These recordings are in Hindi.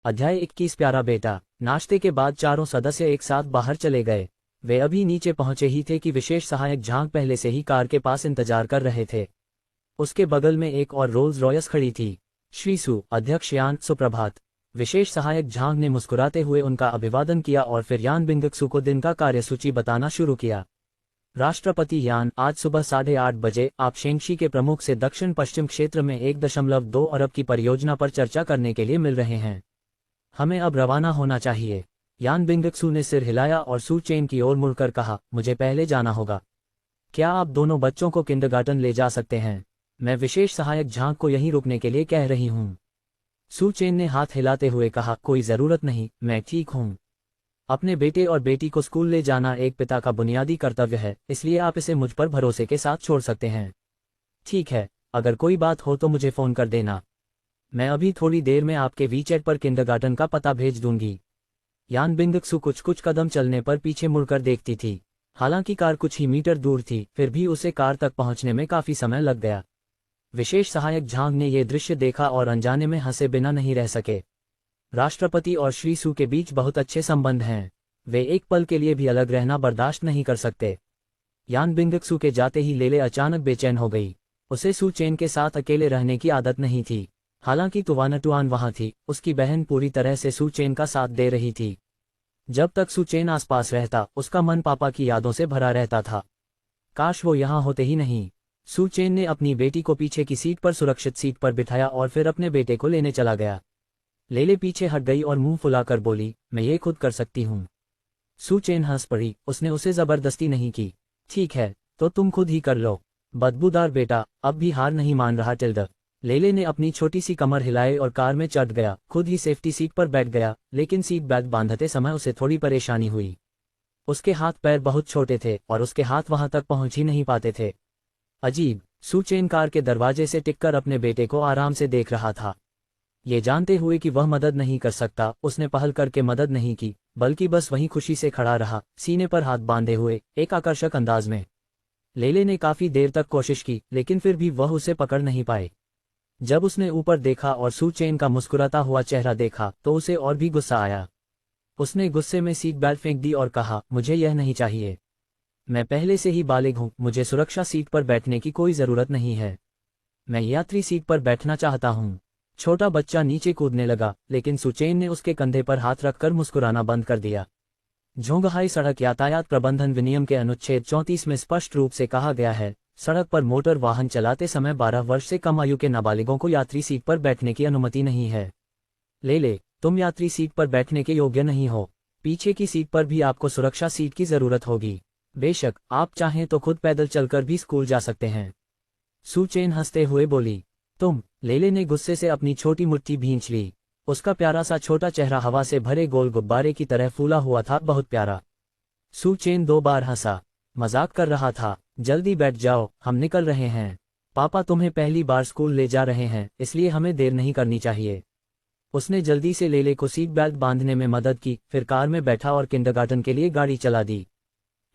अध्याय 21 प्यारा बेटा। नाश्ते के बाद चारों सदस्य एक साथ बाहर चले गए। वे अभी नीचे पहुंचे ही थे कि विशेष सहायक झांग पहले से ही कार के पास इंतजार कर रहे थे। उसके बगल में एक और रोल्स रॉयस खड़ी थी। श्री सु, अध्यक्ष यान, सुप्रभात। विशेष सहायक झांग ने मुस्कुराते हुए उनका अभिवादन किया और फिर यान बिंगक्सू को दिन का कार्यसूची बताना शुरू किया। राष्ट्रपति यान, आज सुबह 8:30 बजे आप शेंगशी के प्रमुख से दक्षिण पश्चिम क्षेत्र में 1.2 अरब की परियोजना पर चर्चा करने के लिए मिल रहे हैं। हमें अब रवाना होना चाहिए। यान बिंगक्सू ने सिर हिलाया और सू चेन की ओर मुड़कर कहा, मुझे पहले जाना होगा। क्या आप दोनों बच्चों को किंडरगार्टन ले जा सकते हैं? मैं विशेष सहायक झांग को यहीं रुकने के लिए कह रही हूँ। सू चेन ने हाथ हिलाते हुए कहा, कोई जरूरत नहीं, मैं ठीक हूँ। अपने बेटे और बेटी को स्कूल ले जाना एक पिता का बुनियादी कर्तव्य है, इसलिए आप इसे मुझ पर भरोसे के साथ छोड़ सकते हैं। ठीक है, अगर कोई बात हो तो मुझे फोन कर देना। मैं अभी थोड़ी देर में आपके वीचैट पर किंडरगार्टन का पता भेज दूंगी। यान बिंगक्सू कुछ कदम चलने पर पीछे मुड़कर देखती थी। हालांकि कार कुछ ही मीटर दूर थी, फिर भी उसे कार तक पहुंचने में काफी समय लग गया। विशेष सहायक झांग ने यह दृश्य देखा और अनजाने में हंसे बिना नहीं रह सके। राष्ट्रपति और श्री सू के बीच बहुत अच्छे संबंध हैं। वे एक पल के लिए भी अलग रहना बर्दाश्त नहीं कर सकते। यान बिंगक्सू के जाते ही लेले अचानक बेचैन हो गई। उसे सू चेन के साथ अकेले रहने की आदत नहीं थी। हालांकि तुवानटुआन वहां थी, उसकी बहन पूरी तरह से सू चेन का साथ दे रही थी। जब तक सू चेन आसपास रहता, उसका मन पापा की यादों से भरा रहता था। काश वो यहाँ होते ही नहीं। सू चेन ने अपनी बेटी को पीछे की सीट पर सुरक्षित सीट पर बिठाया और फिर अपने बेटे को लेने चला गया। लेले पीछे हट गई और मुंह फुलाकर बोली, मैं ये खुद कर सकती हूँ। सू चेन हंस पड़ी, उसने उसे जबरदस्ती नहीं की। ठीक है, तो तुम खुद ही कर लो। बदबूदार बेटा, अब भी हार नहीं मान रहा टिल्डा। लेले ने अपनी छोटी सी कमर हिलाई और कार में चढ़ गया, खुद ही सेफ्टी सीट पर बैठ गया, लेकिन सीट बेल्ट बांधते समय उसे थोड़ी परेशानी हुई। उसके हाथ पैर बहुत छोटे थे और उसके हाथ वहां तक पहुंच ही नहीं पाते थे। अजीब। सू चेन कार के दरवाजे से टिककर अपने बेटे को आराम से देख रहा था। ये जानते हुए कि वह मदद नहीं कर सकता, उसने पहल करके मदद नहीं की, बल्कि बस वहीं खुशी से खड़ा रहा, सीने पर हाथ बांधे हुए, एक आकर्षक अंदाज में। लेले ने काफी देर तक कोशिश की, लेकिन फिर भी वह उसे पकड़ नहीं पाए। जब उसने ऊपर देखा और सू चेन का मुस्कुराता हुआ चेहरा देखा तो उसे और भी गुस्सा आया। उसने गुस्से में सीट बेल्ट फेंक दी और कहा, मुझे यह नहीं चाहिए। मैं पहले से ही बालिग हूँ, मुझे सुरक्षा सीट पर बैठने की कोई जरूरत नहीं है। मैं यात्री सीट पर बैठना चाहता हूँ। छोटा बच्चा नीचे कूदने लगा, लेकिन सू चेन ने उसके कंधे पर हाथ रखकर मुस्कुराना बंद कर दिया। झोंगहाई सड़क यातायात प्रबंधन विनियम के अनुच्छेद 34 में स्पष्ट रूप से कहा गया है, सड़क पर मोटर वाहन चलाते समय 12 वर्ष से कम आयु के नाबालिगों को यात्री सीट पर बैठने की अनुमति नहीं है। लेले, तुम यात्री सीट पर बैठने के योग्य नहीं हो। पीछे की सीट पर भी आपको सुरक्षा सीट की जरूरत होगी। बेशक आप चाहें तो खुद पैदल चलकर भी स्कूल जा सकते हैं। सू चेन हंसते हुए बोली। तुम। लेले ने गुस्से से अपनी छोटी मुट्ठी भींच ली। उसका प्यारा सा छोटा चेहरा हवा से भरे गोल गुब्बारे की तरह फूला हुआ था, बहुत प्यारा। सू चेन 2 बार हंसा। मजाक कर रहा था। जल्दी बैठ जाओ, हम निकल रहे हैं। पापा तुम्हें पहली बार स्कूल ले जा रहे हैं, इसलिए हमें देर नहीं करनी चाहिए। उसने जल्दी से लेले को सीट बेल्ट बांधने में मदद की, फिर कार में बैठा और किंडरगार्टन के लिए गाड़ी चला दी।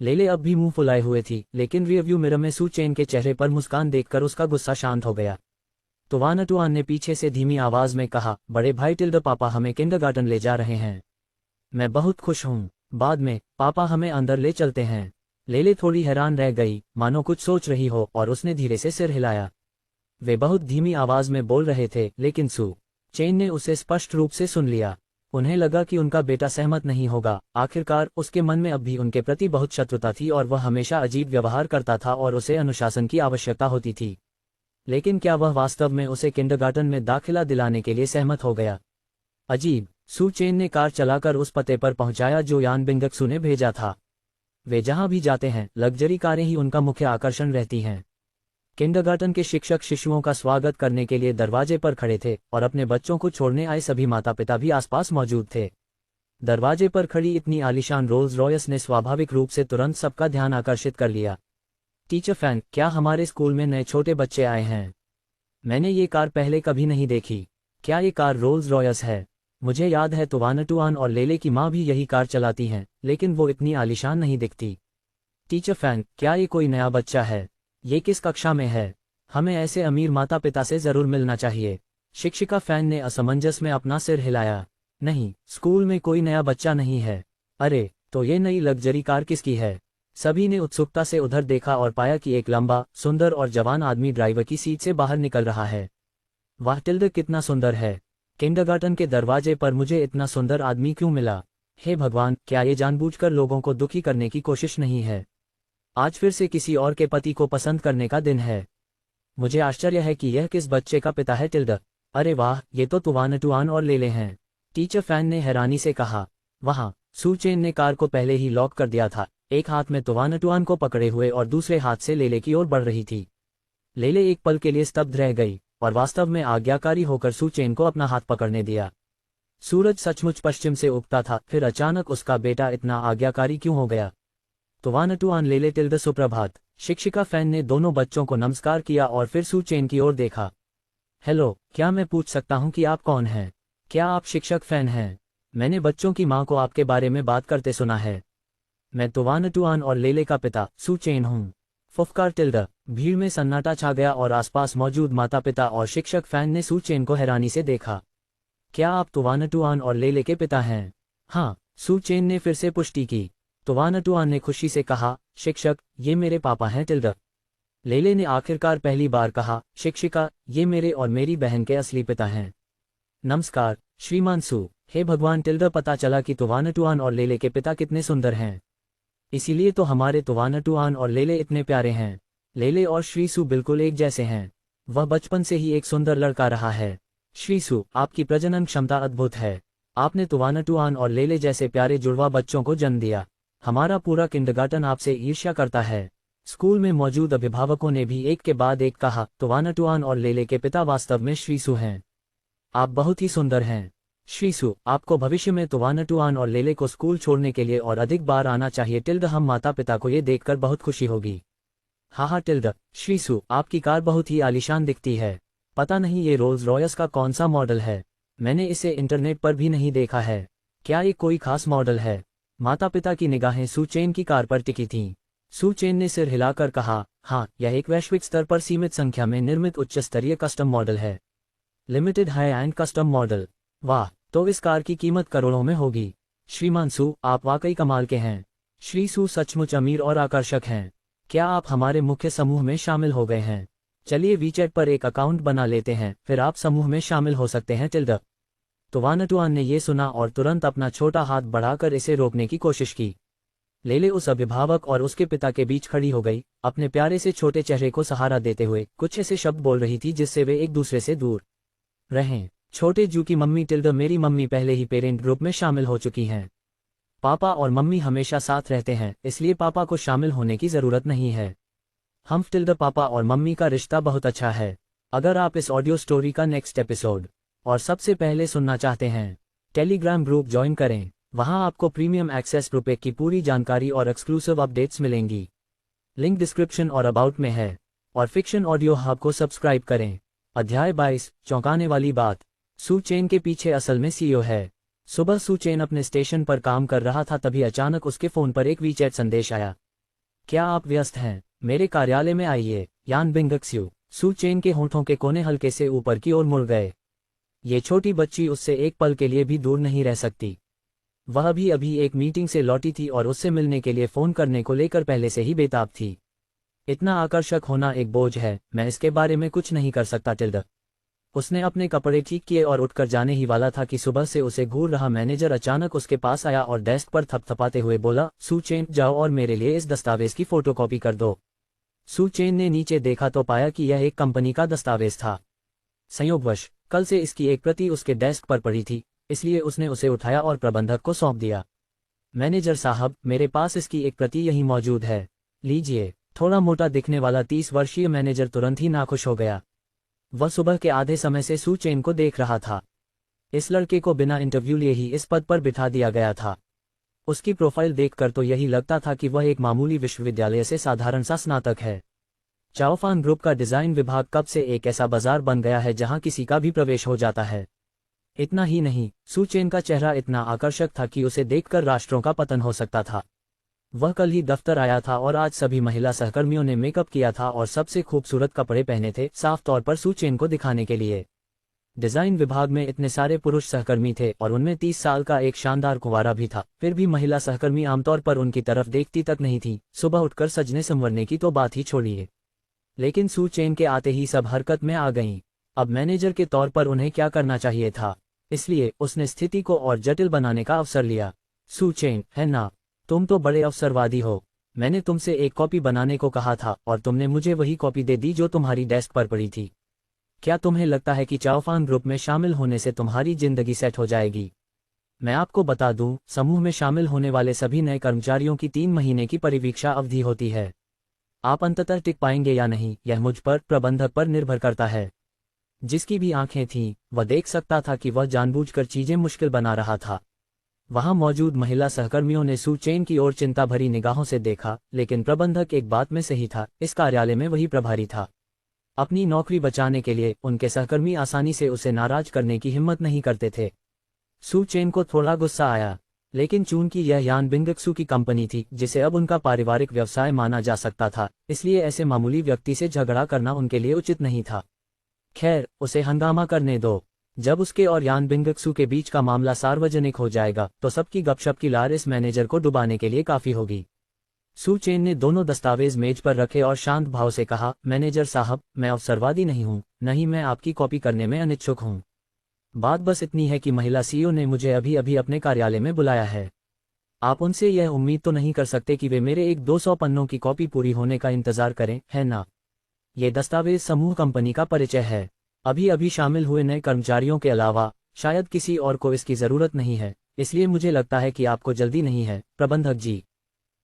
लेले अब भी मुंह फुलाए हुए थी, लेकिन रियरव्यू मिरर में सू चेन के चेहरे पर मुस्कान देखकर उसका गुस्सा शांत हो गया। तुवानटुआन ने पीछे से धीमी आवाज में कहा, बड़े भाई टिल्डा, पापा हमें किंडरगार्टन ले जा रहे हैं। मैं बहुत खुश हूँ। बाद में पापा हमें अंदर ले चलते हैं। लेले थोड़ी हैरान रह गई, मानो कुछ सोच रही हो, और उसने धीरे से सिर हिलाया। वे बहुत धीमी आवाज में बोल रहे थे, लेकिन सू चेन ने उसे स्पष्ट रूप से सुन लिया। उन्हें लगा कि उनका बेटा सहमत नहीं होगा। आखिरकार उसके मन में अब भी उनके प्रति बहुत शत्रुता थी और वह हमेशा अजीब व्यवहार करता था और उसे अनुशासन की आवश्यकता होती थी। लेकिन क्या वह वास्तव में उसे किंडरगार्टन में दाखिला दिलाने के लिए सहमत हो गया? अजीब। सू चेन ने कार चलाकर उस पते पर पहुंचाया जो यान बिंगक्सू ने भेजा था। वे जहां भी जाते हैं, लग्जरी कारें ही उनका मुख्य आकर्षण रहती हैं। किंडरगार्टन के शिक्षक शिशुओं का स्वागत करने के लिए दरवाजे पर खड़े थे और अपने बच्चों को छोड़ने आए सभी माता पिता भी आसपास मौजूद थे। दरवाजे पर खड़ी इतनी आलीशान रोल्स रॉयस ने स्वाभाविक रूप से तुरंत सबका ध्यान आकर्षित कर लिया। टीचर फैन, क्या हमारे स्कूल में नए छोटे बच्चे आए हैं? मैंने ये कार पहले कभी नहीं देखी। क्या ये कार रोल्स रॉयस है? मुझे याद है तुवानटुआन और लेले की माँ भी यही कार चलाती हैं, लेकिन वो इतनी आलीशान नहीं दिखती। टीचर फैन, क्या ये कोई नया बच्चा है? ये किस कक्षा में है? हमें ऐसे अमीर माता पिता से जरूर मिलना चाहिए। शिक्षिका फैन ने असमंजस में अपना सिर हिलाया। नहीं, स्कूल में कोई नया बच्चा नहीं है। अरे, तो ये नई लग्जरी कार किसकी है? सभी ने उत्सुकता से उधर देखा और पाया कि एक लंबा, सुंदर और जवान आदमी ड्राइवर की सीट से बाहर निकल रहा है। वाह टिल्डा, कितना सुंदर है। किंडरगार्टन के दरवाजे पर मुझे इतना सुंदर आदमी क्यों मिला? हे भगवान, क्या ये जानबूझकर लोगों को दुखी करने की कोशिश नहीं है? आज फिर से किसी और के पति को पसंद करने का दिन है। मुझे आश्चर्य है कि यह किस बच्चे का पिता है टिल्डा। अरे वाह, ये तो तुवानटुआन और लेले हैं। टीचर फैन ने हैरानी से कहा। वहाँ सू चेन ने कार को पहले ही लॉक कर दिया था, एक हाथ में तुवानटुआन को पकड़े हुए और दूसरे हाथ से लेले की ओर बढ़ रही थी। लेले एक पल के लिए स्तब्ध रह गई और वास्तव में आज्ञाकारी होकर सू चेन को अपना हाथ पकड़ने दिया। सूरज सचमुच पश्चिम से उगता था, फिर अचानक उसका बेटा इतना आज्ञाकारी क्यों हो गया? तुवानटुआन लेले टिल्डा सुप्रभात। शिक्षिका फैन ने दोनों बच्चों को नमस्कार किया और फिर सू चेन की ओर देखा। हेलो, क्या मैं पूछ सकता हूं कि आप कौन हैं? क्या आप शिक्षक फैन हैं? मैंने बच्चों की मां को आपके बारे में बात करते सुना है। मैं तुवानटुआन और लेले का पिता सू चेन हूं। फुफकार टिल्डा। भीड़ में सन्नाटा छा गया और आसपास मौजूद माता पिता और शिक्षक फैन ने सू चेन को हैरानी से देखा। क्या आप तुवानटुआन और लेले के पिता हैं? हाँ, सू चेन ने फिर से पुष्टि की। तुवानटुआन ने खुशी से कहा, शिक्षक, ये मेरे पापा हैं टिल्डा। लेले ने आखिरकार पहली बार कहा, शिक्षिका, ये मेरे और मेरी बहन के असली पिता हैं। नमस्कार श्रीमान सू। हे भगवान टिल्डा, पता चला कि तुवानटुआन और लेले के पिता कितने सुंदर हैं। इसीलिए तो हमारे तुवानटुआन और लेले इतने प्यारे हैं। लेले और श्री सू बिल्कुल एक जैसे हैं। वह बचपन से ही एक सुंदर लड़का रहा है। श्री सू, आपकी प्रजनन क्षमता अद्भुत है। आपने तुवानटुआन और लेले जैसे प्यारे जुड़वा बच्चों को जन्म दिया। हमारा पूरा किंडरगार्टन आपसे ईर्ष्या करता है। स्कूल में मौजूद अभिभावकों ने भी एक के बाद एक कहा, तुवानटुआन और लेले के पिता वास्तव में श्री सू हैं। आप बहुत ही सुंदर हैं। श्री सू, आपको भविष्य में तुवानटुआन और लेले को स्कूल छोड़ने के लिए और अधिक बार आना चाहिए टिल्डा। हम माता पिता को ये देखकर बहुत खुशी होगी। हाँ टिल्डा। श्री सू, आपकी कार बहुत ही आलीशान दिखती है। पता नहीं ये रोल्स रॉयस का कौन सा मॉडल है। मैंने इसे इंटरनेट पर भी नहीं देखा है। क्या ये कोई खास मॉडल है? माता पिता की निगाहें सू चेन की कार पर टिकी थीं। सू चेन ने सिर हिलाकर कहा, हाँ, यह एक वैश्विक स्तर पर सीमित संख्या में निर्मित उच्च स्तरीय कस्टम मॉडल है। Limited high and custom model. वाह, तो इस कार की कीमत करोड़ों में होगी। श्रीमान सू, आप वाकई कमाल के हैं। श्री सू सचमुच अमीर और आकर्षक हैं। क्या आप हमारे मुख्य समूह में शामिल हो गए हैं? चलिए वीचैट पर एक अकाउंट बना लेते हैं, फिर आप समूह में शामिल हो सकते हैं टिल्डा। तुवानटुआन ने ये सुना और तुरंत अपना छोटा हाथ बढ़ाकर इसे रोकने की कोशिश की। लेले उस अभिभावक और उसके पिता के बीच खड़ी हो गई, अपने प्यारे से छोटे चेहरे को सहारा देते हुए कुछ ऐसे शब्द बोल रही थी जिससे वे एक दूसरे से दूर रहें। छोटे जू की मम्मी टिल्डा, मेरी मम्मी पहले ही पेरेंट ग्रुप में शामिल हो चुकी हैं। पापा और मम्मी हमेशा साथ रहते हैं, इसलिए पापा को शामिल होने की जरूरत नहीं है। हम टिल्डा, पापा और मम्मी का रिश्ता बहुत अच्छा है। अगर आप इस ऑडियो स्टोरी का नेक्स्ट एपिसोड और सबसे पहले सुनना चाहते हैं, टेलीग्राम ग्रुप ज्वाइन करें। वहां आपको प्रीमियम एक्सेस रुपए की पूरी जानकारी और एक्सक्लूसिव अपडेट्स मिलेंगी। लिंक डिस्क्रिप्शन और अबाउट में है। और फिक्शन ऑडियो हब को सब्सक्राइब करें। अध्याय 22, चौंकाने वाली बात। सू चेन के पीछे असल में सीईओ है। सुबह सू चेन अपने स्टेशन पर काम कर रहा था, तभी अचानक उसके फोन पर एक वीचैट संदेश आया। क्या आप व्यस्त हैं? मेरे कार्यालय में आइए। यान बिंगक्स्यू। सू चेन के होठों के कोने हल्के से ऊपर की ओर मुड़ गए। ये छोटी बच्ची उससे एक पल के लिए भी दूर नहीं रह सकती। वह भी अभी एक मीटिंग से लौटी थी और उससे मिलने के लिए फोन करने को लेकर पहले से ही बेताब थी। इतना आकर्षक होना एक बोझ है, मैं इसके बारे में कुछ नहीं कर सकता टिल्डा। उसने अपने कपड़े ठीक किए और उठकर जाने ही वाला था कि सुबह से उसे घूर रहा मैनेजर अचानक उसके पास आया और डेस्क पर थपथपाते हुए बोला, सू चेन, जाओ और मेरे लिए इस दस्तावेज की फोटोकॉपी कर दो। सू चेन ने नीचे देखा तो पाया कि यह एक कंपनी का दस्तावेज था। संयोगवश कल से इसकी एक प्रति उसके डेस्क पर पड़ी थी, इसलिए उसने उसे उठाया और प्रबंधक को सौंप दिया। मैनेजर साहब, मेरे पास इसकी एक प्रति यहीं मौजूद है, लीजिए। थोड़ा मोटा दिखने वाला 30 वर्षीय मैनेजर तुरंत ही नाखुश हो गया। वह सुबह के आधे समय से सू चेन को देख रहा था। इस लड़के को बिना इंटरव्यू लिए ही इस पद पर बिठा दिया गया था। उसकी प्रोफाइल देखकर तो यही लगता था कि वह एक मामूली विश्वविद्यालय से साधारण सा स्नातक है। चाओफान ग्रुप का डिजाइन विभाग कब से एक ऐसा बाजार बन गया है जहां किसी का भी प्रवेश हो जाता है। इतना ही नहीं, सू चेन का चेहरा इतना आकर्षक था कि उसे देखकर राष्ट्रों का पतन हो सकता था। वह कल ही दफ्तर आया था और आज सभी महिला सहकर्मियों ने मेकअप किया था और सबसे खूबसूरत कपड़े पहने थे, साफ तौर पर सू चेन को दिखाने के लिए। डिजाइन विभाग में इतने सारे पुरुष सहकर्मी थे और उनमें 30 साल का एक शानदार कुंवारा भी था, फिर भी महिला सहकर्मी आमतौर पर उनकी तरफ देखती तक नहीं थी। सुबह उठकर सजने संवरने की तो बात ही छोड़िए, लेकिन सू चेन के आते ही सब हरकत में आ गईं। अब मैनेजर के तौर पर उन्हें क्या करना चाहिए था, इसलिए उसने स्थिति को और जटिल बनाने का अवसर लिया। सू चेन, है ना, तुम तो बड़े अवसरवादी हो। मैंने तुमसे एक कॉपी बनाने को कहा था और तुमने मुझे वही कॉपी दे दी जो तुम्हारी डेस्क पर पड़ी थी। क्या तुम्हें लगता है कि चाओफान ग्रुप में शामिल होने से तुम्हारी जिंदगी सेट हो जाएगी? मैं आपको बता दूं, समूह में शामिल होने वाले सभी नए कर्मचारियों की 3 महीने की परिवीक्षा अवधि होती है। आप अंततः टिक पाएंगे या नहीं, यह मुझ पर, प्रबंधक पर निर्भर करता है। जिसकी भी आंखें थीं, वह देख सकता था कि वह जानबूझकर चीजें मुश्किल बना रहा था। वहां मौजूद महिला सहकर्मियों ने सू चेन की ओर चिंता भरी निगाहों से देखा, लेकिन प्रबंधक एक बात में सही था, इस कार्यालय में वही प्रभारी था। अपनी नौकरी बचाने के लिए उनके सहकर्मी आसानी से उसे नाराज करने की हिम्मत नहीं करते थे। सू चेन को थोड़ा गुस्सा आया, लेकिन चूंकि यह यान बिंगक्सू की कंपनी थी जिसे अब उनका पारिवारिक व्यवसाय माना जा सकता था, इसलिए ऐसे मामूली व्यक्ति से झगड़ा करना उनके लिए उचित नहीं था। खैर, उसे हंगामा करने दो। जब उसके और यान बिंगक्सू के बीच का मामला सार्वजनिक हो जाएगा तो सबकी गपशप की लार इस मैनेजर को डुबाने के लिए काफी होगी। सू चेन ने दोनों दस्तावेज मेज पर रखे और शांत भाव से कहा, मैनेजर साहब, मैं अवसरवादी नहीं हूं, नहीं मैं आपकी कॉपी करने में अनिच्छुक हूं। बात बस इतनी है कि महिला सीईओ ने मुझे अभी अभी अपने कार्यालय में बुलाया है। आप उनसे यह उम्मीद तो नहीं कर सकते कि वे मेरे एक 200 पन्नों की कॉपी पूरी होने का इंतजार करें, है ना? ये दस्तावेज समूह कंपनी का परिचय है। अभी अभी शामिल हुए नए कर्मचारियों के अलावा शायद किसी और को इसकी जरूरत नहीं है, इसलिए मुझे लगता है कि आपको जल्दी नहीं है, प्रबंधक जी।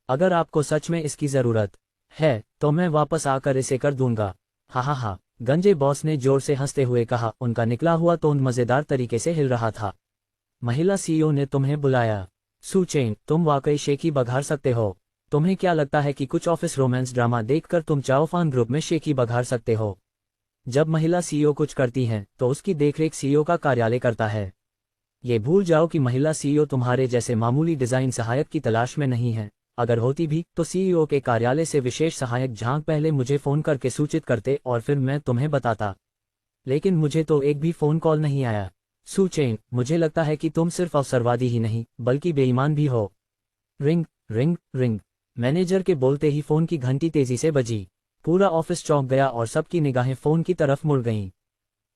अगर आपको सच में इसकी जरूरत है तो मैं वापस आकर इसे कर दूंगा। हा, गंजे बॉस ने जोर से हंसते हुए कहा, उनका निकला हुआ तोंद मजेदार तरीके से हिल रहा था। महिला सीईओ ने तुम्हें बुलाया। सू चेन, तुम वाकई शेखी बघार सकते हो। तुम्हें क्या लगता है कि कुछ ऑफिस रोमांस ड्रामा देखकर तुम चाओफान ग्रुप में शेखी बघार सकते हो? जब महिला सीईओ कुछ करती हैं तो उसकी देखरेख सीईओ का कार्यालय करता है। ये भूल जाओ कि महिला सीईओ तुम्हारे जैसे मामूली डिजाइन सहायक की तलाश में नहीं है। अगर होती भी तो सीईओ के कार्यालय से विशेष सहायक झांक पहले मुझे फोन करके सूचित करते और फिर मैं तुम्हें बताता। लेकिन मुझे तो एक भी फोन कॉल नहीं आया। सू चेन, मुझे लगता है कि तुम सिर्फ अवसरवादी ही नहीं बल्कि बेईमान भी हो। Ring ring ring. मैनेजर के बोलते ही फोन की घंटी तेजी से बजी। पूरा ऑफिस चौंक गया और सबकी निगाहें फोन की तरफ मुड़ गईं।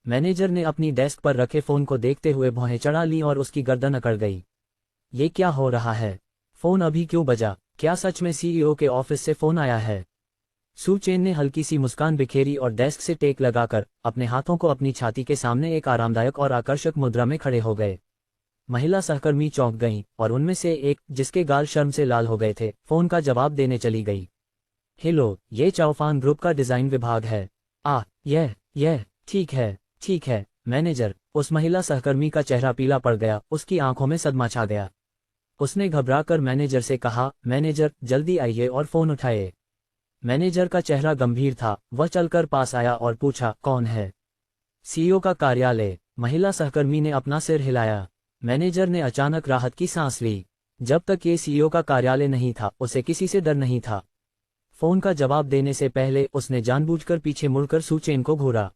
मैनेजर ने अपनी डेस्क पर रखे फोन को देखते हुए भौहें चढ़ा लीं और उसकी गर्दन अकड़ गई। ये क्या हो रहा है? फोन अभी क्यों बजा? क्या सच में सीईओ के ऑफिस से फोन आया है? सू चेन ने हल्की सी मुस्कान बिखेरी और डेस्क से टेक लगाकर अपने हाथों को अपनी छाती के सामने एक आरामदायक और आकर्षक मुद्रा में खड़े हो गए। महिला सहकर्मी चौंक गईं और उनमें से एक, जिसके गाल शर्म से लाल हो गए थे, फोन का जवाब देने चली गई। हेलो, ये चाओफान ग्रुप का डिजाइन विभाग है। यह ठीक है मैनेजर। उस महिला सहकर्मी का चेहरा पीला पड़ गया, उसकी आंखों में सदमा छा गया। उसने घबराकर मैनेजर से कहा, मैनेजर जल्दी आइए और फोन उठाए। मैनेजर का चेहरा गंभीर था, वह चलकर पास आया और पूछा, कौन है? सीईओ का कार्यालय। महिला सहकर्मी ने अपना सिर हिलाया। मैनेजर ने अचानक राहत की सांस ली। जब तक ये सीईओ का कार्यालय नहीं था उसे किसी से डर नहीं था। फोन का जवाब देने से पहले उसने जानबूझकर पीछे मुड़कर सू चेन को घूरा।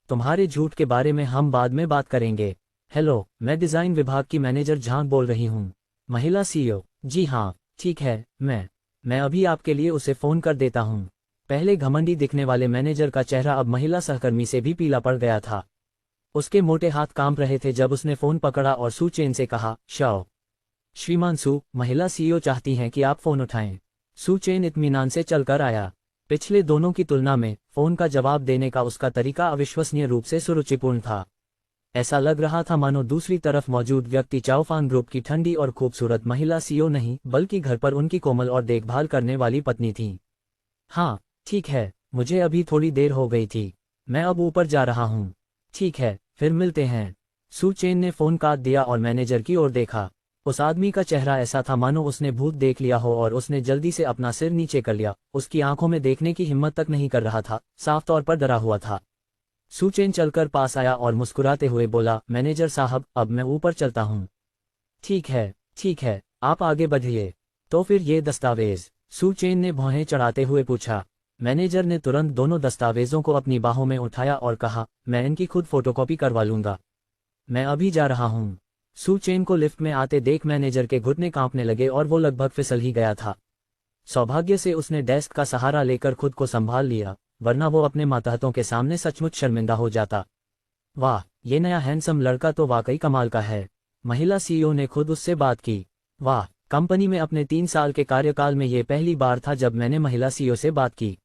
तुम्हारे झूठ के बारे में हम बाद में बात करेंगे। हेलो, मैं डिजाइन विभाग की मैनेजर झांक बोल रही हूँ। महिला सीईओ, जी हाँ, ठीक है, मैं अभी आपके लिए उसे फोन कर देता हूँ। पहले घमंडी दिखने वाले मैनेजर का चेहरा अब महिला सहकर्मी से भी पीला पड़ गया था। उसके मोटे हाथ कांप रहे थे जब उसने फोन पकड़ा और सू चेन से कहा, श्रीमान सू, महिला सीईओ चाहती हैं कि आप फोन उठाएं। सू चेन इत्मीनान से चलकर आया। पिछले दोनों की तुलना में फोन का जवाब देने का उसका तरीका अविश्वसनीय रूप से सुरुचिपूर्ण था। ऐसा लग रहा था मानो दूसरी तरफ मौजूद व्यक्ति चाओफान ग्रुप की ठंडी और खूबसूरत महिला सीईओ नहीं बल्कि घर पर उनकी कोमल और देखभाल करने वाली पत्नी थी। हाँ, ठीक है, मुझे अभी थोड़ी देर हो गई थी, मैं अब ऊपर जा रहा हूँ। ठीक है, फिर मिलते हैं। सू चेन ने फोन काट दिया और मैनेजर की ओर देखा। उस आदमी का चेहरा ऐसा था मानो उसने भूत देख लिया हो और उसने जल्दी से अपना सिर नीचे कर लिया। उसकी आंखों में देखने की हिम्मत तक नहीं कर रहा था, साफ तौर पर डरा हुआ था। सू चेन चलकर पास आया और मुस्कुराते हुए बोला, मैनेजर साहब, अब मैं ऊपर चलता हूँ। ठीक है, आप आगे बढ़िए। तो फिर ये दस्तावेज? सू चेन ने भौहें चढ़ाते हुए पूछा। मैनेजर ने तुरंत दोनों दस्तावेजों को अपनी बाहों में उठाया और कहा, मैं इनकी खुद फोटोकॉपी करवा लूंगा। मैं अभी जा रहा हूं। सू चेन को लिफ्ट में आते देख मैनेजर के घुटने कांपने लगे और वो लगभग फिसल ही गया था। सौभाग्य से उसने डेस्क का सहारा लेकर खुद को संभाल लिया, वरना वो अपने मातहतों के सामने सचमुच शर्मिंदा हो जाता। वाह, ये नया हैंडसम लड़का तो वाकई कमाल का है। महिला सीईओ ने खुद उससे बात की। वाह, कंपनी में अपने 3 साल के कार्यकाल में ये पहली बार था जब मैंने महिला सीईओ से बात की।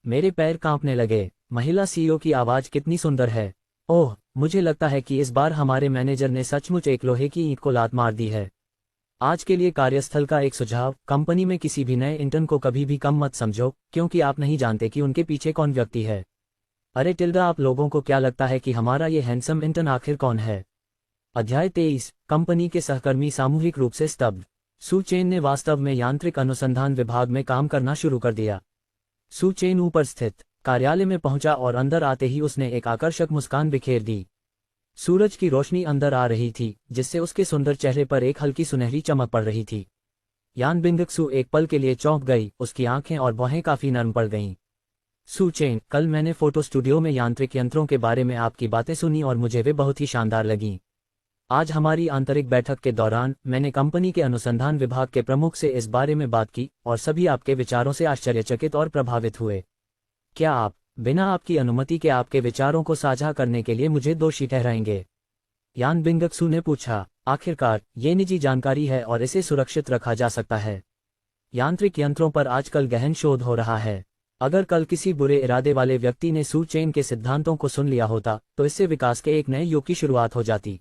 मेरे पैर कांपने लगे। महिला सीईओ की आवाज कितनी सुंदर है। ओह, मुझे लगता है कि इस बार हमारे मैनेजर ने सचमुच एक लोहे की ईंट को लात मार दी है। आज के लिए कार्यस्थल का एक सुझाव, कंपनी में किसी भी नए इंटर्न को कभी भी कम मत समझो, क्योंकि आप नहीं जानते कि उनके पीछे कौन व्यक्ति है। अरे टिल्डा, आप लोगों को क्या लगता है कि हमारा ये हैंडसम इंटर्न आखिर कौन है? अध्याय 23। कंपनी के सहकर्मी सामूहिक रूप से स्तब्ध। सू चेन ने वास्तव में यांत्रिक अनुसंधान विभाग में काम करना शुरू कर दिया। सू चेन ऊपर स्थित कार्यालय में पहुंचा और अंदर आते ही उसने एक आकर्षक मुस्कान बिखेर दी। सूरज की रोशनी अंदर आ रही थी, जिससे उसके सुंदर चेहरे पर एक हल्की सुनहरी चमक पड़ रही थी। यान बिंगक्सू एक पल के लिए चौंक गई, उसकी आंखें और भौहें काफी नरम पड़ गईं। सू चेन, कल मैंने फोटो स्टूडियो में यांत्रिक यंत्रों के बारे में आपकी बातें सुनी और मुझे वे बहुत ही शानदार लगीं। आज हमारी आंतरिक बैठक के दौरान मैंने कंपनी के अनुसंधान विभाग के प्रमुख से इस बारे में बात की और सभी आपके विचारों से आश्चर्यचकित और प्रभावित हुए। क्या आप, बिना आपकी अनुमति के आपके विचारों को साझा करने के लिए मुझे दोषी ठहराएंगे? यान बिंगक्सू ने पूछा। आखिरकार, ये निजी जानकारी है और इसे सुरक्षित रखा जा सकता है। यांत्रिक यंत्रों पर आजकल गहन शोध हो रहा है। अगर कल किसी बुरे इरादे वाले व्यक्ति ने सू चेन के सिद्धांतों को सुन लिया होता, तो इससे विकास के एक नए युग की शुरुआत हो जाती।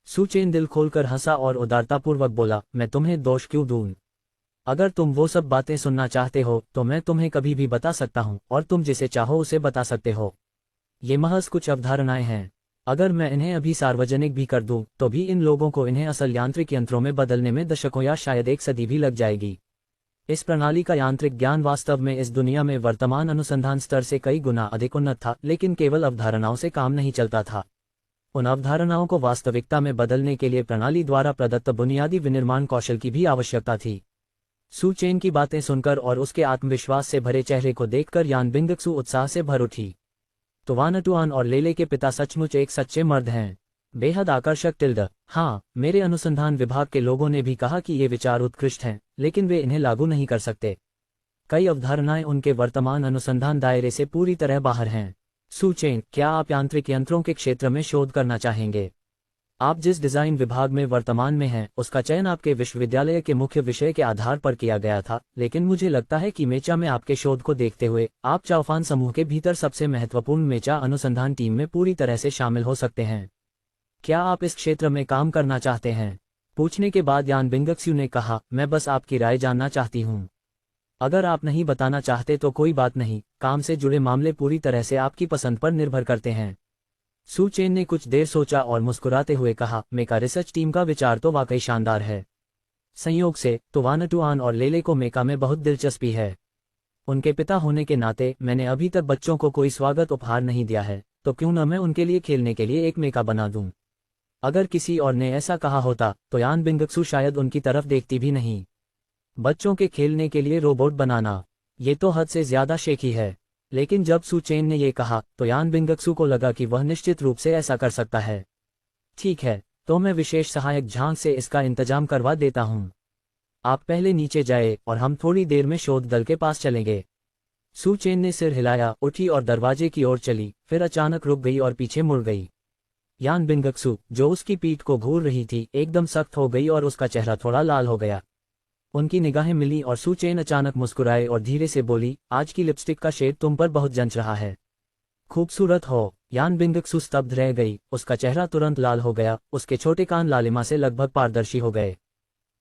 सू चेन दिल खोलकर हंसा और उदारतापूर्वक बोला, मैं तुम्हें दोष क्यों दूं? अगर तुम वो सब बातें सुनना चाहते हो तो मैं तुम्हें कभी भी बता सकता हूं और तुम जिसे चाहो उसे बता सकते हो। ये महज कुछ अवधारणाएं हैं। अगर मैं इन्हें अभी सार्वजनिक भी कर दूं तो भी इन लोगों को इन्हें असल यांत्रिक यंत्रों में बदलने में दशकों या शायद एक सदी भी लग जाएगी। इस प्रणाली का यांत्रिक ज्ञान वास्तव में इस दुनिया में वर्तमान अनुसंधान स्तर से कई गुना अधिक उन्नत था, लेकिन केवल अवधारणाओं से काम नहीं चलता था। उन अवधारणाओं को वास्तविकता में बदलने के लिए प्रणाली द्वारा प्रदत्त बुनियादी विनिर्माण कौशल की भी आवश्यकता थी। सू चेन की बातें सुनकर और उसके आत्मविश्वास से भरे चेहरे को देखकर यान बिंगक्सू उत्साह से भर उठी। तुवानटुआन और लेले के पिता सचमुच एक सच्चे मर्द हैं। बेहद आकर्षक टिल्ड। हाँ, मेरे अनुसंधान विभाग के लोगों ने भी कहा कि ये विचार उत्कृष्ट हैं, लेकिन वे इन्हें लागू नहीं कर सकते। कई अवधारणाएं उनके वर्तमान अनुसंधान दायरे से पूरी तरह बाहर हैं। सू चेन, क्या आप यांत्रिक यंत्रों के क्षेत्र में शोध करना चाहेंगे? आप जिस डिजाइन विभाग में वर्तमान में हैं, उसका चयन आपके विश्वविद्यालय के मुख्य विषय के आधार पर किया गया था, लेकिन मुझे लगता है कि मेचा में आपके शोध को देखते हुए आप चाओफान समूह के भीतर सबसे महत्वपूर्ण मेचा अनुसंधान टीम में पूरी तरह से शामिल हो सकते हैं। क्या आप इस क्षेत्र में काम करना चाहते हैं? पूछने के बाद यान बिंगक्सू ने कहा, मैं बस आपकी राय जानना चाहती हूँ। अगर आप नहीं बताना चाहते तो कोई बात नहीं, काम से जुड़े मामले पूरी तरह से आपकी पसंद पर निर्भर करते हैं। सू चेन ने कुछ देर सोचा और मुस्कुराते हुए कहा, मेका रिसर्च टीम का विचार तो वाकई शानदार है। संयोग से तुवानटुआन और लेले को मेका में बहुत दिलचस्पी है। उनके पिता होने के नाते मैंने अभी तक बच्चों को कोई स्वागत उपहार नहीं दिया है, तो क्यों न मैं उनके लिए खेलने के लिए एक मेका बना दूं। अगर किसी और ने ऐसा कहा होता तो यान बिंगक्सू शायद उनकी तरफ देखती भी नहीं। बच्चों के खेलने के लिए रोबोट बनाना, ये तो हद से ज्यादा शेखी है। लेकिन जब सू चेन ने ये कहा तो यान बिंगक्सू को लगा कि वह निश्चित रूप से ऐसा कर सकता है। ठीक है, तो मैं विशेष सहायक झांक से इसका इंतजाम करवा देता हूँ। आप पहले नीचे जाए और हम थोड़ी देर में शोध दल के पास चलेंगे। सू चेन ने सिर हिलाया, उठी और दरवाजे की ओर चली, फिर अचानक रुक गई और पीछे मुड़ गई। यान बिंगक्सू, जो उसकी पीठ को घूर रही थी, एकदम सख्त हो गई और उसका चेहरा थोड़ा लाल हो गया। उनकी निगाहें मिली और सू चेन अचानक मुस्कुराए और धीरे से बोली, आज की लिपस्टिक का शेड तुम पर बहुत जंच रहा है। खूबसूरत हो। यान बिंगक्सू स्तब्ध रह गई, उसका चेहरा तुरंत लाल हो गया, उसके छोटे कान लालिमा से लगभग पारदर्शी हो गए।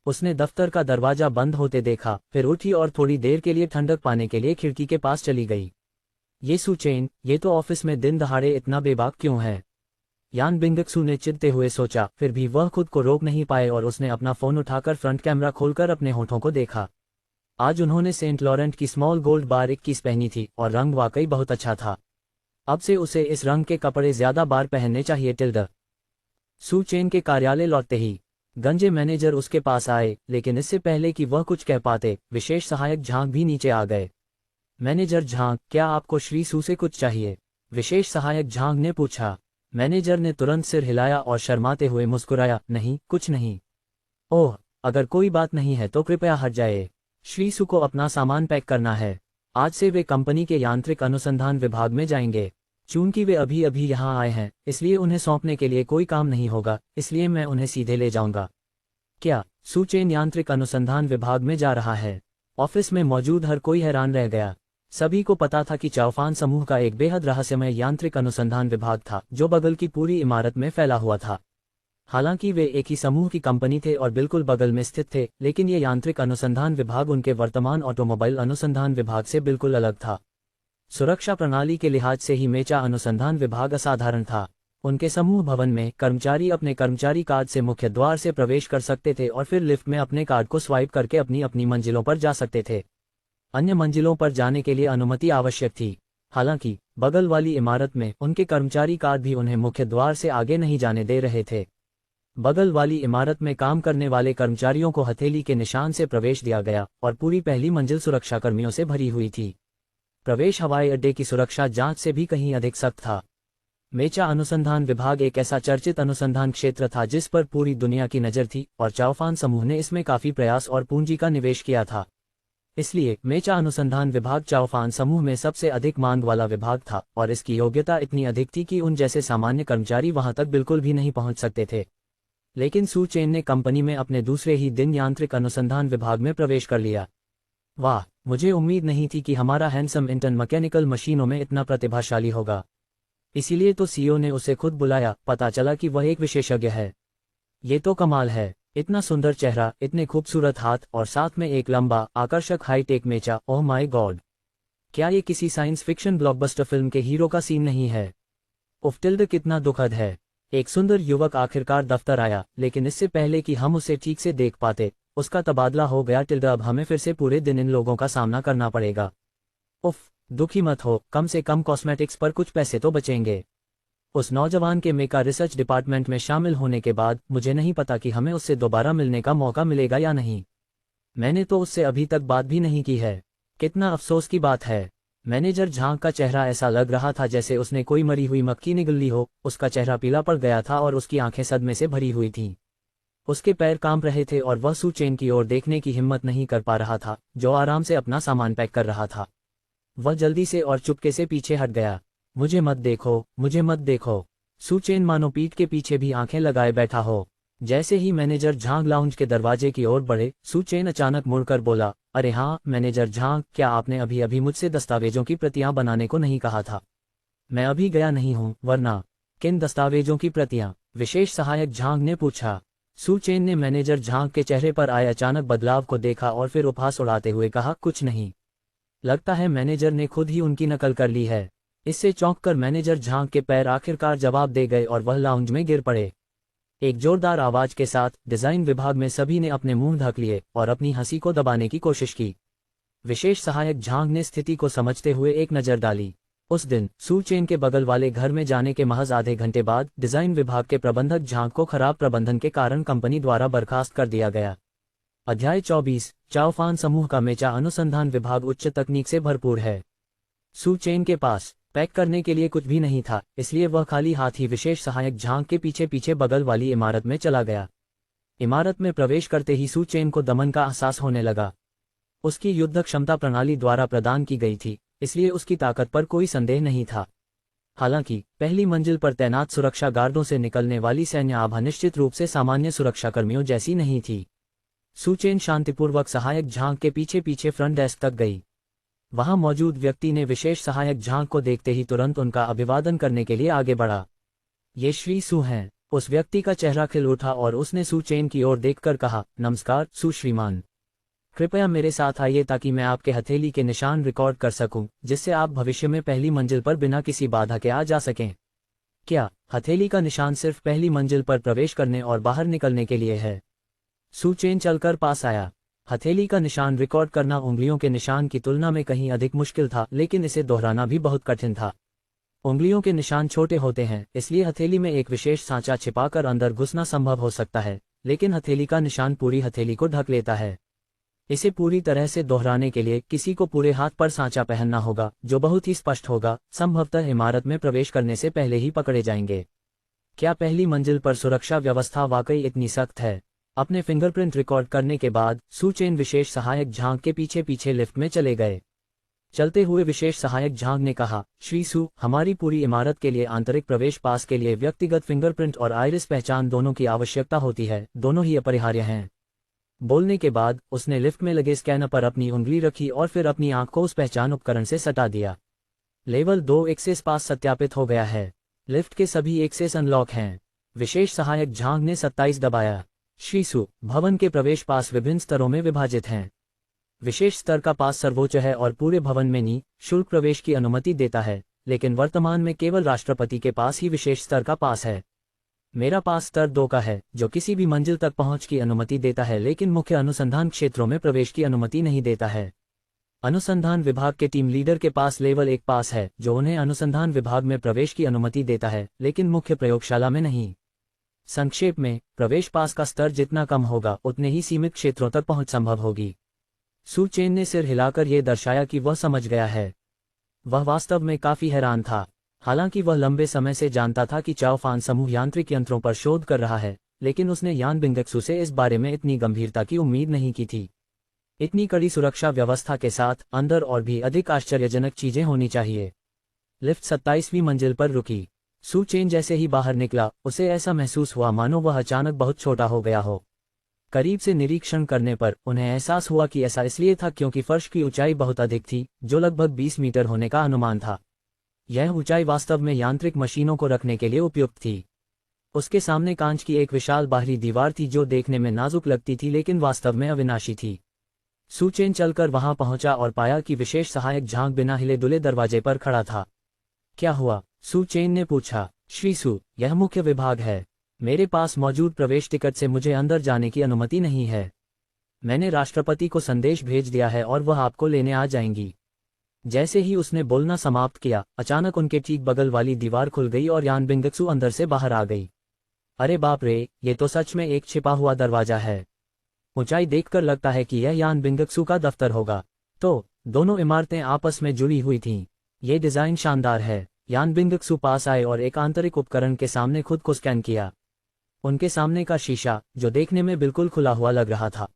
उसने दफ्तर का दरवाजा बंद होते देखा, फिर उठी और थोड़ी देर के लिए ठंडक पाने के लिए खिड़की के पास चली गई। ये सू चेन, ये तो ऑफिस में दिन दहाड़े इतना बेबाक क्यों है? यान बिंगक्सू ने चिढ़ते हुए सोचा, फिर भी वह खुद को रोक नहीं पाए और उसने अपना फोन उठाकर फ्रंट कैमरा खोलकर अपने होठों को देखा। आज उन्होंने सेंट लॉरेंट की स्मॉल गोल्ड बार 21 पहनी थी और रंग वाकई बहुत अच्छा था। अब से उसे इस रंग के कपड़े ज्यादा बार पहनने चाहिए। टिल्डर। सू चेन के कार्यालय लौटते ही गंजे मैनेजर उसके पास आए, लेकिन इससे पहले कि वह कुछ कह पाते, विशेष सहायक झांक भी नीचे आ गए। मैनेजर झांग, क्या आपको श्री सू से कुछ चाहिए? विशेष सहायक झांग ने पूछा। मैनेजर ने तुरंत सिर हिलाया और शर्माते हुए मुस्कुराया, नहीं, कुछ नहीं। ओह, अगर कोई बात नहीं है तो कृपया हट जाए। श्री सू को अपना सामान पैक करना है। आज से वे कंपनी के यांत्रिक अनुसंधान विभाग में जाएंगे। चूंकि वे अभी अभी यहाँ आए हैं, इसलिए उन्हें सौंपने के लिए कोई काम नहीं होगा, इसलिए मैं उन्हें सीधे ले जाऊंगा। क्या? सू चेन यांत्रिक अनुसंधान विभाग में जा रहा है? ऑफिस में मौजूद हर कोई हैरान रह गया। सभी को पता था कि चाओफान समूह का एक बेहद रहस्यमय यांत्रिक अनुसंधान विभाग था जो बगल की पूरी इमारत में फैला हुआ था। हालांकि वे एक ही समूह की कंपनी थे और बिल्कुल बगल में स्थित थे, लेकिन ये यांत्रिक अनुसंधान विभाग उनके वर्तमान ऑटोमोबाइल अनुसंधान विभाग से बिल्कुल अलग था। सुरक्षा प्रणाली के लिहाज से ही मेचा अनुसंधान विभाग असाधारण था। उनके समूह भवन में कर्मचारी अपने कर्मचारी कार्ड से मुख्य द्वार से प्रवेश कर सकते थे और फिर लिफ्ट में अपने कार्ड को स्वाइप करके अपनी अपनी मंजिलों पर जा सकते थे। अन्य मंजिलों पर जाने के लिए अनुमति आवश्यक थी। हालांकि बगल वाली इमारत में उनके कर्मचारी कार्ड भी उन्हें मुख्य द्वार से आगे नहीं जाने दे रहे थे। बगल वाली इमारत में काम करने वाले कर्मचारियों को हथेली के निशान से प्रवेश दिया गया और पूरी पहली मंजिल सुरक्षाकर्मियों से भरी हुई थी। प्रवेश हवाई अड्डे की सुरक्षा जांच से भी कहीं अधिक सख्त था। मेचा अनुसंधान विभाग एक ऐसा चर्चित अनुसंधान क्षेत्र था जिस पर पूरी दुनिया की नज़र थी और चाओफान समूह ने इसमें काफी प्रयास और पूंजी का निवेश किया था। इसलिए मेचा अनुसंधान विभाग चाओफान समूह में सबसे अधिक मांग वाला विभाग था और इसकी योग्यता इतनी अधिक थी कि उन जैसे सामान्य कर्मचारी वहां तक बिल्कुल भी नहीं पहुंच सकते थे। लेकिन सू चेन ने कंपनी में अपने दूसरे ही दिन यांत्रिक अनुसंधान विभाग में प्रवेश कर लिया। वाह, मुझे उम्मीद नहीं थी कि हमारा हैंडसम इंटर्न मैकेनिकल मशीनों में इतना प्रतिभाशाली होगा। इसीलिए तो सीईओ ने उसे खुद बुलाया। पता चला कि वह एक विशेषज्ञ है। ये तो कमाल है, इतना सुंदर चेहरा, इतने खूबसूरत हाथ और साथ में एक लंबा आकर्षक हाईटेक मेचा। ओह माय गॉड, क्या ये किसी साइंस फिक्शन ब्लॉकबस्टर फिल्म के हीरो का सीन नहीं है? उफ, टिल्ड, कितना दुखद है। एक सुंदर युवक आखिरकार दफ्तर आया, लेकिन इससे पहले कि हम उसे ठीक से देख पाते उसका तबादला हो गया। टिल्ड, अब हमें फिर से पूरे दिन इन लोगों का सामना करना पड़ेगा। उफ, दुखी मत हो, कम से कम कॉस्मेटिक्स पर कुछ पैसे तो बचेंगे। उस नौजवान के मेका रिसर्च डिपार्टमेंट में शामिल होने के बाद मुझे नहीं पता कि हमें उससे दोबारा मिलने का मौका मिलेगा या नहीं। मैंने तो उससे अभी तक बात भी नहीं की है। कितना अफसोस की बात है। मैनेजर झांग का चेहरा ऐसा लग रहा था जैसे उसने कोई मरी हुई मक्खी निगल ली हो। उसका चेहरा पीला पड़ गया था और उसकी आंखें सदमे से भरी हुई थीं। उसके पैर कांप रहे थे और वह सू चेन की ओर देखने की हिम्मत नहीं कर पा रहा था, जो आराम से अपना सामान पैक कर रहा था। वह जल्दी से और चुपके से पीछे हट गया। मुझे मत देखो, मुझे मत देखो। सू चेन मानो पीठ के पीछे भी आंखें लगाए बैठा हो। जैसे ही मैनेजर झांग लाउंज के दरवाजे की ओर बढ़े, सू चेन अचानक मुड़कर बोला, अरे हाँ मैनेजर झांग, क्या आपने अभी अभी मुझसे दस्तावेजों की प्रतियां बनाने को नहीं कहा था? मैं अभी गया नहीं हूँ। वरना? किन दस्तावेजों की प्रतियां? विशेष सहायक झांग ने पूछा। सू चेन ने मैनेजर झांग के चेहरे पर आए अचानक बदलाव को देखा और फिर उपहास उड़ाते हुए कहा, कुछ नहीं। लगता है मैनेजर ने खुद ही उनकी नकल कर ली है। इससे चौंककर मैनेजर झांग के पैर आखिरकार जवाब दे गए और वह लाउंज में गिर पड़े। एक जोरदार आवाज के साथ डिजाइन विभाग में सभी ने अपने मुंह ढक लिए और अपनी हंसी को दबाने की कोशिश की। विशेष सहायक झांग ने स्थिति को समझते हुए एक नजर डाली। उस दिन सू चेन के बगल वाले घर में जाने के महज आधे घंटे बाद डिजाइन विभाग के प्रबंधक झांग को खराब प्रबंधन के कारण कंपनी द्वारा बर्खास्त कर दिया गया। अध्याय 24। चाओफान समूह का मेचा अनुसंधान विभाग उच्च तकनीक से भरपूर है। सू चेन के पास पैक करने के लिए कुछ भी नहीं था, इसलिए वह खाली हाथ ही विशेष सहायक झांग के पीछे पीछे बगल वाली इमारत में चला गया। इमारत में प्रवेश करते ही सू चेन को दमन का एहसास होने लगा। उसकी युद्ध क्षमता प्रणाली द्वारा प्रदान की गई थी, इसलिए उसकी ताकत पर कोई संदेह नहीं था। हालांकि पहली मंजिल पर तैनात सुरक्षा गार्डों से निकलने वाली सैन्य आभा निश्चित रूप से सामान्य सुरक्षाकर्मियों जैसी नहीं थी। सू चेन शांतिपूर्वक सहायक झांग के पीछे पीछे फ्रंट डेस्क तक गई। वहां मौजूद व्यक्ति ने विशेष सहायक झांग को देखते ही तुरंत उनका अभिवादन करने के लिए आगे बढ़ा। ये श्री सू हैं। उस व्यक्ति का चेहरा खिल उठा और उसने सू चेन की ओर देखकर कहा, नमस्कार सू श्रीमान, कृपया मेरे साथ आइए ताकि मैं आपके हथेली के निशान रिकॉर्ड कर सकूं, जिससे आप भविष्य में पहली मंजिल पर बिना किसी बाधा के आ जा सकें। क्या हथेली का निशान सिर्फ पहली मंजिल पर प्रवेश करने और बाहर निकलने के लिए है? सू चेन चलकर पास आया। हथेली का निशान रिकॉर्ड करना उंगलियों के निशान की तुलना में कहीं अधिक मुश्किल था, लेकिन इसे दोहराना भी बहुत कठिन था। उंगलियों के निशान छोटे होते हैं, इसलिए हथेली में एक विशेष सांचा छिपाकर अंदर घुसना संभव हो सकता है, लेकिन हथेली का निशान पूरी हथेली को ढक लेता है। इसे पूरी तरह से दोहराने के लिए किसी को पूरे हाथ पर सांचा पहनना होगा, जो बहुत ही स्पष्ट होगा, संभवतः इमारत में प्रवेश करने से पहले ही पकड़े जाएंगे। क्या पहली मंजिल पर सुरक्षा व्यवस्था वाकई इतनी सख्त है? अपने फिंगरप्रिंट रिकॉर्ड करने के बाद सू चेन विशेष सहायक झांग के पीछे पीछे लिफ्ट में चले गए। चलते हुए विशेष सहायक झांग ने कहा, श्री सू, हमारी पूरी इमारत के लिए आंतरिक प्रवेश पास के लिए व्यक्तिगत फिंगरप्रिंट और आइरिस पहचान दोनों की आवश्यकता होती है, दोनों ही अपरिहार्य हैं। बोलने के बाद उसने लिफ्ट में लगे स्कैनर पर अपनी उंगली रखी और फिर अपनी आंख को उस पहचान उपकरण से सटा दिया। लेवल 2 एक्सेस पास सत्यापित हो गया है। लिफ्ट के सभी एक्सेस अनलॉक हैं। विशेष सहायक झांग ने 27 दबाया। श्री सू, भवन के प्रवेश पास विभिन्न स्तरों में विभाजित हैं। विशेष स्तर का पास सर्वोच्च है और पूरे भवन में निःशुल्क प्रवेश की अनुमति देता है, लेकिन वर्तमान में केवल राष्ट्रपति के पास ही विशेष स्तर का पास है। मेरा पास स्तर 2 का है, जो किसी भी मंजिल तक पहुंच की अनुमति देता है लेकिन मुख्य अनुसंधान क्षेत्रों में प्रवेश की अनुमति नहीं देता है। अनुसंधान विभाग के टीम लीडर के पास लेवल 1 पास है, जो उन्हें अनुसंधान विभाग में प्रवेश की अनुमति देता है, लेकिन मुख्य प्रयोगशाला में नहीं। संक्षेप में, प्रवेश पास का स्तर जितना कम होगा उतने ही सीमित क्षेत्रों तक पहुंच संभव होगी। सू चेन ने सिर हिलाकर यह दर्शाया कि वह समझ गया है। वह वास्तव में काफी हैरान था। हालांकि वह लंबे समय से जानता था कि चाओ फान समूह यांत्रिक यंत्रों पर शोध कर रहा है, लेकिन उसने यान बिंगक्सू से इस बारे में इतनी गंभीरता की उम्मीद नहीं की थी। इतनी कड़ी सुरक्षा व्यवस्था के साथ अंदर और भी अधिक आश्चर्यजनक चीजें होनी चाहिए। लिफ्ट 27वीं मंजिल पर रुकी। सू चेन जैसे ही बाहर निकला, उसे ऐसा महसूस हुआ मानो वह अचानक बहुत छोटा हो गया हो। करीब से निरीक्षण करने पर उन्हें एहसास हुआ कि ऐसा इसलिए था क्योंकि फर्श की ऊंचाई बहुत अधिक थी, जो लगभग 20 मीटर होने का अनुमान था। यह ऊंचाई वास्तव में यांत्रिक मशीनों को रखने के लिए उपयुक्त थी। उसके सामने कांच की एक विशाल बाहरी दीवार थी जो देखने में नाजुक लगती थी लेकिन वास्तव में अविनाशी थी। सू चेन चलकर वहां पहुंचा और पाया कि विशेष सहायक झांग बिना हिले डुले दरवाजे पर खड़ा था। क्या हुआ? सू चेन ने पूछा। श्री सू, यह मुख्य विभाग है। मेरे पास मौजूद प्रवेश टिकट से मुझे अंदर जाने की अनुमति नहीं है। मैंने राष्ट्रपति को संदेश भेज दिया है और वह आपको लेने आ जाएंगी। जैसे ही उसने बोलना समाप्त किया, अचानक उनके ठीक बगल वाली दीवार खुल गई और यान बिंगक्सू अंदर से बाहर आ गई। अरे बाप रे, ये तो सच में एक छिपा हुआ दरवाजा है। ऊंचाई देखकर लगता है कि यह यान बिंगक्सू का दफ्तर होगा। तो दोनों इमारतें आपस में जुड़ी हुई थीं। ये डिजाइन शानदार है। यान बिंगक्सू पास आए और एक आंतरिक उपकरण के सामने खुद को स्कैन किया। उनके सामने का शीशा, जो देखने में बिल्कुल खुला हुआ लग रहा था,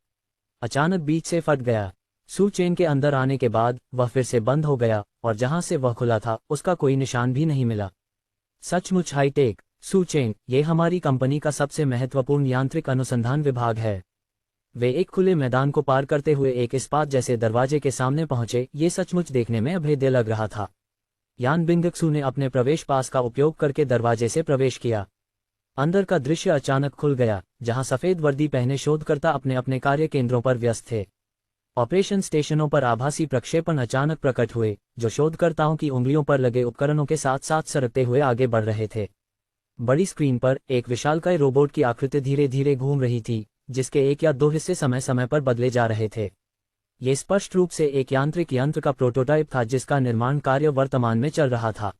अचानक बीच से फट गया। सू चेन के अंदर आने के बाद वह फिर से बंद हो गया और जहां से वह खुला था उसका कोई निशान भी नहीं मिला। सचमुच हाईटेक। सू चेन, ये हमारी कंपनी का सबसे महत्वपूर्ण यांत्रिक अनुसंधान विभाग है। वे एक खुले मैदान को पार करते हुए एक इस्पात जैसे दरवाजे के सामने पहुंचे। ये सचमुच देखने में अभेद्य लग रहा था। यान बिंगक्सू ने अपने प्रवेश पास का उपयोग करके दरवाजे से प्रवेश किया। अंदर का दृश्य अचानक खुल गया, जहां सफेद वर्दी पहने शोधकर्ता अपने अपने कार्य केंद्रों पर व्यस्त थे। ऑपरेशन स्टेशनों पर आभासी प्रक्षेपण अचानक प्रकट हुए, जो शोधकर्ताओं की उंगलियों पर लगे उपकरणों के साथ साथ सरकते हुए आगे बढ़ रहे थे। बड़ी स्क्रीन पर एक विशालकाय रोबोट की आकृति धीरे धीरे घूम रही थी, जिसके 1 या 2 हिस्से समय समय पर बदले जा रहे थे। ये स्पष्ट रूप से एक यांत्रिक यंत्र का प्रोटोटाइप था जिसका निर्माण कार्य वर्तमान में चल रहा था।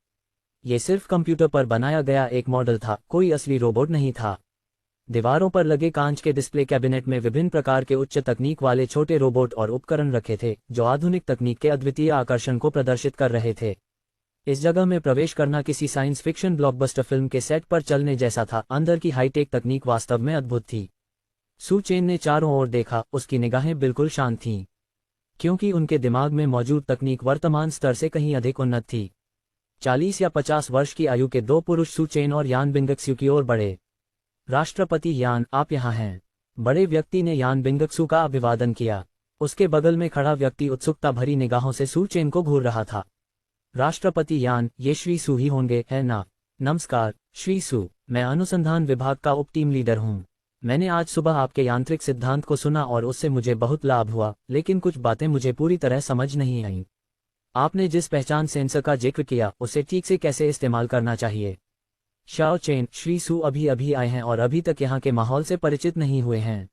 ये सिर्फ कंप्यूटर पर बनाया गया एक मॉडल था, कोई असली रोबोट नहीं था। दीवारों पर लगे कांच के डिस्प्ले कैबिनेट में विभिन्न प्रकार के उच्च तकनीक वाले छोटे रोबोट और उपकरण रखे थे, जो आधुनिक तकनीक के अद्वितीय आकर्षण को प्रदर्शित कर रहे थे। इस जगह में प्रवेश करना किसी साइंस फिक्शन ब्लॉकबस्टर फिल्म के सेट पर चलने जैसा था। अंदर की हाईटेक तकनीक वास्तव में अद्भुत थी। सू चेन ने चारों ओर देखा, उसकी निगाहें बिल्कुल शांत थीं, क्योंकि उनके दिमाग में मौजूद तकनीक वर्तमान स्तर से कहीं अधिक उन्नत थी। 40 या 50 वर्ष की आयु के 2 पुरुष सू चेन और यान बिंगक्सू की ओर बढ़े। राष्ट्रपति यान, आप यहाँ हैं। बड़े व्यक्ति ने यान बिंगक्सू का अभिवादन किया। उसके बगल में खड़ा व्यक्ति उत्सुकता भरी निगाहों से सू चेन को घूर रहा था। राष्ट्रपति यान, ये श्री सू ही होंगे, है ना? नमस्कार श्री सू, मैं अनुसंधान विभाग का उप टीम लीडर हूँ। मैंने आज सुबह आपके यांत्रिक सिद्धांत को सुना और उससे मुझे बहुत लाभ हुआ, लेकिन कुछ बातें मुझे पूरी तरह समझ नहीं आईं। आपने जिस पहचान सेंसर का जिक्र किया, उसे ठीक से कैसे इस्तेमाल करना चाहिए? शाओ चेन, श्री सू अभी अभी आए हैं और अभी तक यहाँ के माहौल से परिचित नहीं हुए हैं।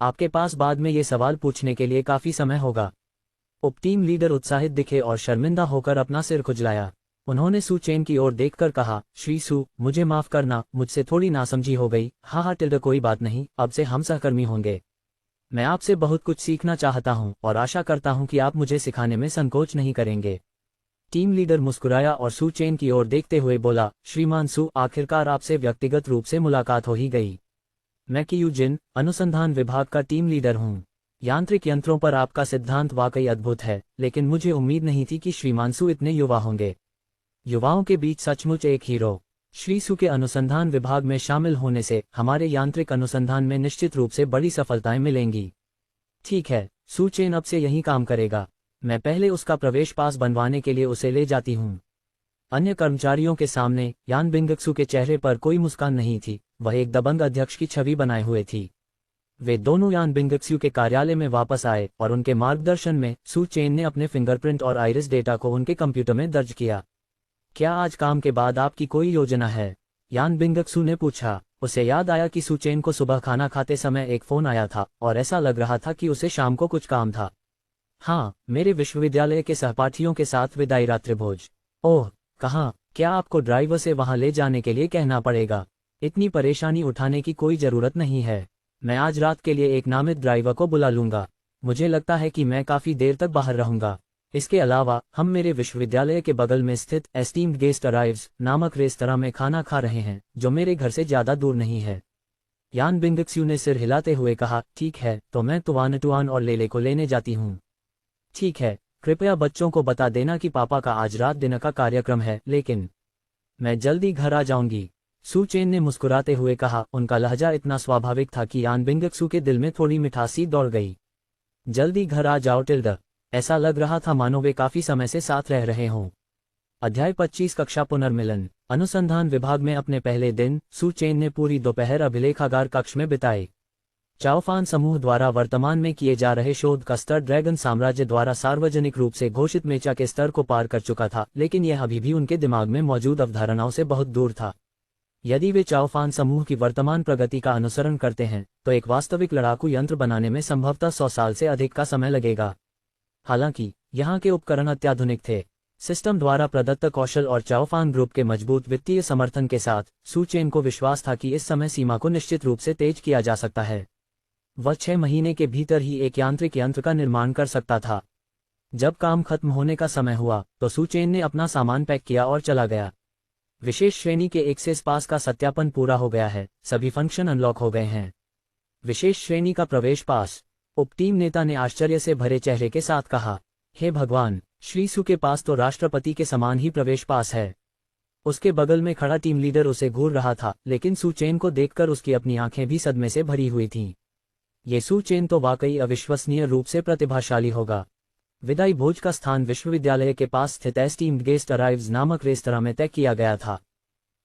आपके पास बाद में ये सवाल पूछने के लिए काफी समय होगा। उप टीम लीडर उत्साहित दिखे और शर्मिंदा होकर अपना सिर खुजलाया। उन्होंने सू चेन की ओर देखकर कहा, श्री सू, मुझे माफ करना, मुझसे थोड़ी नासमझी हो गई। हाँ टिल्डर, कोई बात नहीं, अब से हम सहकर्मी होंगे। मैं आपसे बहुत कुछ सीखना चाहता हूं और आशा करता हूं कि आप मुझे सिखाने में संकोच नहीं करेंगे। टीम लीडर मुस्कुराया और सू चेन की ओर देखते हुए बोला, श्रीमान सू, आखिरकार आपसे व्यक्तिगत रूप से मुलाकात हो ही गई। मैं कियू जिन, अनुसंधान विभाग का टीम लीडर हूं। यांत्रिक यंत्रों पर आपका सिद्धांत वाकई अद्भुत है, लेकिन मुझे उम्मीद नहीं थी कि श्रीमान सू इतने युवा होंगे। युवाओं के बीच सचमुच एक हीरो। श्री सू के अनुसंधान विभाग में शामिल होने से हमारे यांत्रिक अनुसंधान में निश्चित रूप से बड़ी सफलताएं मिलेंगी। ठीक है, सू चेन अब से यही काम करेगा। मैं पहले उसका प्रवेश पास बनवाने के लिए उसे ले जाती हूँ। अन्य कर्मचारियों के सामने यान बिंगक्सू के चेहरे पर कोई मुस्कान नहीं थी, वह एक दबंग अध्यक्ष की छवि बनाए हुए थी। वे दोनों यान बिंगक्सू के कार्यालय में वापस आए और उनके मार्गदर्शन में सू चेन ने अपने फिंगरप्रिंट और आइरिस डेटा को उनके कंप्यूटर में दर्ज किया। क्या आज काम के बाद आपकी कोई योजना है? यान बिंगक्सू ने पूछा। उसे याद आया कि सू चेन को सुबह खाना खाते समय एक फोन आया था और ऐसा लग रहा था कि उसे शाम को कुछ काम था। हाँ, मेरे विश्वविद्यालय के सहपाठियों के साथ विदाई रात्रिभोज। ओह, कहाँ? क्या आपको ड्राइवर से वहां ले जाने के लिए कहना पड़ेगा? इतनी परेशानी उठाने की कोई जरूरत नहीं है। मैं आज रात के लिए एक नामित ड्राइवर को बुला लूंगा। मुझे लगता है कि मैं काफी देर तक बाहर रहूंगा। इसके अलावा हम मेरे विश्वविद्यालय के बगल में स्थित एस्टीम्ड गेस्ट अराइव्स नामक रेस्तरां में खाना खा रहे हैं, जो मेरे घर से ज्यादा दूर नहीं है। यान बिंगक्सू ने सिर हिलाते हुए कहा, ठीक है, तो मैं तुआन और लेले को लेने जाती हूँ। ठीक है, कृपया बच्चों को बता देना कि पापा का आज रात डिनर का कार्यक्रम है, लेकिन मैं जल्दी घर आ जाऊंगी। सू चेन ने मुस्कुराते हुए कहा। उनका लहजा इतना स्वाभाविक था कि यान बिंगक्सू के दिल में थोड़ी मिठासी दौड़ गई। जल्दी घर आ जाओ टिल्डा। ऐसा लग रहा था मानो वे काफी समय से साथ रह रहे हों। अध्याय 25 कक्षा पुनर्मिलन। अनुसंधान विभाग में अपने पहले दिन सू चेन ने पूरी दोपहर अभिलेखागार कक्ष में बिताई। चाओफान समूह द्वारा वर्तमान में किए जा रहे शोध का स्तर ड्रैगन साम्राज्य द्वारा सार्वजनिक रूप से घोषित मेचा के स्तर को पार कर चुका था, लेकिन यह अभी भी उनके दिमाग में मौजूद अवधारणाओं से बहुत दूर था। यदि वे चाओफान समूह की वर्तमान प्रगति का अनुसरण करते हैं तो एक वास्तविक लड़ाकू यंत्र बनाने में संभवतः 100 साल से अधिक का समय लगेगा। हालांकि यहाँ के उपकरण अत्याधुनिक थे। सिस्टम द्वारा प्रदत्त कौशल और चाओफान ग्रुप के मजबूत वित्तीय समर्थन के साथ सू चेन को विश्वास था कि इस समय सीमा को निश्चित रूप से तेज किया जा सकता है। वह 6 महीने के भीतर ही एक यांत्रिक यंत्र का निर्माण कर सकता था। जब काम खत्म होने का समय हुआ तो सू चेन ने अपना सामान पैक किया और चला गया। विशेष श्रेणी के एक्सेस पास का सत्यापन पूरा हो गया है, सभी फंक्शन अनलॉक हो गए हैं। विशेष श्रेणी का प्रवेश पास। उप टीम नेता ने आश्चर्य से भरे चेहरे के साथ कहा, हे भगवान, श्री सू के पास तो राष्ट्रपति के समान ही प्रवेश पास है। उसके बगल में खड़ा टीम लीडर उसे घूर रहा था, लेकिन सू चेन को देखकर उसकी अपनी आंखें भी सदमे से भरी हुई थीं। ये सू चेन तो वाकई अविश्वसनीय रूप से प्रतिभाशाली होगा। विदाई भोज का स्थान विश्वविद्यालय के पास स्थित एस्टीम्ड गेस्ट अराइव्स नामक रेस्तरां में तय किया गया था।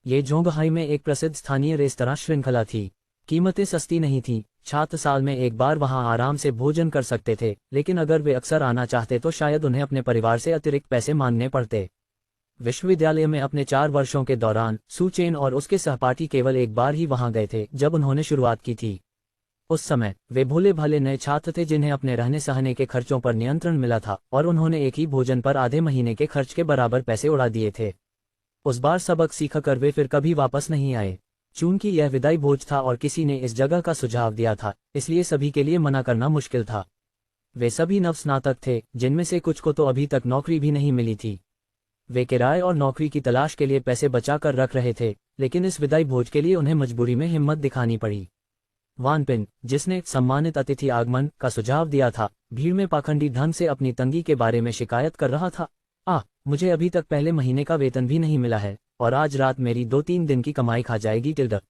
ये जोंगहाई में एक प्रसिद्ध स्थानीय रेस्तरां श्रृंखला थी। कीमतें सस्ती नहीं थीं, छात्र साल में एक बार वहां आराम से भोजन कर सकते थे, लेकिन अगर वे अक्सर आना चाहते तो शायद उन्हें अपने परिवार से अतिरिक्त पैसे मांगने पड़ते। विश्वविद्यालय में अपने 4 वर्षों के दौरान सू चेन और उसके सहपाठी केवल एक बार ही वहां गए थे जब उन्होंने शुरुआत की थी। उस समय वे भोले भाले नए छात्र थे जिन्हें अपने रहने सहने के खर्चों पर नियंत्रण मिला था, और उन्होंने एक ही भोजन पर आधे महीने के खर्च के बराबर पैसे उड़ा दिए थे। उस बार सबक सीखकर वे फिर कभी वापस नहीं आए। चूंकि यह विदाई भोज था और किसी ने इस जगह का सुझाव दिया था, इसलिए सभी के लिए मना करना मुश्किल था। वे सभी नवस्नातक थे, जिनमें से कुछ को तो अभी तक नौकरी भी नहीं मिली थी। वे किराए और नौकरी की तलाश के लिए पैसे बचा कर रख रहे थे, लेकिन इस विदाई भोज के लिए उन्हें मजबूरी में हिम्मत दिखानी पड़ी। वानपिन, जिसने सम्मानित अतिथि आगमन का सुझाव दिया था, भीड़ में पाखंडी ढंग से अपनी तंगी के बारे में शिकायत कर रहा था। मुझे अभी तक पहले महीने का वेतन भी नहीं मिला है, और आज रात मेरी 2-3 दिन की कमाई खा जाएगी टिल्डर।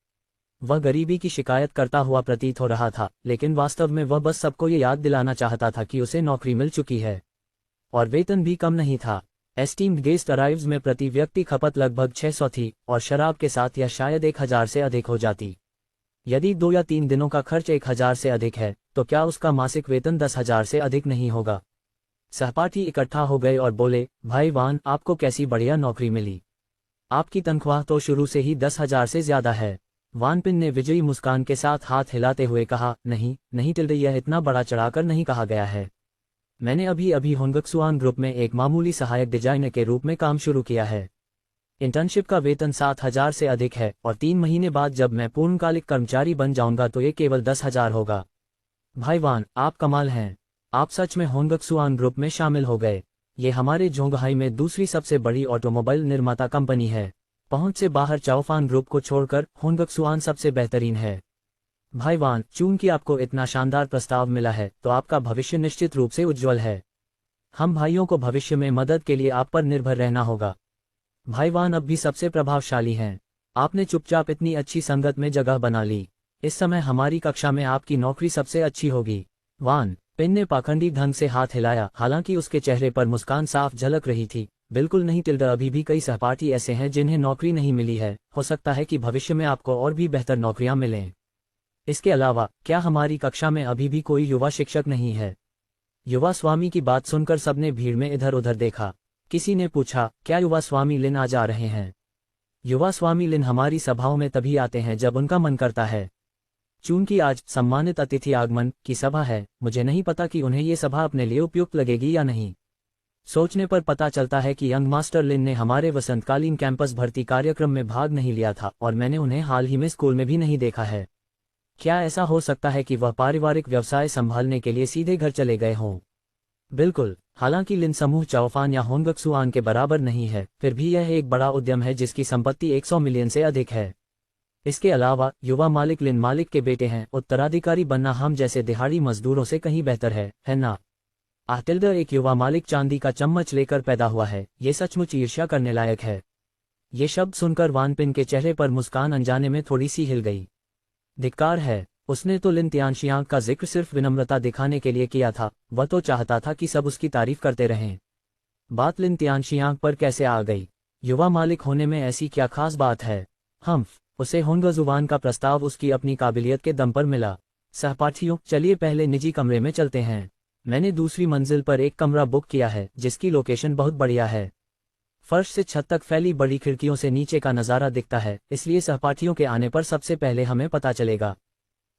वह गरीबी की शिकायत करता हुआ प्रतीत हो रहा था, लेकिन वास्तव में वह बस सबको ये याद दिलाना चाहता था कि उसे नौकरी मिल चुकी है, और वेतन भी कम नहीं था। एस्टीम्ड गेस्ट अराइव्स में प्रति व्यक्ति खपत लगभग 600 थी, और शराब के साथ यह शायद 1000 से अधिक हो जाती। यदि 2 या 3 दिनों का खर्च 1000 से अधिक है, तो क्या उसका मासिक वेतन 10,000 से अधिक नहीं होगा? सहपाठी इकट्ठा हो गए और बोले, भाई वान, आपको कैसी बढ़िया नौकरी मिली। आपकी तनख्वाह तो शुरू से ही 10,000 से ज्यादा है। वानपिन ने विजयी मुस्कान के साथ हाथ हिलाते हुए कहा, नहीं नहीं टिल्डे, यह इतना बड़ा चढ़ाकर नहीं कहा गया है। मैंने अभी अभी होंगक्सुआन ग्रुप में एक मामूली सहायक डिजाइनर के रूप में काम शुरू किया है। इंटर्नशिप का वेतन 7,000 से अधिक है, और 3 महीने बाद जब मैं पूर्णकालिक कर्मचारी बन जाऊंगा तो ये केवल 10,000 होगा। भाईवान, आप कमाल हैं। आप सच में होंगक्सुआन ग्रुप में शामिल हो गए। ये हमारे जोंगहाई में दूसरी सबसे बड़ी ऑटोमोबाइल निर्माता कंपनी है। पहुंच से बाहर चाओफान ग्रुप को छोड़कर होंगक्सुआन सबसे बेहतरीन है। भाईवान, चूंकि आपको इतना शानदार प्रस्ताव मिला है तो आपका भविष्य निश्चित रूप से उज्ज्वल है। हम भाइयों को भविष्य में मदद के लिए आप पर निर्भर रहना होगा। भाईवान अब भी सबसे प्रभावशाली हैं। आपने चुपचाप इतनी अच्छी संगत में जगह बना ली। इस समय हमारी कक्षा में आपकी नौकरी सबसे अच्छी होगी। वान पिन ने पाखंडी ढंग से हाथ हिलाया, हालांकि उसके चेहरे पर मुस्कान साफ झलक रही थी। बिल्कुल नहीं टिल्डा, अभी भी कई सहपाठी ऐसे हैं जिन्हें नौकरी नहीं मिली है। हो सकता है कि भविष्य में आपको और भी बेहतर नौकरियां मिलें। इसके अलावा क्या हमारी कक्षा में अभी भी कोई युवा शिक्षक नहीं है? युवा स्वामी की बात सुनकर सबने भीड़ में इधर उधर देखा। किसी ने पूछा, क्या युवा स्वामी लिन आज आ रहे हैं? युवा स्वामी लिन हमारी सभाओं में तभी आते हैं जब उनका मन करता है। चूंकि आज सम्मानित अतिथि आगमन की सभा है, मुझे नहीं पता कि उन्हें ये सभा अपने लिए उपयुक्त लगेगी या नहीं। सोचने पर पता चलता है कि यंग मास्टर लिन ने हमारे वसंतकालीन कैंपस भर्ती कार्यक्रम में भाग नहीं लिया था और मैंने उन्हें हाल ही में स्कूल में भी नहीं देखा है। क्या ऐसा हो सकता है कि वह पारिवारिक व्यवसाय संभालने के लिए सीधे घर चले गए हों? बिल्कुल। हालांकि लिन समूह चाओफान या होंगक्सुआन के बराबर नहीं है, फिर भी यह एक बड़ा उद्यम है जिसकी संपत्ति 100 मिलियन से अधिक है। इसके अलावा युवा मालिक लिन मालिक के बेटे हैं। उत्तराधिकारी बनना हम जैसे दिहाड़ी मजदूरों से कहीं बेहतर है ना? आटिल्डा, एक युवा मालिक चांदी का चम्मच लेकर पैदा हुआ है। ये सचमुच ईर्ष्या करने लायक है। ये शब्द सुनकर वानपिन के चेहरे पर मुस्कान अनजाने में थोड़ी सी हिल गई। धिक्कार है। उसने तो लिन तियानशियांग का जिक्र सिर्फ विनम्रता दिखाने के लिए किया था। वह तो चाहता था कि सब उसकी तारीफ करते रहें। बात लिन तियानशियांग पर कैसे आ गई? युवा मालिक होने में ऐसी क्या खास बात है? उसे होंगजुवान का प्रस्ताव उसकी अपनी काबिलियत के दम पर मिला। सहपाठियों, चलिए पहले निजी कमरे में चलते हैं। मैंने दूसरी मंजिल पर एक कमरा बुक किया है जिसकी लोकेशन बहुत बढ़िया है। फर्श से छत तक फैली बड़ी खिड़कियों से नीचे का नज़ारा दिखता है, इसलिए सहपाठियों के आने पर सबसे पहले हमें पता चलेगा।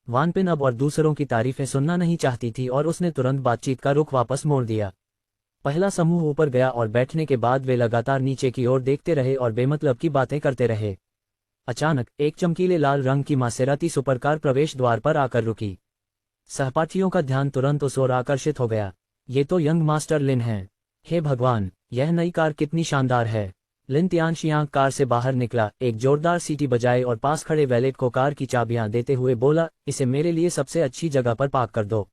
वानपिन अब और दूसरों की तारीफें सुनना नहीं चाहती थी और उसने तुरंत बातचीत का रुख वापस मोड़ दिया। पहला समूह ऊपर गया और बैठने के बाद वे लगातार नीचे की ओर देखते रहे और बेमतलब की बातें करते रहे। अचानक एक चमकीले लाल रंग की मासेराती सुपरकार प्रवेश द्वार पर आकर रुकी। सहपाठियों का ध्यान तुरंत उस ओर आकर्षित हो गया। ये तो यंग मास्टर लिन हैं। हे भगवान, यह नई कार कितनी शानदार है। लिन तियानशियांग कार से बाहर निकला, एक जोरदार सीटी बजाए और पास खड़े वैलेट को कार की चाबियां देते हुए बोला, इसे मेरे लिए सबसे अच्छी जगह पर पार्क कर दो।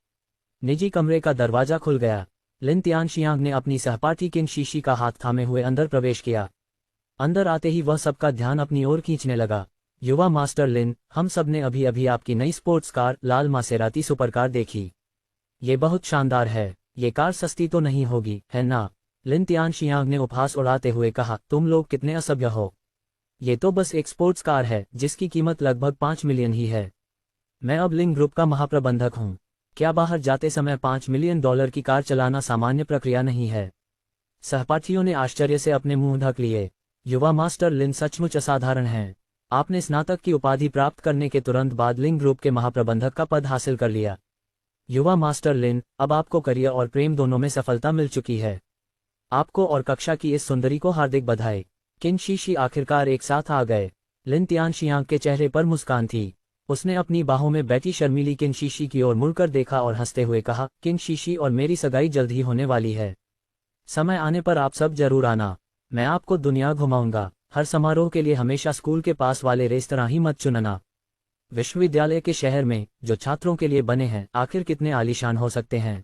निजी कमरे का दरवाजा खुल गया। लिन तियानशियांग ने अपनी सहपाठी किन शीशी का हाथ थामे हुए अंदर प्रवेश किया। अंदर आते ही वह सबका ध्यान अपनी ओर खींचने लगा। युवा मास्टर लिन, हम सब ने अभी अभी आपकी नई स्पोर्ट्स कार लाल मासेराती सुपरकार देखी। ये बहुत शानदार है। ये कार सस्ती तो नहीं होगी, है ना? लिन तियानशियांग ने उपहास उड़ाते हुए कहा, तुम लोग कितने असभ्य हो। ये तो बस एक स्पोर्ट्स कार है जिसकी कीमत लगभग 5 मिलियन ही है। मैं अब लिन ग्रुप का महाप्रबंधक हूँ। क्या बाहर जाते समय $5 मिलियन की कार चलाना सामान्य प्रक्रिया नहीं है? सहपाठियों ने आश्चर्य से अपने मुंह ढक लिए। युवा मास्टर लिन सचमुच असाधारण हैं। आपने स्नातक की उपाधि प्राप्त करने के तुरंत बाद लिन ग्रुप के महाप्रबंधक का पद हासिल कर लिया। युवा मास्टर लिन, अब आपको करियर और प्रेम दोनों में सफलता मिल चुकी है। आपको और कक्षा की इस सुंदरी को हार्दिक बधाई। किन शीशी आखिरकार एक साथ आ गए। लिन तियानशियांग के चेहरे पर मुस्कान थी। उसने अपनी बाहों में बैठी शर्मीली किन शीशी की ओर मुड़कर देखा और हंसते हुए कहा, किन शीशी और मेरी सगाई जल्द ही होने वाली है। समय आने पर आप सब जरूर आना। मैं आपको दुनिया घुमाऊंगा। हर समारोह के लिए हमेशा स्कूल के पास वाले रेस्तरां ही मत चुनना। विश्वविद्यालय के शहर में जो छात्रों के लिए बने हैं, आखिर कितने आलीशान हो सकते हैं।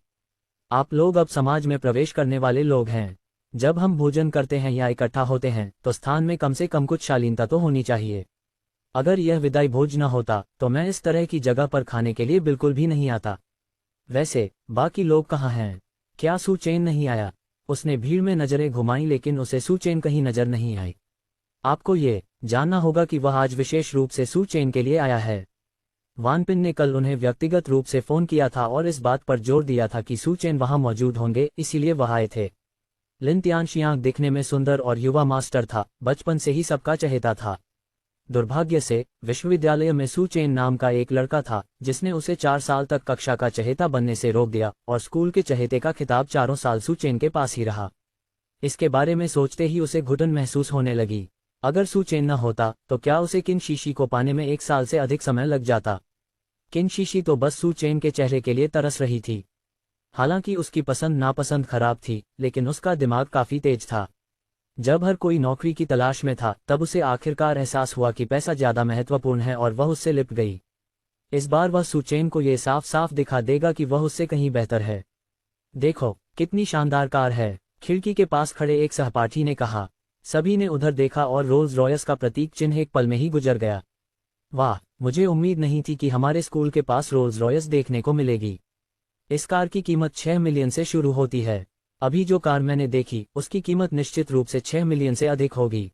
आप लोग अब समाज में प्रवेश करने वाले लोग हैं। जब हम भोजन करते हैं या इकट्ठा होते हैं तो स्थान में कम से कम कुछ शालीनता तो होनी चाहिए। अगर यह विदाई भोज न होता तो मैं इस तरह की जगह पर खाने के लिए बिल्कुल भी नहीं आता। वैसे बाकी लोग कहाँ हैं? क्या सू चेन नहीं आया? उसने भीड़ में नजरें घुमाई लेकिन उसे सू चेन कहीं नजर नहीं आई। आपको ये जानना होगा कि वह आज विशेष रूप से सू चेन के लिए आया है। वानपिन ने कल उन्हें व्यक्तिगत रूप से फोन किया था और इस बात पर जोर दिया था कि सू चेन वहां मौजूद होंगे, इसीलिए वह आए थे। लिन तियानशियांग दिखने में सुंदर और युवा मास्टर था, बचपन से ही सबका चहेता था। दुर्भाग्य से विश्वविद्यालय में सू चेन नाम का एक लड़का था जिसने उसे 4 साल तक कक्षा का चहेता बनने से रोक दिया और स्कूल के चहेते का खिताब 4 साल सू चेन के पास ही रहा। इसके बारे में सोचते ही उसे घुटन महसूस होने लगी। अगर सू चेन न होता तो क्या उसे किन शीशी को पाने में 1 साल से अधिक समय लग जाता। किन शीशी तो बस सू चेन के चेहरे के लिए तरस रही थी। हालांकि उसकी पसंद नापसंद खराब थी, लेकिन उसका दिमाग काफी तेज था। जब हर कोई नौकरी की तलाश में था, तब उसे आखिरकार एहसास हुआ कि पैसा ज्यादा महत्वपूर्ण है और वह उससे लिपट गई। इस बार वह सू चेन को ये साफ साफ दिखा देगा कि वह उससे कहीं बेहतर है। देखो कितनी शानदार कार है, खिड़की के पास खड़े एक सहपाठी ने कहा। सभी ने उधर देखा और रोल्स रॉयस का प्रतीक चिन्ह एक पल में ही गुजर गया। वाह, मुझे उम्मीद नहीं थी कि हमारे स्कूल के पास रोल्स रॉयस देखने को मिलेगी। इस कार की कीमत 6 मिलियन से शुरू होती है। अभी जो कार मैंने देखी उसकी कीमत निश्चित रूप से 6 मिलियन से अधिक होगी।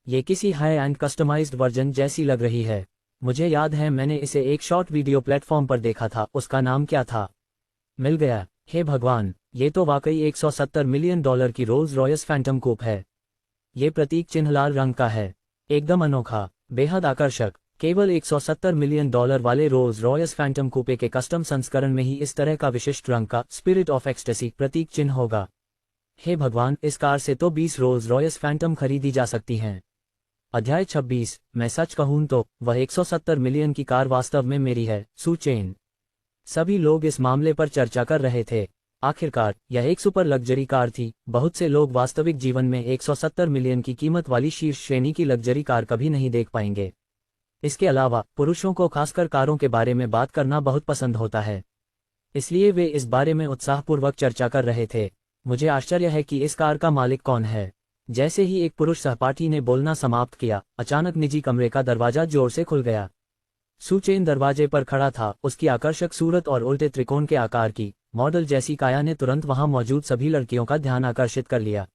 ये किसी हाई एंड कस्टमाइज्ड वर्जन जैसी लग रही है। मुझे याद है मैंने इसे एक शॉर्ट वीडियो प्लेटफॉर्म पर देखा था। उसका नाम क्या था? मिल गया। हे भगवान, ये तो वाकई $170 मिलियन की रोल्स रॉयस फैंटम कूप है। ये प्रतीक चिन्ह लाल रंग का है, एकदम अनोखा, बेहद आकर्षक। केवल $170 मिलियन वाले रोल्स रॉयस फैंटम कूपे के कस्टम संस्करण में ही इस तरह का विशिष्ट रंग का स्पिरिट ऑफ एक्सटेसी प्रतीक चिन्ह होगा। हे भगवान, इस कार से तो 20 रोल्स रॉयस फैंटम खरीदी जा सकती हैं। अध्याय 26। मैं सच कहूं तो वह 170 मिलियन की कार वास्तव में मेरी है, सू चेन। सभी लोग इस मामले पर चर्चा कर रहे थे। आखिरकार यह एक सुपर लग्जरी कार थी। बहुत से लोग वास्तविक जीवन में 170 मिलियन की कीमत वाली शीर्ष श्रेणी की लग्जरी कार कभी नहीं देख पाएंगे। इसके अलावा पुरुषों को खासकर कारों के बारे में बात करना बहुत पसंद होता है, इसलिए वे इस बारे में उत्साहपूर्वक चर्चा कर रहे थे। मुझे आश्चर्य है कि इस कार का मालिक कौन है। जैसे ही एक पुरुष सहपाठी ने बोलना समाप्त किया, अचानक निजी कमरे का दरवाजा जोर से खुल गया। सू चेन दरवाजे पर खड़ा था। उसकी आकर्षक सूरत और उल्टे त्रिकोण के आकार की मॉडल जैसी काया ने तुरंत वहां मौजूद सभी लड़कियों का ध्यान आकर्षित कर लिया।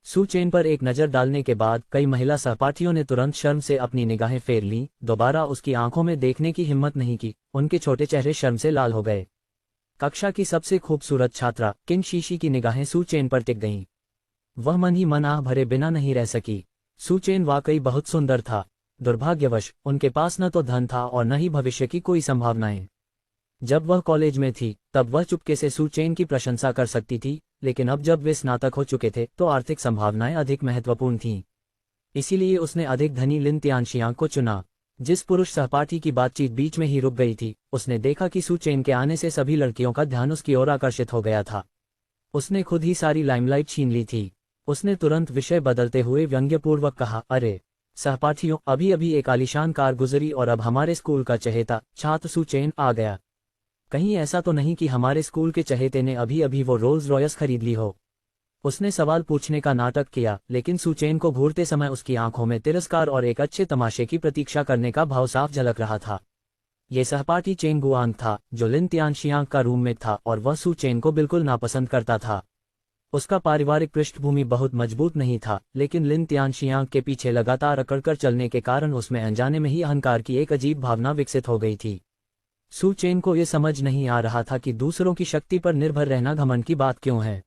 सू चेन पर एक नज़र डालने के बाद कई महिला सहपाठियों ने तुरंत शर्म से अपनी निगाहें फेर लीं। दोबारा उसकी आंखों में देखने की हिम्मत नहीं की। उनके छोटे चेहरे शर्म से लाल हो गए। कक्षा की सबसे खूबसूरत छात्रा किन शीशी की निगाहें सू चेन पर टिक गईं। वह मन ही मन आह भरे बिना नहीं रह सकी। सू चेन वाकई बहुत सुंदर था। दुर्भाग्यवश उनके पास न तो धन था और न ही भविष्य की कोई संभावनाएं। जब वह कॉलेज में थी तब वह चुपके से सू चेन की प्रशंसा कर सकती थी, लेकिन अब जब वे स्नातक हो चुके थे तो आर्थिक संभावनाएं अधिक महत्वपूर्ण थीं। इसीलिए उसने अधिक धनी लिन तियानशियांग को चुना। जिस पुरुष सहपाठी की बातचीत बीच में ही रुक गई थी, उसने देखा कि सू चेन के आने से सभी लड़कियों का ध्यान उसकी ओर आकर्षित हो गया था। उसने खुद ही सारी लाइमलाइट छीन ली थी। उसने तुरंत विषय बदलते हुए व्यंग्यपूर्वक कहा, अरे सहपाठियों, अभी अभी एक आलीशान कार गुजरी और अब हमारे स्कूल का चहेता छात्र सू चेन आ गया। कहीं ऐसा तो नहीं कि हमारे स्कूल के चहेते ने अभी अभी वो रोल्स रॉयस खरीद ली हो। उसने सवाल पूछने का नाटक किया, लेकिन सू चेन को घूरते समय उसकी आंखों में तिरस्कार और एक अच्छे तमाशे की प्रतीक्षा करने का भाव साफ झलक रहा था। ये सहपाठी चेंग गुआंग था, जो लिन तियानशियांग का रूममेट था, और वह सू चेन को बिल्कुल नापसंद करता था। उसका पारिवारिक पृष्ठभूमि बहुत मजबूत नहीं था, लेकिन लिन तियानशियांग के पीछे लगातार अकड़कर चलने के कारण उसमें अनजाने में ही अहंकार की एक अजीब भावना विकसित हो गई थी। सू चेन को यह समझ नहीं आ रहा था कि दूसरों की शक्ति पर निर्भर रहना घमंड की बात क्यों है।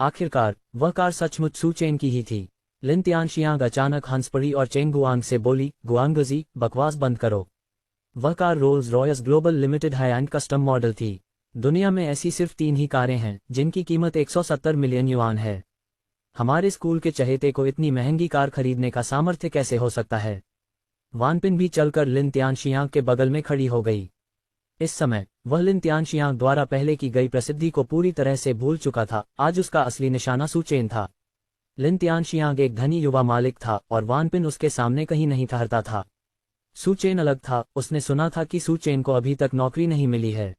आखिरकार वह कार सचमुच सू चेन की ही थी। लिन तियानशियांग अचानक हंस पड़ी और चेंग गुआंग से बोली, गुआंगजी, बकवास बंद करो। वह car Rolls Royce global limited high and custom model थी। दुनिया में ऐसी सिर्फ 3 ही कारें हैं जिनकी कीमत 170 मिलियन युआन है। हमारे स्कूल के चहेते को इतनी महंगी कार खरीदने का सामर्थ्य कैसे हो सकता है? वानपिन भी चलकर लिन तियानशियांग के बगल में खड़ी हो गई। इस समय वह लिन तियानशियांग द्वारा पहले की गई प्रसिद्धि को पूरी तरह से भूल चुका था। आज उसका असली निशाना सू चेन था। लिन तियानशियांग एक धनी युवा मालिक था और वानपिन उसके सामने कहीं नहीं ठहरता था। सू चेन अलग था। उसने सुना था कि सू चेन को अभी तक नौकरी नहीं मिली है।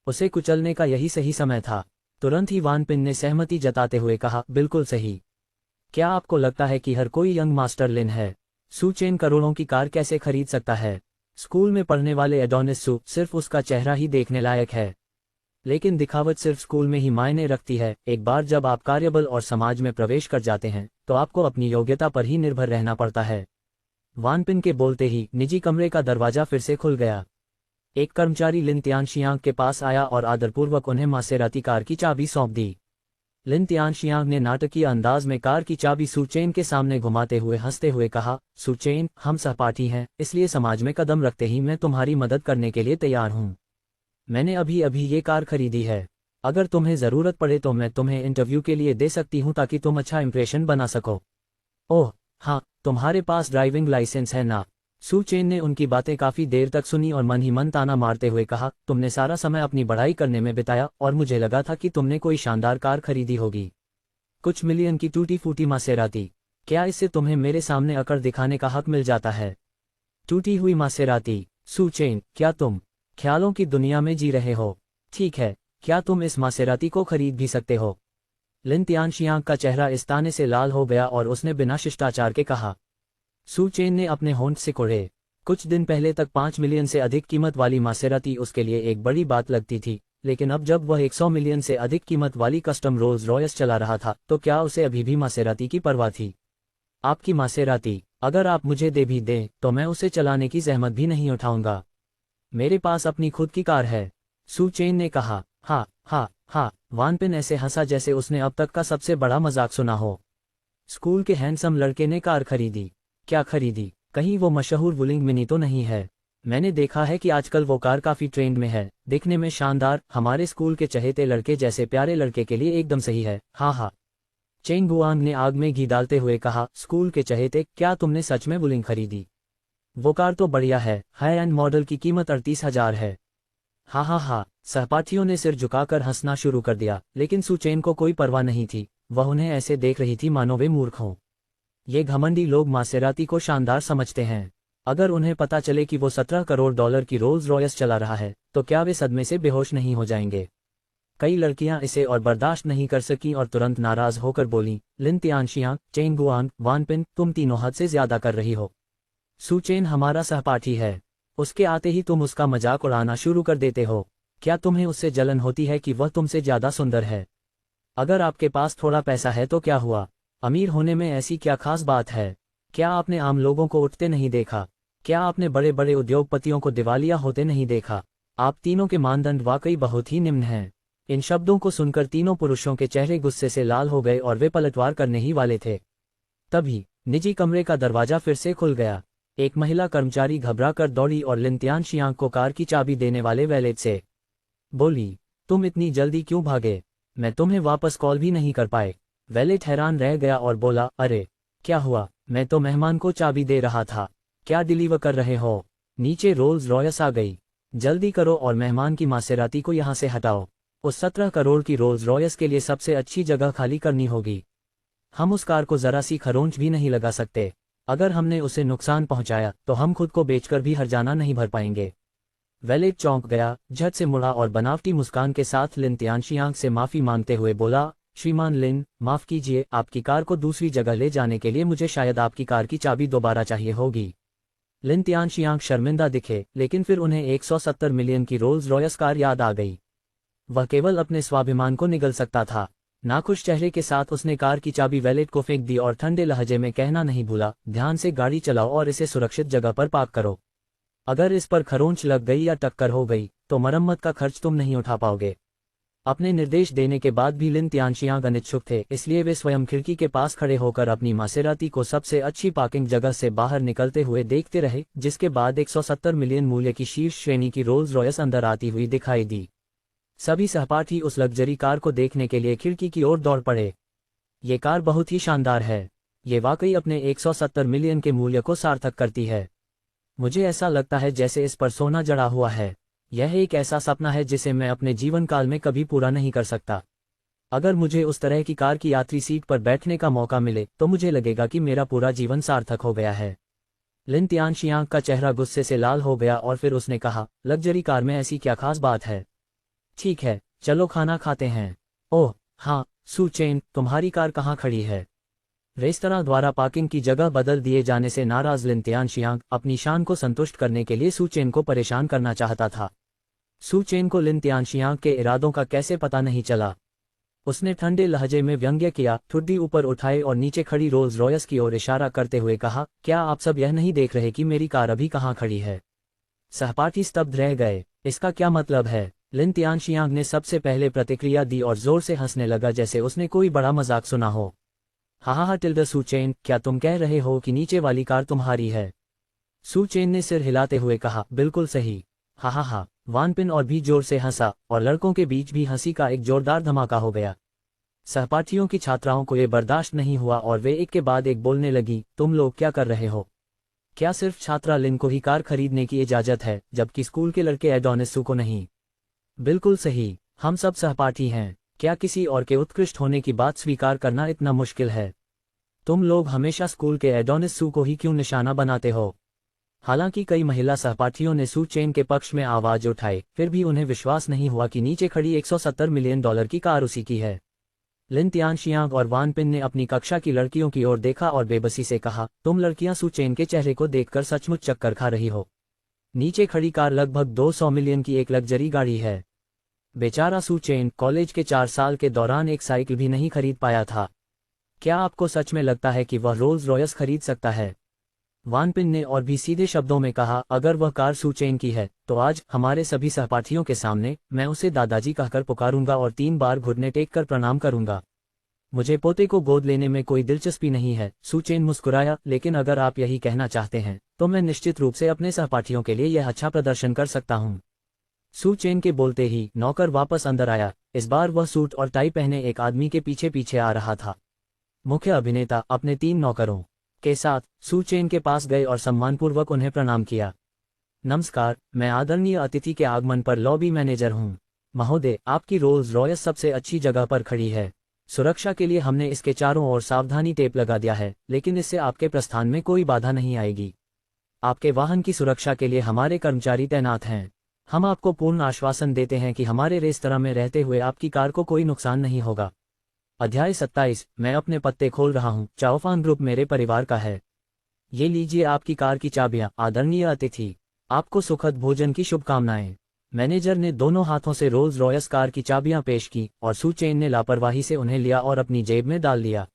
उसे कुचलने का यही सही समय था। तुरंत ही वानपिन ने सहमति जताते हुए कहा, बिल्कुल सही। क्या आपको लगता है कि हर कोई यंग मास्टर लिन है? सू चेन करोड़ों की कार कैसे खरीद सकता है? स्कूल में पढ़ने वाले एडोनिस सू सिर्फ उसका चेहरा ही देखने लायक है, लेकिन दिखावट सिर्फ स्कूल में ही मायने रखती है। एक बार जब आप कार्यबल और समाज में प्रवेश कर जाते हैं तो आपको अपनी योग्यता पर ही निर्भर रहना पड़ता है। वानपिन के बोलते ही निजी कमरे का दरवाजा फिर से खुल गया। एक कर्मचारी लिन तियानशियांग के पास आया और आदरपूर्वक उन्हें मासेराती कार की चाबी सौंप दी। लिन तियानशियांग ने नाटकीय अंदाज में कार की चाबी सू चेन के सामने घुमाते हुए हंसते हुए कहा, सू चेन, हम सहपाठी हैं, इसलिए समाज में कदम रखते ही मैं तुम्हारी मदद करने के लिए तैयार हूं। मैंने अभी अभी ये कार खरीदी है। अगर तुम्हें ज़रूरत पड़े तो मैं तुम्हें इंटरव्यू के लिए दे सकती हूं ताकि तुम अच्छा इंप्रेशन बना सको। ओह हाँ, तुम्हारे पास ड्राइविंग लाइसेंस है ना? सू चेन ने उनकी बातें काफी देर तक सुनी और मन ही मन ताना मारते हुए कहा, तुमने सारा समय अपनी पढ़ाई करने में बिताया और मुझे लगा था कि तुमने कोई शानदार कार खरीदी होगी, कुछ मिलियन की टूटी फूटी मासेराती। क्या इससे तुम्हें मेरे सामने अकड़ दिखाने का हक मिल जाता है? टूटी हुई मासेराती? सू चेन, क्या तुम ख्यालों की दुनिया में जी रहे हो? ठीक है, क्या तुम इस मासेराती को खरीद भी सकते हो? लिन तियानशियांग का चेहरा इस ताने से लाल हो गया और उसने बिना शिष्टाचार के कहा। सू चेन ने अपने होंठ सिकुड़े। कुछ दिन पहले तक 5 मिलियन से अधिक कीमत वाली मासेराती उसके लिए एक बड़ी बात लगती थी, लेकिन अब जब वह 100 मिलियन से अधिक कीमत वाली कस्टम रोल्स रॉयस चला रहा था तो क्या उसे अभी भी मासेराती की परवाह थी? आपकी मासेराती? अगर आप मुझे दे भी दें तो मैं उसे चलाने की जहमत भी नहीं उठाऊंगा। मेरे पास अपनी खुद की कार है, सू चेन ने कहा। हाँ हाँ हाँ, वान पिन ऐसे हंसा जैसे उसने अब तक का सबसे बड़ा मजाक सुना हो। स्कूल के हैंडसम लड़के ने कार खरीदी? क्या खरीदी? कहीं वो मशहूर वुलिंग मिनी तो नहीं है? मैंने देखा है कि आजकल वो कार काफी ट्रेंड में है, दिखने में शानदार, हमारे स्कूल के चहेते लड़के जैसे प्यारे लड़के के लिए एकदम सही है। हाँ हाँ, चेंग गुआंग ने आग में घी डालते हुए कहा, स्कूल के चहेते, क्या तुमने सच में वुलिंग खरीदी? वो कार तो बढ़िया है, हाई एंड मॉडल की कीमत 38,000 है। हाँ हाँ हाँ, सहपाठियों ने सिर झुकाकर हंसना शुरू कर दिया, लेकिन सू चेन को कोई परवाह नहीं थी। वह उन्हें ऐसे देख रही थी मानो वे मूर्ख हों। ये घमंडी लोग मासेराती को शानदार समझते हैं। अगर उन्हें पता चले कि वो 17 करोड़ डॉलर की रोल्स रॉयस चला रहा है तो क्या वे सदमे से बेहोश नहीं हो जाएंगे? कई लड़कियां इसे और बर्दाश्त नहीं कर सकीं और तुरंत नाराज होकर बोलीं, लिन तियानशियांग, चेंग गुआंग, वान पिन, तुम तीनों हद से ज्यादा कर रही हो। सू चेन हमारा सहपाठी है, उसके आते ही तुम उसका मजाक उड़ाना शुरू कर देते हो। क्या तुम्हें उससे जलन होती है कि वह तुमसे ज्यादा सुंदर है? अगर आपके पास थोड़ा पैसा है तो क्या हुआ? अमीर होने में ऐसी क्या खास बात है? क्या आपने आम लोगों को उठते नहीं देखा? क्या आपने बड़े बड़े उद्योगपतियों को दिवालिया होते नहीं देखा? आप तीनों के मानदंड वाकई बहुत ही निम्न हैं। इन शब्दों को सुनकर तीनों पुरुषों के चेहरे गुस्से से लाल हो गए और वे पलटवार करने ही वाले थे। तभी निजी कमरे का दरवाजा फिर से खुल गया। एक महिला कर्मचारी घबराकर दौड़ी और लिन तियानशियांग को कार की चाबी देने वाले वैलेट से बोली, तुम इतनी जल्दी क्यों भागे? मैं तुम्हें वापस कॉल भी नहीं कर पाए। वैलेट हैरान रह गया और बोला, अरे क्या हुआ? मैं तो मेहमान को चाबी दे रहा था। क्या डिलीवर कर रहे हो? नीचे रोल्स रॉयस आ गई। जल्दी करो और मेहमान की मासेराती को यहाँ से हटाओ। उस 17 करोड़ की रोल्स रॉयस के लिए सबसे अच्छी जगह खाली करनी होगी। हम उस कार को जरा सी खरोंच भी नहीं लगा सकते। अगर हमने उसे नुकसान पहुंचाया तो हम खुद को बेचकर भी हर्जाना नहीं भर पाएंगे। वैलेट चौंक गया, झट से मुड़ा और बनावटी मुस्कान के साथ लिन तियानशियांग से माफी मांगते हुए बोला, श्रीमान लिन, माफ कीजिए, आपकी कार को दूसरी जगह ले जाने के लिए मुझे शायद आपकी कार की चाबी दोबारा चाहिए होगी। लिन तियानशियांग शर्मिंदा दिखे, लेकिन फिर उन्हें 170 मिलियन की रोल्स रॉयस कार याद आ गई। वह केवल अपने स्वाभिमान को निगल सकता था। नाखुश चेहरे के साथ उसने कार की चाबी वैलेट को फेंक दी और ठंडे लहजे में कहना नहीं भूला, ध्यान से गाड़ी चलाओ और इसे सुरक्षित जगह पर पार्क करो। अगर इस पर खरोंच लग गई या टक्कर हो गई तो मरम्मत का खर्च तुम नहीं उठा पाओगे। अपने निर्देश देने के बाद भी लिन तियानशियांग अनिच्छुक थे, इसलिए वे स्वयं खिड़की के पास खड़े होकर अपनी मासेराती को सबसे अच्छी पार्किंग जगह से बाहर निकलते हुए देखते रहे, जिसके बाद 170 मिलियन मूल्य की शीर्ष श्रेणी की रोल्स रॉयस अंदर आती हुई दिखाई दी। सभी सहपाठी उस लग्जरी कार को देखने के लिए खिड़की की ओर दौड़ पड़े। ये कार बहुत ही शानदार है। ये वाकई अपने 170 मिलियन के मूल्य को सार्थक करती है। मुझे ऐसा लगता है जैसे इस पर सोना जड़ा हुआ है। यह एक ऐसा सपना है जिसे मैं अपने जीवन काल में कभी पूरा नहीं कर सकता। अगर मुझे उस तरह की कार की यात्री सीट पर बैठने का मौका मिले तो मुझे लगेगा कि मेरा पूरा जीवन सार्थक हो गया है। लिन तियानशियांग का चेहरा गुस्से से लाल हो गया और फिर उसने कहा, लग्जरी कार में ऐसी क्या खास बात है? ठीक है, चलो खाना खाते हैं। ओह हाँ, सू चेन, तुम्हारी कार कहाँ खड़ी है? रेस्तरां द्वारा पार्किंग की जगह बदल दिए जाने से नाराज लिन तियानशियांग अपनी शान को संतुष्ट करने के लिए सू चेन को परेशान करना चाहता था। सू चेन को लिन तियानशियांग के इरादों का कैसे पता नहीं चला। उसने ठंडे लहजे में व्यंग्य किया, ठुड्डी ऊपर उठाए और नीचे खड़ी रोल्स रॉयस की ओर इशारा करते हुए कहा, क्या आप सब यह नहीं देख रहे कि मेरी कार अभी कहाँ खड़ी है? सहपाठी स्तब्ध रह गए। इसका क्या मतलब है? लिन तियानशियांग ने सबसे पहले प्रतिक्रिया दी और जोर से हंसने लगा जैसे उसने कोई बड़ा मजाक सुना हो। हा टिल्डर, सू चेन, क्या तुम कह रहे हो कि नीचे वाली कार तुम्हारी है? सू चेन ने सिर हिलाते हुए कहा, बिल्कुल सही। हा, वान पिन और भी जोर से हंसा और लड़कों के बीच भी हंसी का एक जोरदार धमाका हो गया। सहपाठियों की छात्राओं को ये बर्दाश्त नहीं हुआ और वे एक के बाद एक बोलने लगी, तुम लोग क्या कर रहे हो? क्या सिर्फ छात्रा लिन को ही कार खरीदने की इजाजत है, जबकि स्कूल के लड़के एडोनिस सू को नहीं? बिल्कुल सही, हम सब सहपाठी हैं। क्या किसी और के उत्कृष्ट होने की बात स्वीकार करना इतना मुश्किल है? तुम लोग हमेशा स्कूल के एडोनिस सू को ही क्यों निशाना बनाते हो? हालांकि कई महिला सहपाठियों ने सू चेन के पक्ष में आवाज उठाई, फिर भी उन्हें विश्वास नहीं हुआ कि नीचे खड़ी $170 मिलियन की कार उसी की है। लिन तियानशियांग और वान पिन ने अपनी कक्षा की लड़कियों की ओर देखा और बेबसी से कहा, तुम लड़कियां सू चेन के चेहरे को देखकर सचमुच चक्कर खा रही हो। नीचे खड़ी कार लगभग 200 मिलियन की एक लग्जरी गाड़ी है। बेचारा सू चेन कॉलेज के 4 साल के दौरान एक साइकिल भी नहीं खरीद पाया था। क्या आपको सच में लगता है कि वह रोल्स रॉयस खरीद सकता है? वान पिन ने और भी सीधे शब्दों में कहा, अगर वह कार सू चेन की है तो आज हमारे सभी सहपाठियों के सामने मैं उसे दादाजी कहकर पुकारूंगा और 3 बार घुटने टेक कर प्रणाम करूंगा। मुझे पोते को गोद लेने में कोई दिलचस्पी नहीं है। सू चेन मुस्कुराया, लेकिन अगर आप यही कहना चाहते हैं तो मैं निश्चित रूप से अपने सहपाठियों के लिए यह अच्छा प्रदर्शन कर सकता हूं। सू चेन के बोलते ही नौकर वापस अंदर आया। इस बार वह सूट और टाई पहने एक आदमी के पीछे पीछे आ रहा था। मुख्य अभिनेता अपने 3 नौकरों के साथ सू चेन के पास गए और सम्मानपूर्वक उन्हें प्रणाम किया। नमस्कार, मैं आदरणीय अतिथि के आगमन पर लॉबी मैनेजर हूं। महोदय, आपकी रोल्स रॉयस सबसे अच्छी जगह पर खड़ी है। सुरक्षा के लिए हमने इसके चारों ओर सावधानी टेप लगा दिया है, लेकिन इससे आपके प्रस्थान में कोई बाधा नहीं आएगी। आपके वाहन की सुरक्षा के लिए हमारे कर्मचारी तैनात हैं। हम आपको पूर्ण आश्वासन देते हैं कि हमारे रेस्तरां में रहते हुए आपकी कार को कोई नुकसान नहीं होगा। अध्याय 27। मैं अपने पत्ते खोल रहा हूँ। चाओफान ग्रुप मेरे परिवार का है। ये लीजिए आपकी कार की चाबियां, आदरणीय अतिथि। आपको सुखद भोजन की शुभकामनाएं। मैनेजर ने दोनों हाथों से रोल्स रॉयस कार की चाबियां पेश की और सू चेन ने लापरवाही से उन्हें लिया और अपनी जेब में डाल लिया।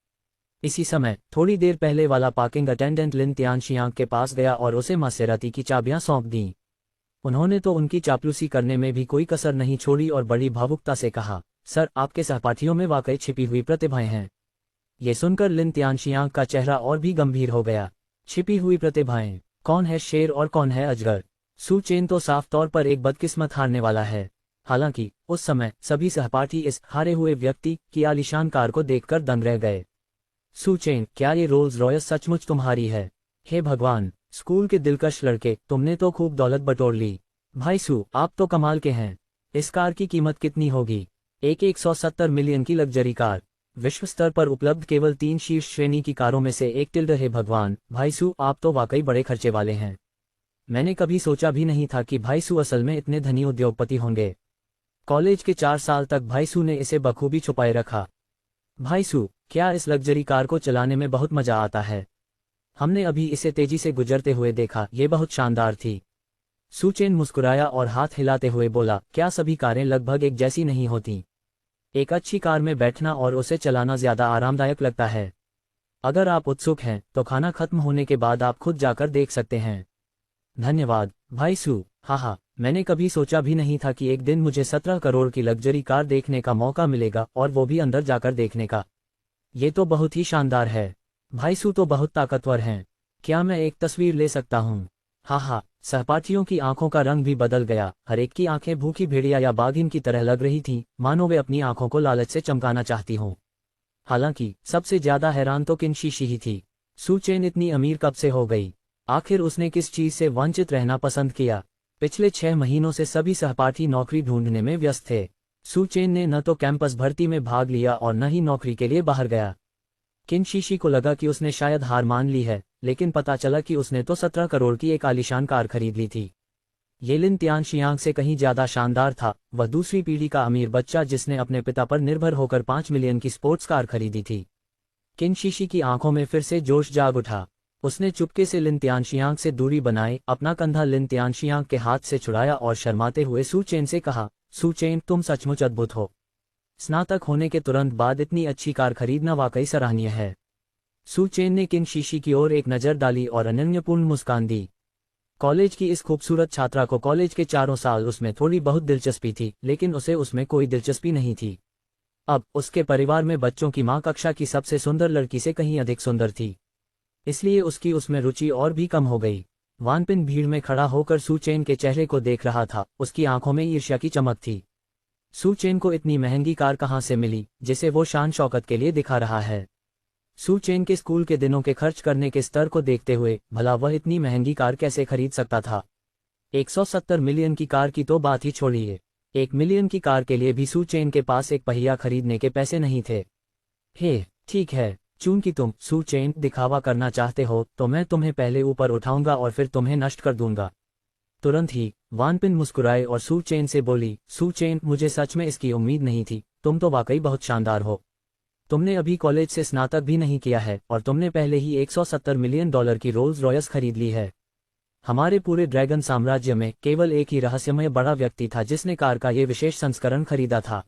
इसी समय थोड़ी देर पहले वाला पार्किंग अटेंडेंट लिन तियानशियांग के पास गया और उसे मासेराती की चाबियां सौंप दी। उन्होंने तो उनकी चापलूसी करने में भी कोई कसर नहीं छोड़ी और बड़ी भावुकता से कहा, सर, आपके सहपाठियों में वाकई छिपी हुई प्रतिभाएं हैं। ये सुनकर लिन तियानशियांग का चेहरा और भी गंभीर हो गया। छिपी हुई प्रतिभाएं? कौन है शेर और कौन है अजगर? सू चेन तो साफ तौर पर एक बदकिस्मत हारने वाला है। हालांकि उस समय सभी सहपाठी इस हारे हुए व्यक्ति की आलीशान कार को देखकर दंग रह गए। सू चेन, क्या ये रोल्स रॉयस सचमुच तुम्हारी है? हे भगवान, स्कूल के दिलकश लड़के, तुमने तो खूब दौलत बटोर ली। भाई सू, आप तो कमाल के हैं। इस कार की कीमत कितनी होगी? एक 170 मिलियन की लग्जरी कार, विश्व स्तर पर उपलब्ध केवल 3 शीर्ष श्रेणी की कारों में से एक। हे भगवान, भाई सू, आप तो वाकई बड़े खर्चे वाले हैं। मैंने कभी सोचा भी नहीं था कि भाई सू असल में इतने धनी उद्योगपति होंगे। कॉलेज के 4 साल तक भाई सू ने इसे बखूबी छुपाए रखा। भाई सू, क्या इस लग्जरी कार को चलाने में बहुत मजा आता है? हमने अभी इसे तेजी से गुजरते हुए देखा, ये बहुत शानदार थी। सू चेन मुस्कुराया और हाथ हिलाते हुए बोला, क्या सभी कारें लगभग एक जैसी नहीं होती? एक अच्छी कार में बैठना और उसे चलाना ज्यादा आरामदायक लगता है। अगर आप उत्सुक हैं तो खाना खत्म होने के बाद आप खुद जाकर देख सकते हैं। धन्यवाद भाई सू। हाँ, मैंने कभी सोचा भी नहीं था कि एक दिन मुझे 17 करोड़ की लग्जरी कार देखने का मौका मिलेगा, और वो भी अंदर जाकर देखने का। ये तो बहुत ही शानदार है। भाई सू तो बहुत ताकतवर हैं। क्या मैं एक तस्वीर ले सकता हूँ? हाँ, सहपाठियों की आंखों का रंग भी बदल गया। हर एक की आंखें भूखी भेड़िया या बाघिन की तरह लग रही थीं, मानो वे अपनी आंखों को लालच से चमकाना चाहती हों। हालांकि सबसे ज्यादा हैरान तो किनशीशी ही थी। सू चेन इतनी अमीर कब से हो गई? आखिर उसने किस चीज से वंचित रहना पसंद किया? पिछले 6 महीनों से सभी सहपाठी नौकरी ढूंढने में व्यस्त थे। सू चेन ने न तो कैंपस भर्ती में भाग लिया और न ही नौकरी के लिए बाहर गया। किनशीशी को लगा कि उसने शायद हार मान ली है, लेकिन पता चला कि उसने तो 17 करोड़ की एक आलीशान कार खरीद ली थी। ये लिन तियानशियांग से कहीं ज्यादा शानदार था। वह दूसरी पीढ़ी का अमीर बच्चा जिसने अपने पिता पर निर्भर होकर 5 मिलियन की स्पोर्ट्स कार खरीदी थी। किनशीशी की आंखों में फिर से जोश जाग उठा। उसने चुपके से लिन तियानशियांग से दूरी बनाई, अपना कंधा लिन तियानशियांग के हाथ से छुड़ाया और शर्माते हुए सू चेन से कहा, सू चेन, तुम सचमुच अद्भुत हो। स्नातक होने के तुरंत बाद इतनी अच्छी कार खरीदना वाकई सराहनीय है। सू चेन ने किनशीशी की ओर एक नज़र डाली और अनन्यपूर्ण मुस्कान दी। कॉलेज की इस खूबसूरत छात्रा को कॉलेज के 4 साल उसमें थोड़ी बहुत दिलचस्पी थी, लेकिन उसे उसमें कोई दिलचस्पी नहीं थी। अब उसके परिवार में बच्चों की माँ कक्षा की सबसे सुंदर लड़की से कहीं अधिक सुंदर थी, इसलिए उसकी उसमें रुचि और भी कम हो गई। वानपिन भीड़ में खड़ा होकर सू चेन के चेहरे को देख रहा था। उसकी आंखों में ईर्ष्या की चमक थी। सू चेन को इतनी महंगी कार कहाँ से मिली जिसे वो शान शौकत के लिए दिखा रहा है? सू चेन के स्कूल के दिनों के खर्च करने के स्तर को देखते हुए भला वह इतनी महंगी कार कैसे खरीद सकता था। 170 मिलियन की कार की तो बात ही छोड़िए, 1 मिलियन की कार के लिए भी सू चेन के पास एक पहिया खरीदने के पैसे नहीं थे। हे ठीक है, चूंकि तुम सू चेन दिखावा करना चाहते हो तो मैं तुम्हें पहले ऊपर उठाऊंगा और फिर तुम्हें नष्ट कर दूंगा। तुरंत ही वान पिन मुस्कुराए और सू चेन से बोली, सू चेन मुझे सच में इसकी उम्मीद नहीं थी, तुम तो वाकई बहुत शानदार हो। तुमने अभी कॉलेज से स्नातक भी नहीं किया है और तुमने पहले ही 170 मिलियन डॉलर की रोल्स रॉयस खरीद ली है। हमारे पूरे ड्रैगन साम्राज्य में केवल एक ही रहस्यमय बड़ा व्यक्ति था जिसने कार का ये विशेष संस्करण खरीदा था।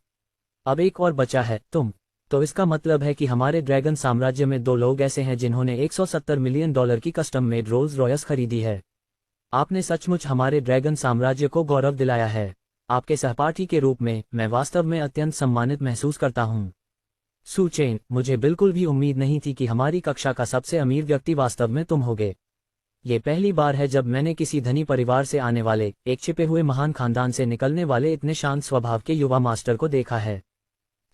अब एक और बचा है, तुम। तो इसका मतलब है कि हमारे ड्रैगन साम्राज्य में 2 लोग ऐसे हैं जिन्होंने 170 मिलियन डॉलर की कस्टम मेड रोल्स रॉयस खरीदी है। आपने सचमुच हमारे ड्रैगन साम्राज्य को गौरव दिलाया है। आपके सहपाठी के रूप में मैं वास्तव में अत्यंत सम्मानित महसूस करता हूँ। सू चेन, मुझे बिल्कुल भी उम्मीद नहीं थी कि हमारी कक्षा का सबसे अमीर व्यक्ति वास्तव में तुम होगे। ये पहली बार है जब मैंने किसी धनी परिवार से आने वाले, एक छिपे हुए महान खानदान से निकलने वाले इतने शांत स्वभाव के युवा मास्टर को देखा है।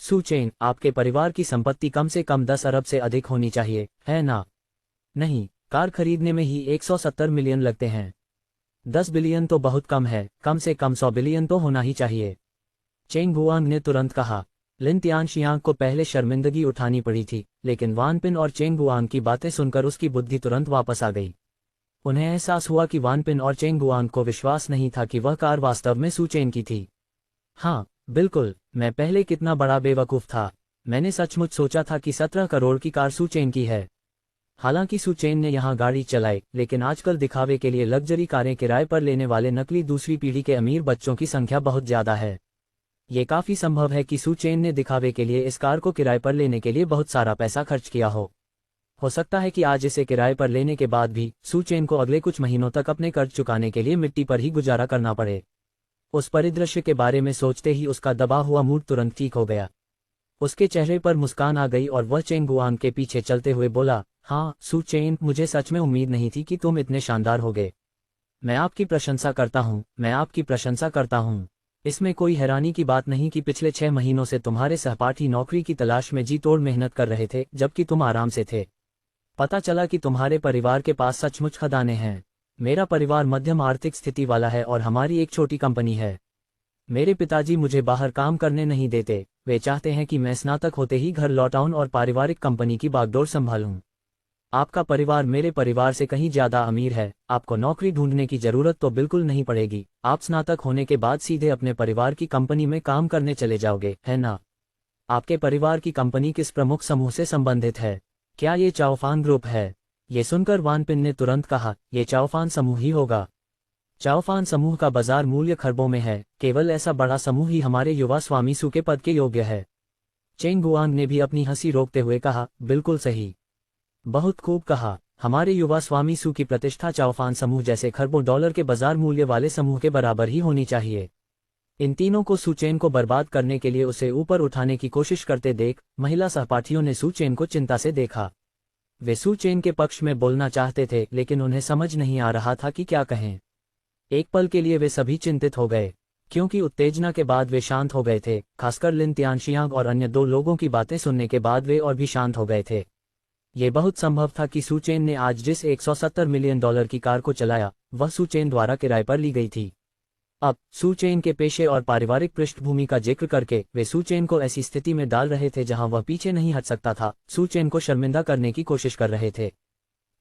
सू चेन, आपके परिवार की संपत्ति कम से कम 10 अरब से अधिक होनी चाहिए, है ना? नहीं, कार खरीदने में ही 170 मिलियन लगते हैं। 10 बिलियन तो बहुत कम है, कम से कम 100 बिलियन तो होना ही चाहिए। चेंग गुआंग ने तुरंत कहा। लिन तियानशियांग को पहले शर्मिंदगी उठानी पड़ी थी, लेकिन वान पिन और चेंग गुआंग की बातें सुनकर उसकी बुद्धि तुरंत वापस आ गई। उन्हें एहसास हुआ कि वान पिन और चेंग गुआंग को विश्वास नहीं था कि वह कार वास्तव में सू चेन की थी। हाँ बिल्कुल, मैं पहले कितना बड़ा बेवकूफ़ था। मैंने सचमुच सोचा था कि 17 करोड़ की कार सू चेन की है। हालांकि सू चेन ने यहाँ गाड़ी चलाई, लेकिन आजकल दिखावे के लिए लग्जरी कारें किराए पर लेने वाले नकली दूसरी पीढ़ी के अमीर बच्चों की संख्या बहुत ज़्यादा है। ये काफ़ी संभव है कि सू चेन ने दिखावे के लिए इस कार को किराए पर लेने के लिए बहुत सारा पैसा खर्च किया हो सकता है कि आज इसे किराए पर लेने के बाद भी सू चेन को अगले कुछ महीनों तक अपने कर्ज चुकाने के लिए मिट्टी पर ही गुजारा करना पड़े। उस परिदृश्य के बारे में सोचते ही उसका दबा हुआ मूड तुरंत ठीक हो गया। उसके चेहरे पर मुस्कान आ गई और वह चेंग गुआंग के पीछे चलते हुए बोला, हाँ सू चेन, मुझे सच में उम्मीद नहीं थी कि तुम इतने शानदार होगे। मैं आपकी प्रशंसा करता हूँ, मैं आपकी प्रशंसा करता हूँ। इसमें कोई हैरानी की बात नहीं कि पिछले 6 महीनों से तुम्हारे सहपाठी नौकरी की तलाश में जी तोड़ मेहनत कर रहे थे जबकि तुम आराम से थे। पता चला कि तुम्हारे परिवार के पास सचमुच खदानें हैं। मेरा परिवार मध्यम आर्थिक स्थिति वाला है और हमारी एक छोटी कंपनी है। मेरे पिताजी मुझे बाहर काम करने नहीं देते, वे चाहते हैं कि मैं स्नातक होते ही घर लौट आऊं और पारिवारिक कंपनी की बागडोर संभालूं। आपका परिवार मेरे परिवार से कहीं ज्यादा अमीर है, आपको नौकरी ढूंढने की जरूरत तो बिल्कुल नहीं पड़ेगी। आप स्नातक होने के बाद सीधे अपने परिवार की कंपनी में काम करने चले जाओगे, है ना? आपके परिवार की कंपनी किस प्रमुख समूह से संबंधित है? क्या ये चाओफान ग्रुप है? ये सुनकर वान पिन ने तुरंत कहा, ये चाओफान समूह ही होगा। चाओफान समूह का बाजार मूल्य खरबों में है, केवल ऐसा बड़ा समूह ही हमारे युवा स्वामी सू के पद के योग्य है। चेंग गुआंग ने भी अपनी हंसी रोकते हुए कहा, बिल्कुल सही, बहुत खूब कहा। हमारे युवा स्वामी सू की प्रतिष्ठा चाओफान समूह जैसे खरबों डॉलर के बाजार मूल्य वाले समूह के बराबर ही होनी चाहिए। इन तीनों को सू चेन को बर्बाद करने के लिए उसे ऊपर उठाने की कोशिश करते देख महिला सहपाठियों ने सू चेन को चिंता से देखा। वे सू चेन के पक्ष में बोलना चाहते थे, लेकिन उन्हें समझ नहीं आ रहा था कि क्या कहें। एक पल के लिए वे सभी चिंतित हो गए, क्योंकि उत्तेजना के बाद वे शांत हो गए थे। खासकर लिन तियानशियांग और अन्य 2 लोगों की बातें सुनने के बाद वे और भी शांत हो गए थे। ये बहुत संभव था कि सू चेन ने आज जिस 170 मिलियन डॉलर की कार को चलाया वह सू चेन द्वारा किराए पर ली गई थी। अब सू चेन के पेशे और पारिवारिक पृष्ठभूमि का जिक्र करके वे सू चेन को ऐसी स्थिति में डाल रहे थे जहां वह पीछे नहीं हट सकता था, सू चेन को शर्मिंदा करने की कोशिश कर रहे थे।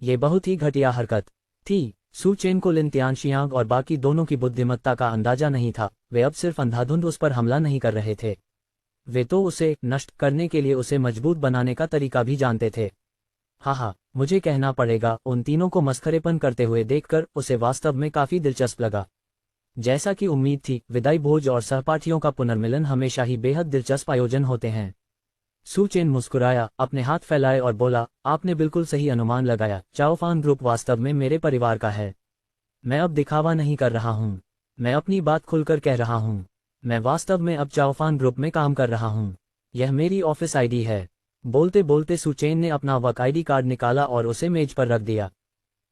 ये बहुत ही घटिया हरकत थी। सू चेन को लिन तियानशियांग और बाकी दोनों की बुद्धिमत्ता का अंदाजा नहीं था। वे अब सिर्फ अंधाधुंध उस पर हमला नहीं कर रहे थे, वे तो उसे नष्ट करने के लिए उसे मजबूत बनाने का तरीका भी जानते थे। हाँ, मुझे कहना पड़ेगा, उन तीनों को मस्खरेपन करते हुए देखकर उसे वास्तव में काफी दिलचस्प लगा। जैसा कि उम्मीद थी, विदाई भोज और सहपाठियों का पुनर्मिलन हमेशा ही बेहद दिलचस्प आयोजन होते हैं। सू चेन मुस्कुराया, अपने हाथ फैलाए और बोला, आपने बिल्कुल सही अनुमान लगाया। चाओफान ग्रुप वास्तव में मेरे परिवार का है। मैं अब दिखावा नहीं कर रहा हूँ, मैं अपनी बात खुलकर कह रहा हूँ। मैं वास्तव में अब चाओफान ग्रुप में काम कर रहा हूँ। यह मेरी ऑफिस आईडी है। बोलते बोलते सू चेन ने अपना वर्क आईडी कार्ड निकाला और उसे मेज पर रख दिया।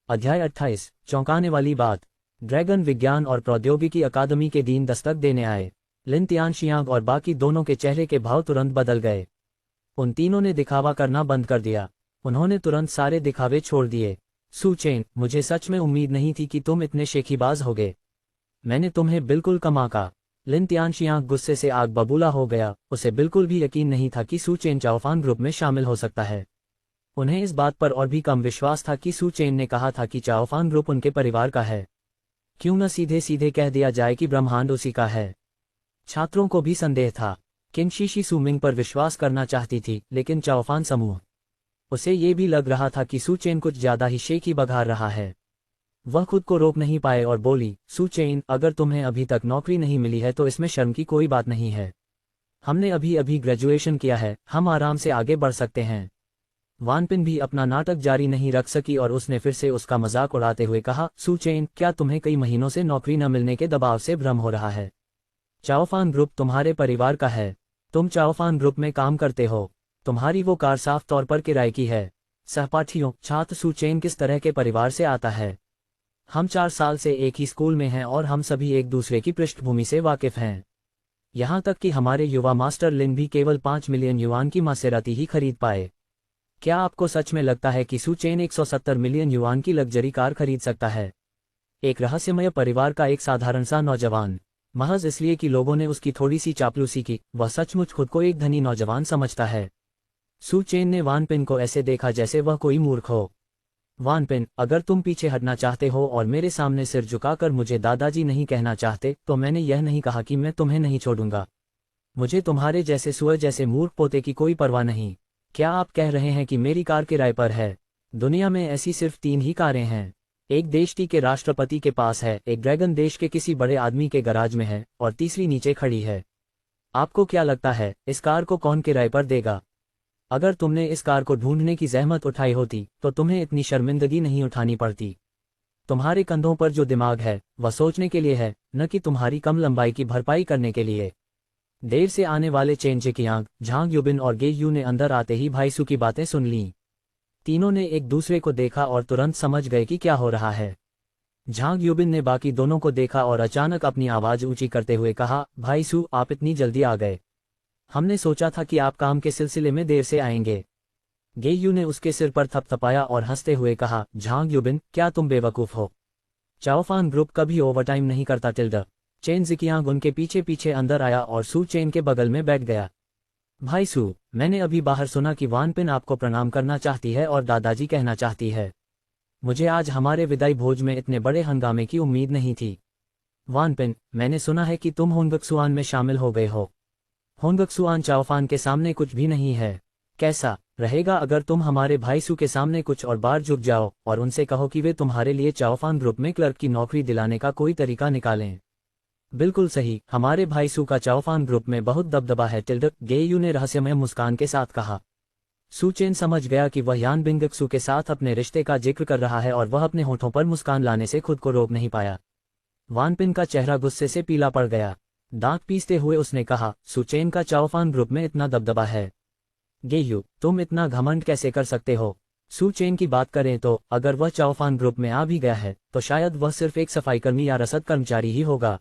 अध्याय 28, चौंकाने वाली बात। ड्रैगन विज्ञान और प्रौद्योगिकी अकादमी के दिन दस्तक देने आए। लिन तियानशियांग और बाकी दोनों के चेहरे के भाव तुरंत बदल गए। उन तीनों ने दिखावा करना बंद कर दिया। उन्होंने तुरंत सारे दिखावे छोड़ दिए। सू चेन, मुझे सच में उम्मीद नहीं थी कि तुम इतने शेखीबाज होगे। मैंने तुम्हें बिल्कुल कम आंका। लिन तियानशियांग गुस्से से आग बबूला हो गया। उसे बिल्कुल भी यकीन नहीं था कि सू चेन चाओफान ग्रुप में शामिल हो सकता है। उन्हें इस बात पर और भी कम विश्वास था कि सू चेन ने कहा था कि चाओफान ग्रुप उनके परिवार का है। क्यों न सीधे सीधे कह दिया जाए कि ब्रह्मांड उसी का है। छात्रों को भी संदेह था। किनशीशी सुमिंग पर विश्वास करना चाहती थी, लेकिन चाओफान समूह, उसे ये भी लग रहा था कि सू चेन कुछ ज्यादा ही शेखी बघार रहा है। वह खुद को रोक नहीं पाए और बोली, सू चेन, अगर तुम्हें अभी तक नौकरी नहीं मिली है तो इसमें शर्म की कोई बात नहीं है। हमने अभी अभी ग्रेजुएशन किया है, हम आराम से आगे बढ़ सकते हैं। वानपिन भी अपना नाटक जारी नहीं रख सकी और उसने फिर से उसका मजाक उड़ाते हुए कहा, सू चेन, क्या तुम्हें कई महीनों से नौकरी न मिलने के दबाव से भ्रम हो रहा है? चाओफान ग्रुप तुम्हारे परिवार का है। तुम चाओफान ग्रुप में काम करते हो। तुम्हारी वो कार साफ तौर पर किराए की है। सहपाठियों, छात्र सू चेन किस तरह के परिवार से आता है? हम 4 साल से एक ही स्कूल में हैं और हम सभी एक दूसरे की पृष्ठभूमि से वाकिफ हैं। यहाँ तक कि हमारे युवा मास्टर लिन भी केवल 5 मिलियन युआन की मासेराती ही खरीद पाए। क्या आपको सच में लगता है कि सू चेन 170 मिलियन युआन की लग्जरी कार खरीद सकता है? एक रहस्यमय परिवार का एक साधारण सा नौजवान, महज इसलिए कि लोगों ने उसकी थोड़ी सी चापलूसी की, वह सचमुच खुद को एक धनी नौजवान समझता है। सू चेन ने वानपिन को ऐसे देखा जैसे वह कोई मूर्ख हो। वानपिन, अगर तुम पीछे हटना चाहते हो और मेरे सामने सिर झुकाकर मुझे दादाजी नहीं कहना चाहते, तो मैंने यह नहीं कहा कि मैं तुम्हें नहीं छोड़ूंगा। मुझे तुम्हारे जैसे सुअर जैसे मूर्ख पोते की कोई परवाह नहीं। क्या आप कह रहे हैं कि मेरी कार किराए पर है? दुनिया में ऐसी सिर्फ 3 ही कारें हैं। एक देश के राष्ट्रपति के पास है, एक ड्रैगन देश के किसी बड़े आदमी के गराज में है, और तीसरी नीचे खड़ी है। आपको क्या लगता है, इस कार को कौन किराए पर देगा? अगर तुमने इस कार को ढूंढने की जहमत उठाई होती तो तुम्हें इतनी शर्मिंदगी नहीं उठानी पड़ती। तुम्हारे कंधों पर जो दिमाग है वह सोचने के लिए है, न कि तुम्हारी कम लंबाई की भरपाई करने के लिए। देर से आने वाले चेन जिकियांग, झांग युबिन और गे यू ने अंदर आते ही भाईसू की बातें सुन लीं। तीनों ने एक दूसरे को देखा और तुरंत समझ गए कि क्या हो रहा है। झांग युबिन ने बाकी दोनों को देखा और अचानक अपनी आवाज ऊंची करते हुए कहा, भाईसू, आप इतनी जल्दी आ गए। हमने सोचा था कि आप काम के सिलसिले में देर से आएंगे। गेयू ने उसके सिर पर थपथपाया और हंसते हुए कहा, झांग युबिन, क्या तुम बेवकूफ हो? चाओफान ग्रुप कभी ओवरटाइम नहीं करता टिल्डर। चेन जिकियांग उनके पीछे पीछे अंदर आया और सू चेन के बगल में बैठ गया। भाई सू, मैंने अभी बाहर सुना कि वानपिन आपको प्रणाम करना चाहती है और दादाजी कहना चाहती है। मुझे आज हमारे विदाई भोज में इतने बड़े हंगामे की उम्मीद नहीं थी। वानपिन, मैंने सुना है कि तुम होंगक्सुआन में शामिल हो गए हो। होंगक्सुआन चाओफान के सामने कुछ भी नहीं है। कैसा रहेगा अगर तुम हमारे भाई सू के सामने कुछ और बार झुक जाओ और उनसे कहो कि वे तुम्हारे लिए चाओफान ग्रुप में क्लर्क की नौकरी दिलाने का कोई तरीका निकालें? बिल्कुल सही, हमारे भाई सू का चाओफान ग्रुप में बहुत दबदबा है टिल्डर, गेयू ने रहस्यमय मुस्कान के साथ कहा। सू चेन समझ गया कि वह यान बिंगक्सू के साथ अपने रिश्ते का जिक्र कर रहा है और वह अपने होठों पर मुस्कान लाने से खुद को रोक नहीं पाया। वानपिन का चेहरा गुस्से से पीला पड़ गया। दांत पीसते हुए उसने कहा, सू चेन का चाओफान ग्रुप में इतना दबदबा है? गेयू, तुम इतना घमंड कैसे कर सकते हो? सू चेन की बात करें तो अगर वह चाओफान ग्रुप में आ भी गया है तो शायद वह सिर्फ एक सफाईकर्मी या रसद कर्मचारी ही होगा।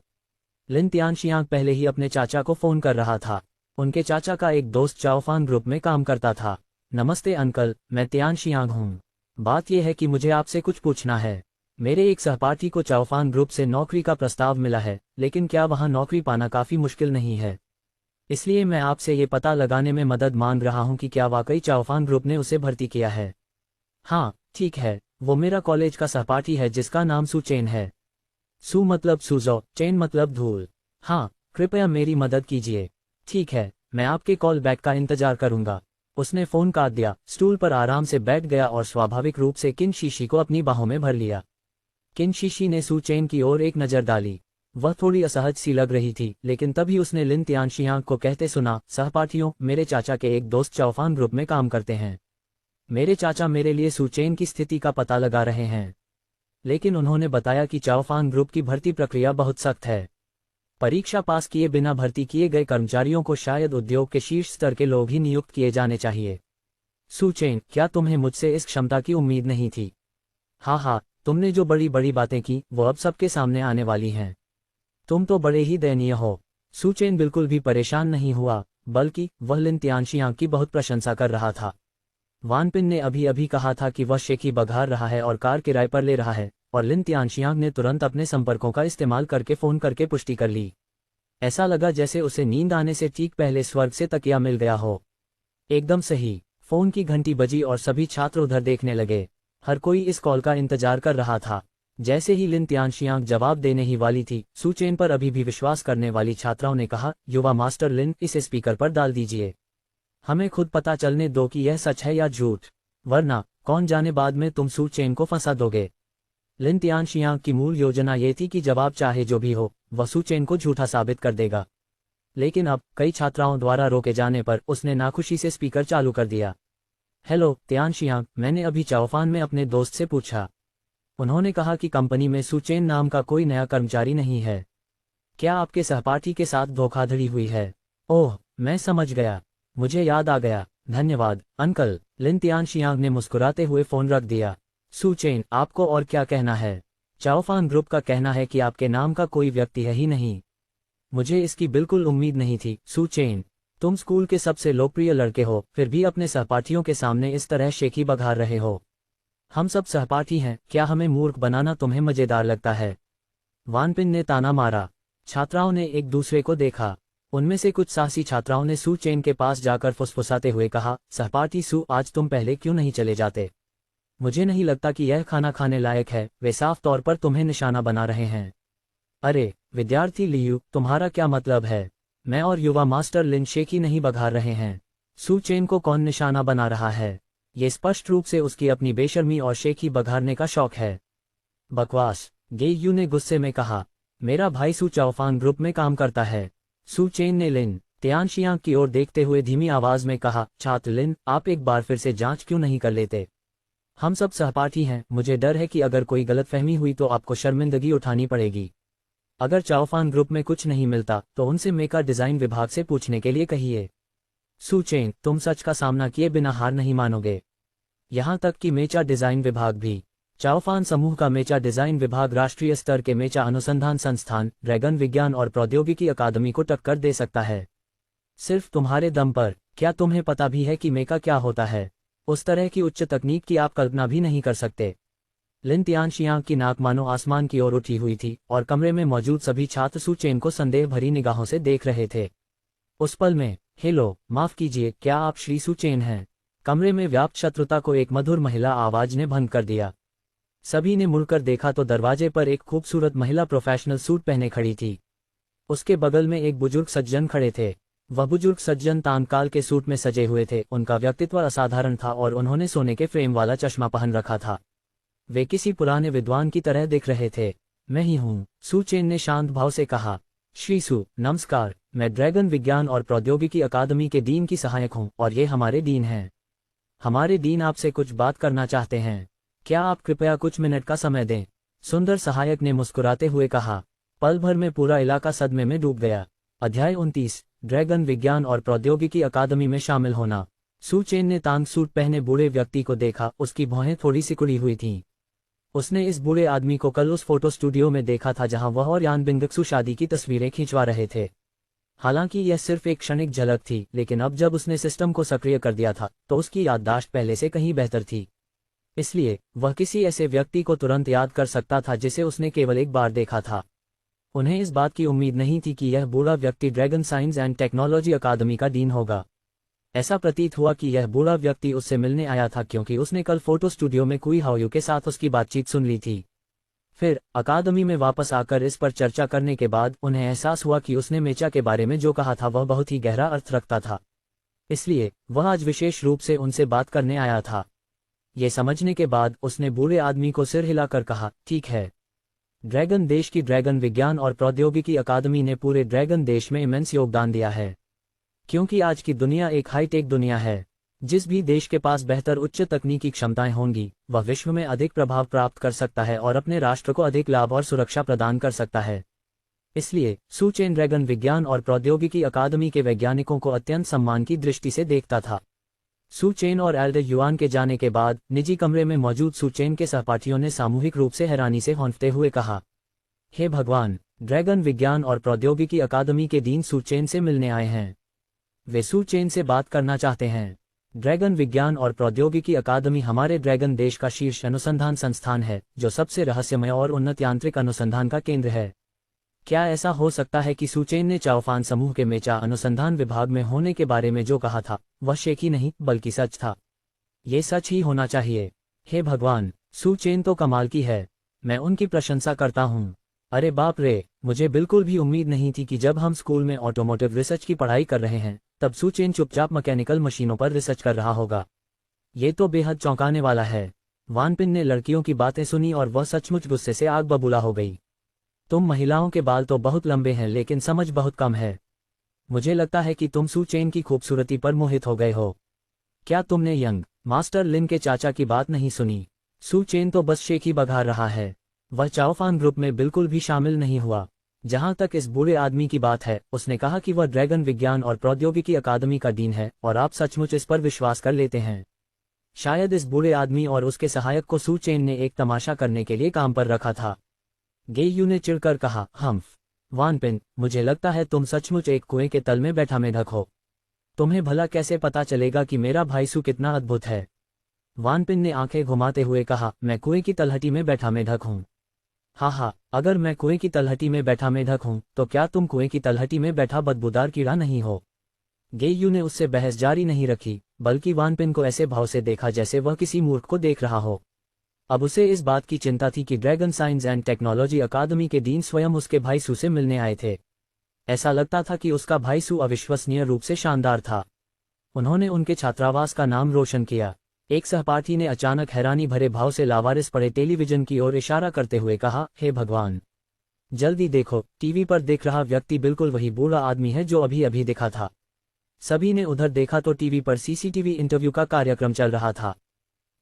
लिन तियानशियांग पहले ही अपने चाचा को फोन कर रहा था। उनके चाचा का एक दोस्त चाओफान ग्रुप में काम करता था। नमस्ते अंकल, मैं तियानशियांग हूँ। बात यह है कि मुझे आपसे कुछ पूछना है। मेरे एक सहपाठी को चाओफान ग्रुप से नौकरी का प्रस्ताव मिला है, लेकिन क्या वहाँ नौकरी पाना काफ़ी मुश्किल नहीं है? इसलिए मैं आपसे ये पता लगाने में मदद मांग रहा हूँ कि क्या वाकई चाओफान ग्रुप ने उसे भर्ती किया है। हाँ, ठीक है, वो मेरा कॉलेज का सहपाठी है जिसका नाम सू चेन है। सू मतलब सूजो, चेन मतलब धूल। हाँ, कृपया मेरी मदद कीजिए। ठीक है, मैं आपके कॉल बैक का इंतजार करूंगा। उसने फोन काट दिया, स्टूल पर आराम से बैठ गया और स्वाभाविक रूप से किनशीशी को अपनी बाहों में भर लिया। किनशीशी ने सू चेन की ओर एक नज़र डाली। वह थोड़ी असहज सी लग रही थी, लेकिन तभी उसने लिन तियानशियांग को कहते सुना, सहपाठियों, मेरे चाचा के एक दोस्त चाओफान ग्रुप में काम करते हैं। मेरे चाचा मेरे लिए सू चेन की स्थिति का पता लगा रहे हैं, लेकिन उन्होंने बताया कि चाओफान ग्रुप की भर्ती प्रक्रिया बहुत सख्त है। परीक्षा पास किए बिना भर्ती किए गए कर्मचारियों को शायद उद्योग के शीर्ष स्तर के लोग ही नियुक्त किए जाने चाहिए। सू चेन, क्या तुम्हें मुझसे इस क्षमता की उम्मीद नहीं थी? हाँ, तुमने जो बड़ी बड़ी बातें की वो अब सबके सामने आने वाली हैं। तुम तो बड़े ही दयनीय हो। सू चेन बिल्कुल भी परेशान नहीं हुआ, बल्कि वह लिन तियानशियांग की बहुत प्रशंसा कर रहा था। वानपिन ने अभी अभी कहा था कि वह शेखी बघार रहा है और कार किराए पर ले रहा है, और लिन तियानशियांग ने तुरंत अपने संपर्कों का इस्तेमाल करके फ़ोन करके पुष्टि कर ली। ऐसा लगा जैसे उसे नींद आने से ठीक पहले स्वर्ग से तकिया मिल गया हो। एकदम सही। फ़ोन की घंटी बजी और सभी छात्र उधर देखने लगे। हर कोई इस कॉल का इंतजार कर रहा था। जैसे ही लिन तियानशियांग जवाब देने ही वाली थी, सू चेन पर अभी भी विश्वास करने वाली छात्राओं ने कहा, युवा मास्टर लिन, इसे स्पीकर पर डाल दीजिए। हमें खुद पता चलने दो कि यह सच है या झूठ, वरना कौन जाने बाद में तुम सू चेन को फंसा दोगे। लिन तियानशियांग की मूल योजना ये थी कि जवाब चाहे जो भी हो, वह सू चेन को झूठा साबित कर देगा। लेकिन अब कई छात्राओं द्वारा रोके जाने पर उसने नाखुशी से स्पीकर चालू कर दिया। हेलो तियानशियांग, मैंने अभी चाओफान में अपने दोस्त से पूछा। उन्होंने कहा कि कंपनी में सू चेन नाम का कोई नया कर्मचारी नहीं है। क्या आपके सहपाठी के साथ धोखाधड़ी हुई है? ओह, मैं समझ गया, मुझे याद आ गया, धन्यवाद अंकल। लिन तियानशियांग ने मुस्कुराते हुए फ़ोन रख दिया। सू चेन, आपको और क्या कहना है? चाओफान ग्रुप का कहना है कि आपके नाम का कोई व्यक्ति है ही नहीं। मुझे इसकी बिल्कुल उम्मीद नहीं थी। सू चेन, तुम स्कूल के सबसे लोकप्रिय लड़के हो, फिर भी अपने सहपाठियों के सामने इस तरह शेखी बघार रहे हो। हम सब सहपाठी हैं, क्या हमें मूर्ख बनाना तुम्हें मजेदार लगता है? वानपिन ने ताना मारा। छात्राओं ने एक दूसरे को देखा। उनमें से कुछ साहसी छात्राओं ने सू चेन के पास जाकर फुसफुसाते हुए कहा, सहपाठी सू, आज तुम पहले क्यों नहीं चले जाते? मुझे नहीं लगता कि यह खाना खाने लायक है। वे साफ तौर पर तुम्हें निशाना बना रहे हैं। अरे विद्यार्थी लियू, तुम्हारा क्या मतलब है? मैं और युवा मास्टर लिन शेखी नहीं बघार रहे हैं। सू चेन को कौन निशाना बना रहा है? ये स्पष्ट रूप से उसकी अपनी बेशर्मी और शेखी बघारने का शौक है। बकवास, गे यू ने गुस्से में कहा। मेरा भाई सू चाओफान ग्रुप में काम करता है। सू चेन ने लिन तियानशियांग की ओर देखते हुए धीमी आवाज में कहा, छात्र लिन, आप एक बार फिर से जांच क्यों नहीं कर लेते? हम सब सहपाठी हैं। मुझे डर है कि अगर कोई गलतफहमी हुई तो आपको शर्मिंदगी उठानी पड़ेगी। अगर चाओफान ग्रुप में कुछ नहीं मिलता तो उनसे मेका डिज़ाइन विभाग से पूछने के लिए कहिए। सू चेन, तुम सच का सामना किए बिना हार नहीं मानोगे। यहाँ तक कि मेचा डिज़ाइन विभाग भी। चाओफान समूह का मेचा डिज़ाइन विभाग राष्ट्रीय स्तर के मेचा अनुसंधान संस्थान, ड्रैगन विज्ञान और प्रौद्योगिकी अकादमी को टक्कर दे सकता है। सिर्फ तुम्हारे दम पर। क्या तुम्हें पता भी है कि मेका क्या होता है? उस तरह की उच्च तकनीक की आप कल्पना भी नहीं कर सकते। लिन तियानशियांग की नाक मानो आसमान की ओर उठी हुई थी और कमरे में मौजूद सभी छात्र सू चेन को संदेह भरी निगाहों से देख रहे थे। उस पल में, हेलो, माफ कीजिए, क्या आप श्री सू चेन हैं? कमरे में व्याप्त शत्रुता को एक मधुर महिला आवाज ने भंग कर दिया। सभी ने मुड़कर देखा तो दरवाजे पर एक खूबसूरत महिला प्रोफेशनल सूट पहने खड़ी थी। उसके बगल में एक बुजुर्ग सज्जन खड़े थे। वह बुजुर्ग सज्जन तानकाल के सूट में सजे हुए थे। उनका व्यक्तित्व असाधारण था और उन्होंने सोने के फ्रेम वाला चश्मा पहन रखा था। वे किसी पुराने विद्वान की तरह दिख रहे थे। मैं ही हूँ, सू चेन ने शांत भाव से कहा। श्री सू, नमस्कार, मैं ड्रैगन विज्ञान और प्रौद्योगिकी अकादमी के डीन की सहायक हूँ और ये हमारे डीन हैं। हमारे डीन आपसे कुछ बात करना चाहते हैं। क्या आप कृपया कुछ मिनट का समय दें? सुंदर सहायक ने मुस्कुराते हुए कहा। पल भर में पूरा इलाका सदमे में डूब गया। अध्याय 29, ड्रैगन विज्ञान और प्रौद्योगिकी अकादमी में शामिल होना। सू चेन ने तांग सूट पहने बूढ़े व्यक्ति को देखा। उसकी भौहें थोड़ी सिकुड़ी हुई थीं। उसने इस बूढ़े आदमी को कल उस फोटो स्टूडियो में देखा था जहां वह और यान बिंगक्सू शादी की तस्वीरें खिंचवा रहे थे। हालांकि यह सिर्फ एक क्षणिक झलक थी, लेकिन अब जब उसने सिस्टम को सक्रिय कर दिया था तो उसकी याददाश्त पहले से कहीं बेहतर थी। इसलिए वह किसी ऐसे व्यक्ति को तुरंत याद कर सकता था जिसे उसने केवल एक बार देखा था। उन्हें इस बात की उम्मीद नहीं थी कि यह बूढ़ा व्यक्ति ड्रैगन साइंस एंड टेक्नोलॉजी अकादमी का डीन होगा। ऐसा प्रतीत हुआ कि यह बूढ़ा व्यक्ति उससे मिलने आया था क्योंकि उसने कल फोटो स्टूडियो में कुई हाओयू के साथ उसकी बातचीत सुन ली थी। फिर अकादमी में वापस आकर इस पर चर्चा करने के बाद उन्हें एहसास हुआ कि उसने मेचा के बारे में जो कहा था वह बहुत ही गहरा अर्थ रखता था। इसलिए वह आज विशेष रूप से उनसे बात करने आया था। ये समझने के बाद उसने बूढ़े आदमी को सिर हिलाकर कहा, ठीक है। ड्रैगन देश की ड्रैगन विज्ञान और प्रौद्योगिकी अकादमी ने पूरे ड्रैगन देश में इमेंस योगदान दिया है। क्योंकि आज की दुनिया एक हाईटेक दुनिया है। जिस भी देश के पास बेहतर उच्च तकनीकी क्षमताएं होंगी, वह विश्व में अधिक प्रभाव प्राप्त कर सकता है और अपने राष्ट्र को अधिक लाभ और सुरक्षा प्रदान कर सकता है। इसलिए सू चेन ड्रैगन विज्ञान और प्रौद्योगिकी अकादमी के वैज्ञानिकों को अत्यंत सम्मान की दृष्टि से देखता था। सू चेन और एल्डर युआन के जाने के बाद निजी कमरे में मौजूद सू चेन के सहपाठियों ने सामूहिक रूप से हैरानी से हौंफते हुए कहा, हे भगवान, ड्रैगन विज्ञान और प्रौद्योगिकी अकादमी के डीन सू चेन से मिलने आए हैं। वे सू चेन से बात करना चाहते हैं। ड्रैगन विज्ञान और प्रौद्योगिकी अकादमी हमारे ड्रैगन देश का शीर्ष अनुसंधान संस्थान है, जो सबसे रहस्यमय और उन्नत यांत्रिक अनुसंधान का केंद्र है। क्या ऐसा हो सकता है कि सुचेन ने चाओफान समूह के मेचा अनुसंधान विभाग में होने के बारे में जो कहा था, वह शेख ही नहीं बल्कि सच था? ये सच ही होना चाहिए। हे भगवान, सुचेन तो कमाल की है। मैं उनकी प्रशंसा करता हूँ। अरे बाप रे, मुझे बिल्कुल भी उम्मीद नहीं थी कि जब हम स्कूल में ऑटोमोटिव रिसर्च की पढ़ाई कर रहे हैं, तब सुचेन चुपचाप मैकेनिकल मशीनों पर रिसर्च कर रहा होगा। ये तो बेहद चौंकाने वाला है। वानपिन ने लड़कियों की बातें सुनी और वह सचमुच गुस्से से आग बबूला हो गई। तुम महिलाओं के बाल तो बहुत लंबे हैं लेकिन समझ बहुत कम है। मुझे लगता है कि तुम सुचेन की खूबसूरती पर मोहित हो गए हो। क्या तुमने यंग मास्टर लिन के चाचा की बात नहीं सुनी? सुचेन तो बस शेख ही बघार रहा है। वह चाओफान ग्रुप में बिल्कुल भी शामिल नहीं हुआ। जहां तक इस बूढ़े आदमी की बात है, उसने कहा कि वह ड्रैगन विज्ञान और प्रौद्योगिकी अकादमी का डीन है और आप सचमुच इस पर विश्वास कर लेते हैं। शायद इस बूढ़े आदमी और उसके सहायक को सुचेन ने एक तमाशा करने के लिए काम पर रखा था। गेयू ने चिढ़कर कहा, हम्फ। वानपिन, मुझे लगता है तुम सचमुच एक कुएं के तल में बैठा मेढक हो। तुम्हें भला कैसे पता चलेगा कि मेरा भाई सू कितना अद्भुत है? वानपिन ने आंखें घुमाते हुए कहा, मैं कुएं की तलहटी में बैठा मेढक हूँ। हाँ, अगर मैं कुएं की तलहटी में बैठा मेढक हूँ तो क्या तुम कुएं की तलहटी में बैठा बदबूदार कीड़ा नहीं हो? गेयू ने उससे बहस जारी नहीं रखी, बल्कि वानपिन को ऐसे भाव से देखा जैसे वह किसी मूर्ख को देख रहा हो। अब उसे इस बात की चिंता थी कि ड्रैगन साइंस एंड टेक्नोलॉजी अकादमी के डीन स्वयं उसके भाई सू से मिलने आए थे। ऐसा लगता था कि उसका भाई सू अविश्वसनीय रूप से शानदार था। उन्होंने उनके छात्रावास का नाम रोशन किया। एक सहपाठी ने अचानक हैरानी भरे भाव से लावारिस पड़े टेलीविजन की ओर इशारा करते हुए कहा, हे भगवान, जल्दी देखो, टीवी पर देख रहा व्यक्ति बिल्कुल वही बूढ़ा आदमी है जो अभी अभी दिखा था। सभी ने उधर देखा तो टीवी पर सीसीटीवी इंटरव्यू का कार्यक्रम चल रहा था।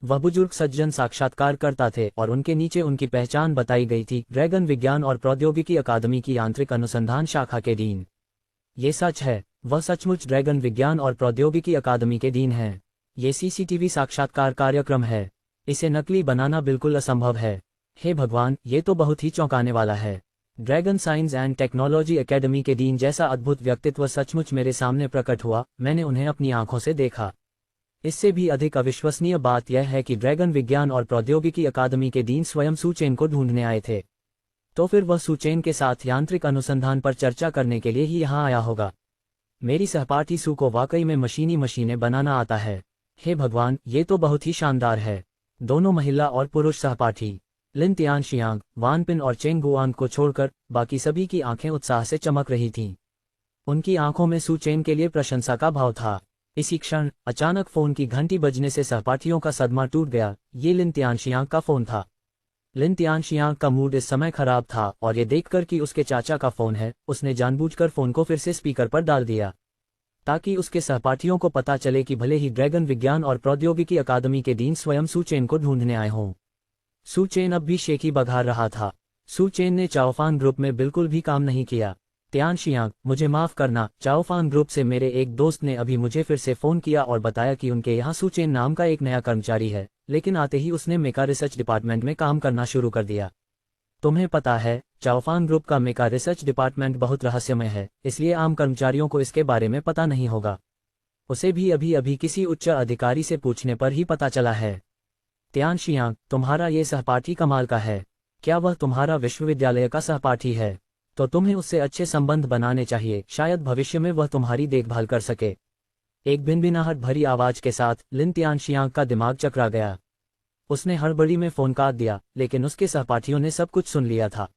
वह बुजुर्ग सज्जन साक्षात्कार करता थे और उनके नीचे उनकी पहचान बताई गई थी, ड्रैगन विज्ञान और प्रौद्योगिकी अकादमी की यांत्रिक अनुसंधान शाखा के डीन। ये सच है, वह सचमुच ड्रैगन विज्ञान और प्रौद्योगिकी अकादमी के डीन हैं। ये सीसीटीवी साक्षात्कार कार्यक्रम है। इसे नकली बनाना बिल्कुल असंभव है। हे भगवान, ये तो बहुत ही चौंकाने वाला है। Dragon science and technology academy के डीन जैसा अद्भुत व्यक्तित्व सचमुच मेरे सामने प्रकट हुआ। मैंने उन्हें अपनी आंखों से देखा। इससे भी अधिक अविश्वसनीय बात यह है कि ड्रैगन विज्ञान और प्रौद्योगिकी अकादमी के डीन स्वयं सुचेन को ढूंढने आए थे। तो फिर वह सुचेन के साथ यांत्रिक अनुसंधान पर चर्चा करने के लिए ही यहाँ आया होगा। मेरी सहपाठी सू को वाकई में मशीनें बनाना आता है। हे भगवान, ये तो बहुत ही शानदार है। दोनों महिला और पुरुष सहपाठी लिन तियानशियांग, वानपिन और चेंग गुआन को छोड़कर बाकी सभी की आंखें उत्साह से चमक रही थीं। उनकी आंखों में सुचेन के लिए प्रशंसा का भाव था। इसी क्षण अचानक फोन की घंटी बजने से सहपाठियों का सदमा टूट गया। ये लिन तियानशियांग का फोन था। लिन तियानशियांग का मूड इस समय खराब था और ये देखकर कि उसके चाचा का फोन है, उसने जानबूझकर फोन को फिर से स्पीकर पर डाल दिया ताकि उसके सहपाठियों को पता चले कि भले ही ड्रैगन विज्ञान और प्रौद्योगिकी अकादमी के डीन स्वयं सुचेन को ढूंढने आए हों। सुचेन अब भी शेखी बघार रहा था। सुचेन ने चाओफान ग्रुप में बिल्कुल भी काम नहीं किया। तियानशियांग, मुझे माफ करना, चाओफान ग्रुप से मेरे एक दोस्त ने अभी मुझे फिर से फोन किया और बताया कि उनके यहाँ सुचेन नाम का एक नया कर्मचारी है, लेकिन आते ही उसने मेका रिसर्च डिपार्टमेंट में काम करना शुरू कर दिया। तुम्हें पता है, चाओफान ग्रुप का मेका रिसर्च डिपार्टमेंट बहुत रहस्यमय है, इसलिए आम कर्मचारियों को इसके बारे में पता नहीं होगा। उसे भी अभी अभी किसी उच्च अधिकारी से पूछने पर ही पता चला है। तियानशियांग, तुम्हारा ये सहपाठी कमाल का है। क्या वह तुम्हारा विश्वविद्यालय का सहपाठी है? तो तुम्हें उससे अच्छे संबंध बनाने चाहिए, शायद भविष्य में वह तुम्हारी देखभाल कर सके। एक भिनभिनाहट भरी आवाज के साथ लिन तियानशियांग का दिमाग चकरा गया। उसने हड़बड़ी में फोन काट दिया, लेकिन उसके सहपाठियों ने सब कुछ सुन लिया था।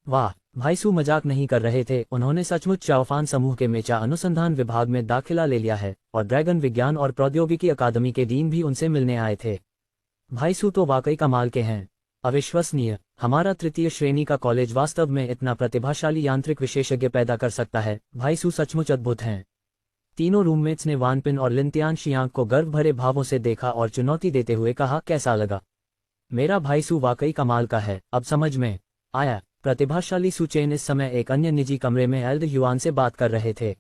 वाह, भाई सू मजाक नहीं कर रहे थे। उन्होंने सचमुच चाओफान समूह के मेचा अनुसंधान विभाग में दाखिला ले लिया है और ड्रैगन विज्ञान और प्रौद्योगिकी अकादमी के डीन भी उनसे मिलने आए थे। भाई सू तो वाकई कमाल के हैं। अविश्वसनीय, हमारा तृतीय श्रेणी का कॉलेज वास्तव में इतना प्रतिभाशाली यांत्रिक विशेषज्ञ पैदा कर सकता है। भाई सू सचमुच अद्भुत हैं। तीनों रूममेट्स ने वानपिन और लिन तियानशियांग को गर्व भरे भावों से देखा और चुनौती देते हुए कहा, कैसा लगा? मेरा भाई सू वाकई कमाल का है, अब समझ में आया। प्रतिभाशाली सुचेन इस समय एक अन्य निजी कमरे में एल्ड युआन से बात कर रहे थे।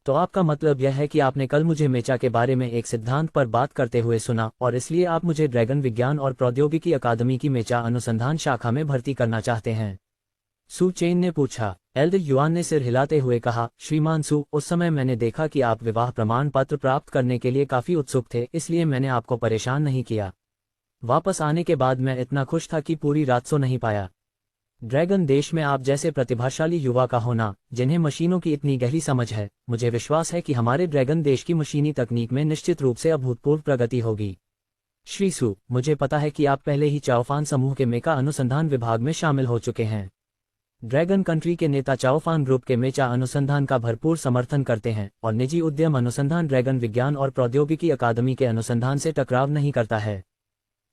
तो आपका मतलब यह है कि आपने कल मुझे मेचा के बारे में एक सिद्धांत पर बात करते हुए सुना और इसलिए आप मुझे ड्रैगन विज्ञान और प्रौद्योगिकी अकादमी की मेचा अनुसंधान शाखा में भर्ती करना चाहते हैं? सू चेन ने पूछा। एल्डर युआन ने सिर हिलाते हुए कहा, श्रीमान सू, उस समय मैंने देखा कि आप विवाह प्रमाण पत्र प्राप्त करने के लिए काफी उत्सुक थे, इसलिए मैंने आपको परेशान नहीं किया। वापस आने के बाद मैं इतना खुश था कि पूरी रात सो नहीं पाया। ड्रैगन देश में आप जैसे प्रतिभाशाली युवा का होना, जिन्हें मशीनों की इतनी गहरी समझ है, मुझे विश्वास है कि हमारे ड्रैगन देश की मशीनी तकनीक में निश्चित रूप से अभूतपूर्व प्रगति होगी। श्री सू, मुझे पता है कि आप पहले ही चाओफान समूह के मेका अनुसंधान विभाग में शामिल हो चुके हैं। ड्रैगन कंट्री के नेता चाओफान ग्रुप के मेचा अनुसंधान का भरपूर समर्थन करते हैं और निजी उद्यम अनुसंधान ड्रैगन विज्ञान और प्रौद्योगिकी अकादमी के अनुसंधान से टकराव नहीं करता है।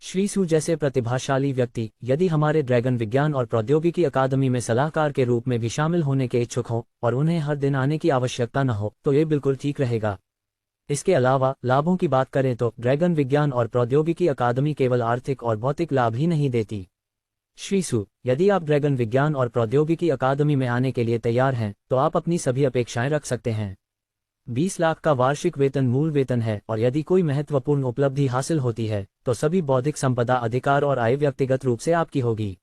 श्री सू जैसे प्रतिभाशाली व्यक्ति यदि हमारे ड्रैगन विज्ञान और प्रौद्योगिकी अकादमी में सलाहकार के रूप में भी शामिल होने के इच्छुक हों और उन्हें हर दिन आने की आवश्यकता न हो तो ये बिल्कुल ठीक रहेगा। इसके अलावा लाभों की बात करें तो ड्रैगन विज्ञान और प्रौद्योगिकी अकादमी केवल आर्थिक और भौतिक लाभ ही नहीं देती। श्री सू, यदि आप ड्रैगन विज्ञान और प्रौद्योगिकी अकादमी में आने के लिए तैयार हैं तो आप अपनी सभी अपेक्षाएं रख सकते हैं। 20 लाख का वार्षिक वेतन मूल वेतन है और यदि कोई महत्वपूर्ण उपलब्धि हासिल होती है तो सभी बौद्धिक संपदा अधिकार और आय व्यक्तिगत रूप से आपकी होगी।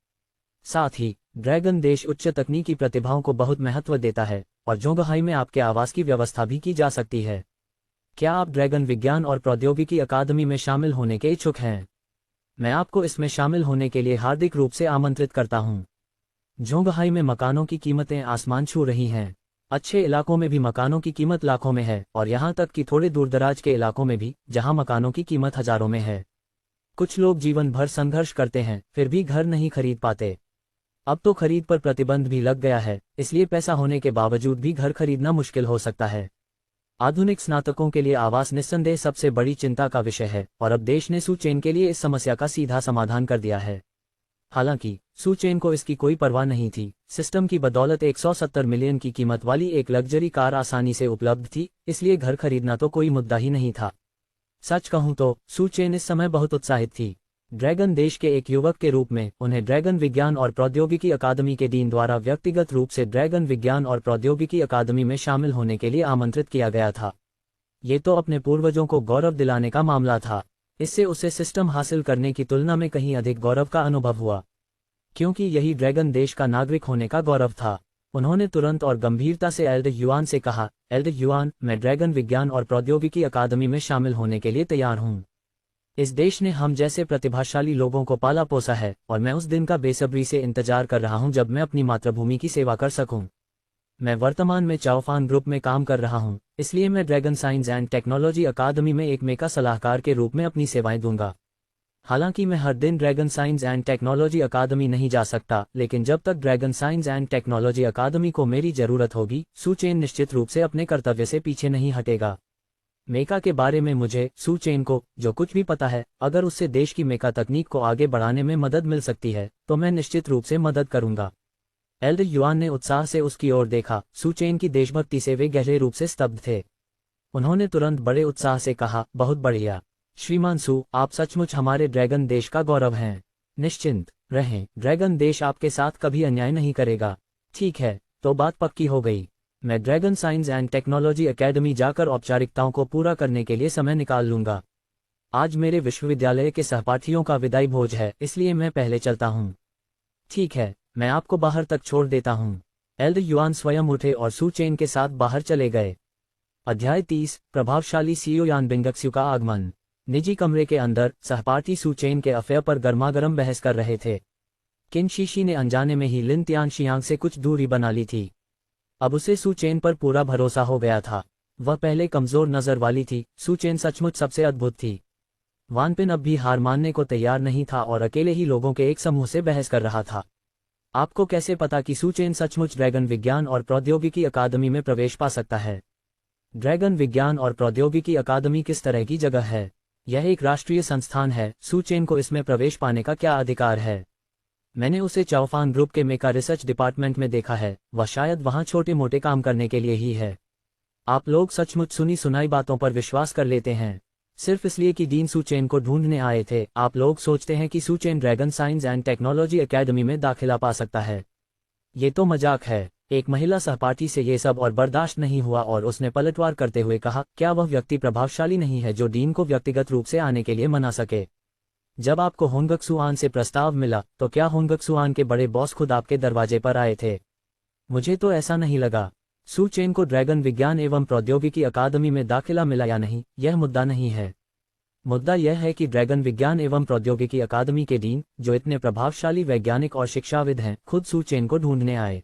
साथ ही ड्रैगन देश उच्च तकनीकी प्रतिभाओं को बहुत महत्व देता है और जोंगहाई में आपके आवास की व्यवस्था भी की जा सकती है। क्या आप ड्रैगन विज्ञान और प्रौद्योगिकी अकादमी में शामिल होने के इच्छुक हैं? मैं आपको इसमें शामिल होने के लिए हार्दिक रूप से आमंत्रित करता हूं। जोंगहाई में मकानों की कीमतें आसमान छू रही हैं। अच्छे इलाकों में भी मकानों की कीमत लाखों में है और यहां तक कि थोड़े दूरदराज के इलाकों में भी, जहां मकानों की कीमत हजारों में है। कुछ लोग जीवन भर संघर्ष करते हैं फिर भी घर नहीं खरीद पाते। अब तो खरीद पर प्रतिबंध भी लग गया है, इसलिए पैसा होने के बावजूद भी घर खरीदना मुश्किल हो सकता है। आधुनिक स्नातकों के लिए आवास निस्संदेह सबसे बड़ी चिंता का विषय है और अब देश ने सू चेन के लिए इस समस्या का सीधा समाधान कर दिया है। हालांकि सू चेन को इसकी कोई परवाह नहीं थी। सिस्टम की बदौलत 170 मिलियन की कीमत वाली एक लग्जरी कार आसानी से उपलब्ध थी, इसलिए घर खरीदना तो कोई मुद्दा ही नहीं था। सच कहूं तो सू चेन इस समय बहुत उत्साहित थी। ड्रैगन देश के एक युवक के रूप में उन्हें ड्रैगन विज्ञान और प्रौद्योगिकी अकादमी के डीन द्वारा व्यक्तिगत रूप से ड्रैगन विज्ञान और प्रौद्योगिकी अकादमी में शामिल होने के लिए आमंत्रित किया गया था। ये तो अपने पूर्वजों को गौरव दिलाने का मामला था। इससे उसे सिस्टम हासिल करने की तुलना में कहीं अधिक गौरव का अनुभव हुआ, क्योंकि यही ड्रैगन देश का नागरिक होने का गौरव था। उन्होंने तुरंत और गंभीरता से एल्डर युआन से कहा, एल्डर युआन, मैं ड्रैगन विज्ञान और प्रौद्योगिकी अकादमी में शामिल होने के लिए तैयार हूं। इस देश ने हम जैसे प्रतिभाशाली लोगों को पाला पोसा है और मैं उस दिन का बेसब्री से इंतजार कर रहा हूं जब मैं अपनी मातृभूमि की सेवा कर सकूं। मैं वर्तमान में चाओफान ग्रुप में काम कर रहा हूं, इसलिए मैं ड्रैगन साइंस एंड टेक्नोलॉजी अकादमी में एक मेका सलाहकार के रूप में अपनी सेवाएं दूंगा। हालांकि मैं हर दिन ड्रैगन साइंस एंड टेक्नोलॉजी अकादमी नहीं जा सकता, लेकिन जब तक ड्रैगन साइंस एंड टेक्नोलॉजी अकादमी को मेरी जरूरत होगी, सू चेन निश्चित रूप से अपने कर्तव्य से पीछे नहीं हटेगा। मेका के बारे में मुझे, सू चेन को, जो कुछ भी पता है, अगर उससे देश की मेका तकनीक को आगे बढ़ाने में मदद मिल सकती है तो मैं निश्चित रूप से मदद करूंगा। एल्डर युआन ने उत्साह से उसकी ओर देखा। सू चेन की देशभक्ति से वे गहरे रूप से स्तब्ध थे। उन्होंने तुरंत बड़े उत्साह से कहा, बहुत बढ़िया श्रीमान सू, आप सचमुच हमारे ड्रैगन देश का गौरव हैं। निश्चिंत रहें, ड्रैगन देश आपके साथ कभी अन्याय नहीं करेगा। ठीक है, तो बात पक्की हो गई। मैं dragon science and technology academy जाकर औपचारिकताओं को पूरा करने के लिए समय निकाल लूंगा। आज मेरे विश्वविद्यालय के सहपाठियों का विदाई भोज है, इसलिए मैं पहले चलता हूँ। ठीक है, मैं आपको बाहर तक छोड़ देता हूँ। एल्डर युआन स्वयं उठे और सू चेन के साथ बाहर चले गए। अध्याय 30, प्रभावशाली सीईओ यान बिंगक्स्यू का आगमन। निजी कमरे के अंदर सहपाठी सू चेन के अफेयर पर गर्मागर्म बहस कर रहे थे। किन शीशी ने अनजाने में ही लिन तियानशियांग से कुछ दूरी बना ली थी। अब उसे सू चेन पर पूरा भरोसा हो गया था। वह पहले कमजोर नजर वाली थी, सू चेन सचमुच सबसे अद्भुत थी। वानपिन अब भी हार मानने को तैयार नहीं था और अकेले ही लोगों के एक समूह से बहस कर रहा था। आपको कैसे पता कि सू चेन सचमुच ड्रैगन विज्ञान और प्रौद्योगिकी अकादमी में प्रवेश पा सकता है? ड्रैगन विज्ञान और प्रौद्योगिकी अकादमी किस तरह की जगह है? यह एक राष्ट्रीय संस्थान है। सू चेन को इसमें प्रवेश पाने का क्या अधिकार है? मैंने उसे चाओफान ग्रुप के मेका रिसर्च डिपार्टमेंट में देखा है। वह शायद वहां छोटे मोटे काम करने के लिए ही है। आप लोग सचमुच सुनी सुनाई बातों पर विश्वास कर लेते हैं सिर्फ इसलिए कि डीन सू चेन को ढूंढने आए थे। आप लोग सोचते हैं कि Su Chen dragon science and technology academy में दाखिला पा सकता है। ये तो मजाक है। एक महिला सहपाठी से ये सब और बर्दाश्त नहीं हुआ और उसने पलटवार करते हुए कहा, क्या वह व्यक्ति प्रभावशाली नहीं है जो डीन को व्यक्तिगत रूप से आने के लिए मना सके? जब आपको होंगक्सुआन से प्रस्ताव मिला तो क्या होंगक्सुआन के बड़े बॉस खुद आपके दरवाजे पर आए थे? मुझे तो ऐसा नहीं लगा। सू चेन को ड्रैगन विज्ञान एवं प्रौद्योगिकी अकादमी में दाखिला मिला या नहीं, यह मुद्दा नहीं है। मुद्दा यह है कि ड्रैगन विज्ञान एवं प्रौद्योगिकी अकादमी के डीन, जो इतने प्रभावशाली वैज्ञानिक और शिक्षाविद हैं, खुद सू चेन को ढूंढने आए।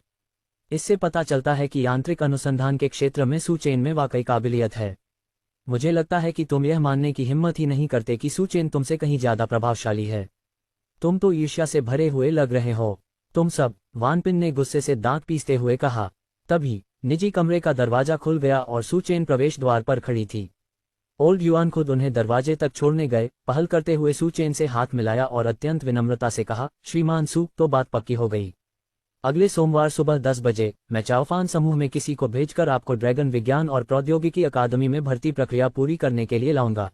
इससे पता चलता है कि यांत्रिक अनुसंधान के क्षेत्र में सू चेन में वाकई काबिलियत है। मुझे लगता है कि तुम यह मानने की हिम्मत ही नहीं करते कि सू चेन तुमसे कहीं ज्यादा प्रभावशाली है। तुम तो ईर्ष्या से भरे हुए लग रहे हो। तुम सब, वानपिन ने गुस्से से दांत पीसते हुए कहा। तभी निजी कमरे का दरवाजा खुल गया और सू चेन प्रवेश द्वार पर खड़ी थी। ओल्ड युआन खुद उन्हें दरवाजे तक छोड़ने गए। पहल करते हुए सू चेन से हाथ मिलाया और अत्यंत विनम्रता से कहा, श्रीमान सू, तो बात पक्की हो गई। अगले सोमवार सुबह 10 बजे मैं चाओफान समूह में किसी को भेजकर आपको ड्रैगन विज्ञान और प्रौद्योगिकी अकादमी में भर्ती प्रक्रिया पूरी करने के लिए लाऊंगा।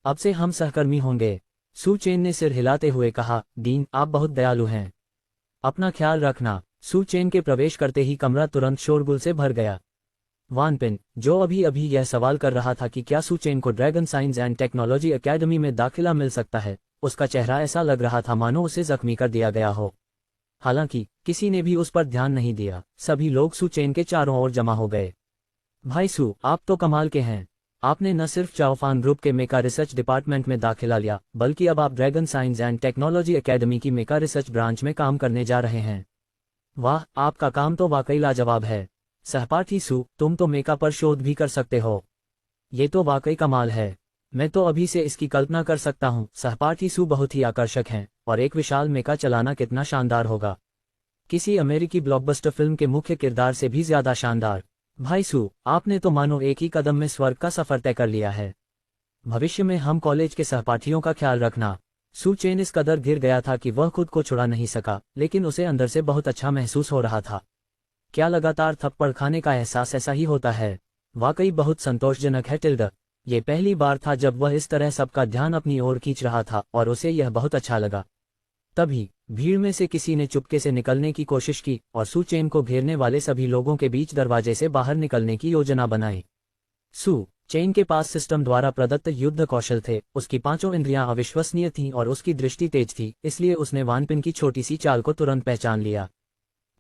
अब से हम सहकर्मी होंगे। सू चेन ने सिर हिलाते हुए कहा, डीन, आप बहुत दयालु हैं। अपना ख्याल रखना। सू चेन के प्रवेश करते ही कमरा तुरंत शोरगुल से भर गया। वानपिन, जो अभी अभी यह सवाल कर रहा था कि क्या सू चेन को dragon science and technology academy में दाखिला मिल सकता है, उसका चेहरा ऐसा लग रहा था मानो उसे जख्मी कर दिया गया हो। हालांकि किसी ने भी उस पर ध्यान नहीं दिया। सभी लोग सू चेन के चारों ओर जमा हो गए। भाई सू, आप तो कमाल के हैं। आपने न सिर्फ चाओफान ग्रुप के मेका रिसर्च डिपार्टमेंट में दाखिला लिया, बल्कि अब आप dragon science and technology academy की मेका रिसर्च ब्रांच में काम करने जा रहे हैं। वाह, आपका काम तो वाकई लाजवाब है। सहपाठी सू, तुम तो मेका पर शोध भी कर सकते हो। ये तो वाकई कमाल है। मैं तो अभी से इसकी कल्पना कर सकता हूँ। सहपाठी सू बहुत ही आकर्षक हैं, और एक विशाल मेका चलाना कितना शानदार होगा। किसी अमेरिकी ब्लॉकबस्टर फिल्म के मुख्य किरदार से भी ज्यादा शानदार। भाई सू, आपने तो मानो एक ही कदम में स्वर्ग का सफर तय कर लिया है। भविष्य में हम कॉलेज के सहपाठियों का ख्याल रखना। सू चेन इस कदर गिर गया था कि वह खुद को छुड़ा नहीं सका, लेकिन उसे अंदर से बहुत अच्छा महसूस हो रहा था। क्या लगातार थप्पड़ खाने का एहसास ऐसा ही होता है? वाकई बहुत संतोषजनक है टिल्डा। ये पहली बार था जब वह इस तरह सबका ध्यान अपनी ओर खींच रहा था, और उसे यह बहुत अच्छा लगा। तभी भीड़ में से किसी ने चुपके से निकलने की कोशिश की और सू चेन को घेरने वाले सभी लोगों के बीच दरवाजे से बाहर निकलने की योजना बनाई। सू चेन के पास सिस्टम द्वारा प्रदत्त युद्ध कौशल थे। उसकी पांचों इंद्रियां अविश्वसनीय थीं और उसकी दृष्टि तेज थी, इसलिए उसने वानपिन की छोटी सी चाल को तुरंत पहचान लिया।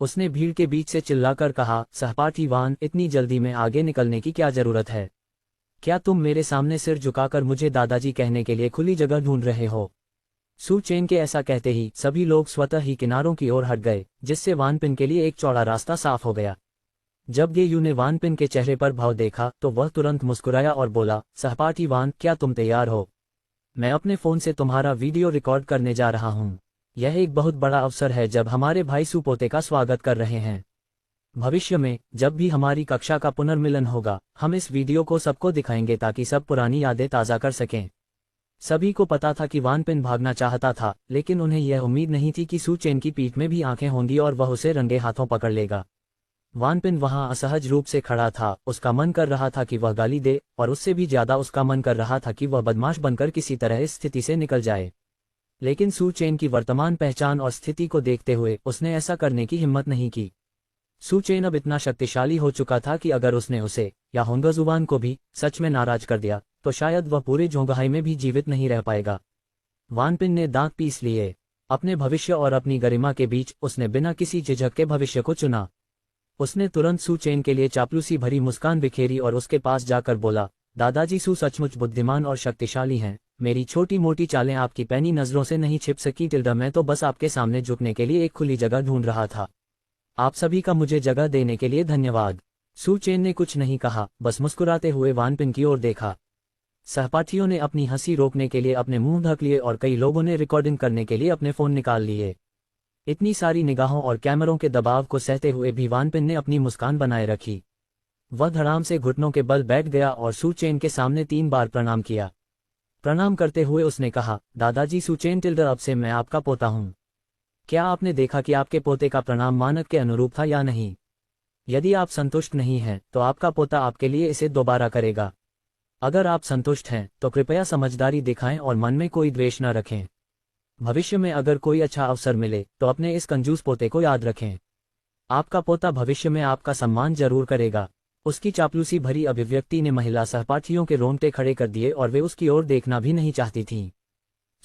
उसने भीड़ के बीच से चिल्लाकर कहा, सहपाठी वान, इतनी जल्दी में आगे निकलने की क्या जरूरत है? क्या तुम मेरे सामने सिर झुकाकर मुझे दादाजी कहने के लिए खुली जगह ढूंढ रहे हो? सू चेन के ऐसा कहते ही सभी लोग स्वतः ही किनारों की ओर हट गए, जिससे वानपिन के लिए एक चौड़ा रास्ता साफ हो गया। जब गेयू ने वानपिन के चेहरे पर भाव देखा तो वह तुरंत मुस्कुराया और बोला, सहपाठी वान, क्या तुम तैयार हो? मैं अपने फोन से तुम्हारा वीडियो रिकॉर्ड करने जा रहा हूँ। यह एक बहुत बड़ा अवसर है जब हमारे भाई सू पोते का स्वागत कर रहे हैं। भविष्य में जब भी हमारी कक्षा का पुनर्मिलन होगा, हम इस वीडियो को सबको दिखाएंगे ताकि सब पुरानी यादें ताज़ा कर सकें। सभी को पता था कि वानपिन भागना चाहता था, लेकिन उन्हें यह उम्मीद नहीं थी कि सू चेन की पीठ में भी आंखें होंगी और वह उसे रंगे हाथों पकड़ लेगा। वानपिन वहां असहज रूप से खड़ा था। उसका मन कर रहा था कि वह गाली दे, और उससे भी ज्यादा उसका मन कर रहा था कि वह बदमाश बनकर किसी तरह इस स्थिति से निकल जाए। लेकिन सू चेन की वर्तमान पहचान और स्थिति को देखते हुए उसने ऐसा करने की हिम्मत नहीं की। सू चेन अब इतना शक्तिशाली हो चुका था कि अगर उसने उसे या होंगजुवान को भी सच में नाराज कर दिया तो शायद वह पूरे जोंगहाई में भी जीवित नहीं रह पाएगा। वानपिन ने दांत पीस लिए। अपने भविष्य और अपनी गरिमा के बीच उसने बिना किसी झिझक के भविष्य को चुना। उसने तुरंत सू चेन के लिए चापलूसी भरी मुस्कान बिखेरी और उसके पास जाकर बोला, दादाजी सू सचमुच बुद्धिमान और शक्तिशाली हैं। मेरी छोटी मोटी चालें आपकी पैनी नजरों से नहीं छिप सकी टिल्डा। मैं तो बस आपके सामने झुकने के लिए एक खुली जगह ढूंढ रहा था। आप सभी का मुझे जगह देने के लिए धन्यवाद। सू चेन ने कुछ नहीं कहा, बस मुस्कुराते हुए वानपिन की ओर देखा। सहपाठियों ने अपनी हंसी रोकने के लिए अपने मुंह ढक लिए और कई लोगों ने रिकॉर्डिंग करने के लिए अपने फोन निकाल लिए। इतनी सारी निगाहों और कैमरों के दबाव को सहते हुए भी वानपिन ने अपनी मुस्कान बनाए रखी। वह धड़ाम से घुटनों के बल बैठ गया और सू चेन के सामने 3 बार प्रणाम किया। प्रणाम करते हुए उसने कहा, दादाजी सू चेन टिल्डर, अब से मैं आपका पोता हूँ। क्या आपने देखा कि आपके पोते का प्रणाम मानक के अनुरूप था या नहीं? यदि आप संतुष्ट नहीं हैं तो आपका पोता आपके लिए इसे दोबारा करेगा। अगर आप संतुष्ट हैं तो कृपया समझदारी दिखाएं और मन में कोई द्वेष न रखें। भविष्य में अगर कोई अच्छा अवसर मिले तो अपने इस कंजूस पोते को याद रखें। आपका पोता भविष्य में आपका सम्मान जरूर करेगा। उसकी चापलूसी भरी अभिव्यक्ति ने महिला सहपाठियों के रोंगटे खड़े कर दिए और वे उसकी ओर देखना भी नहीं चाहती थीं।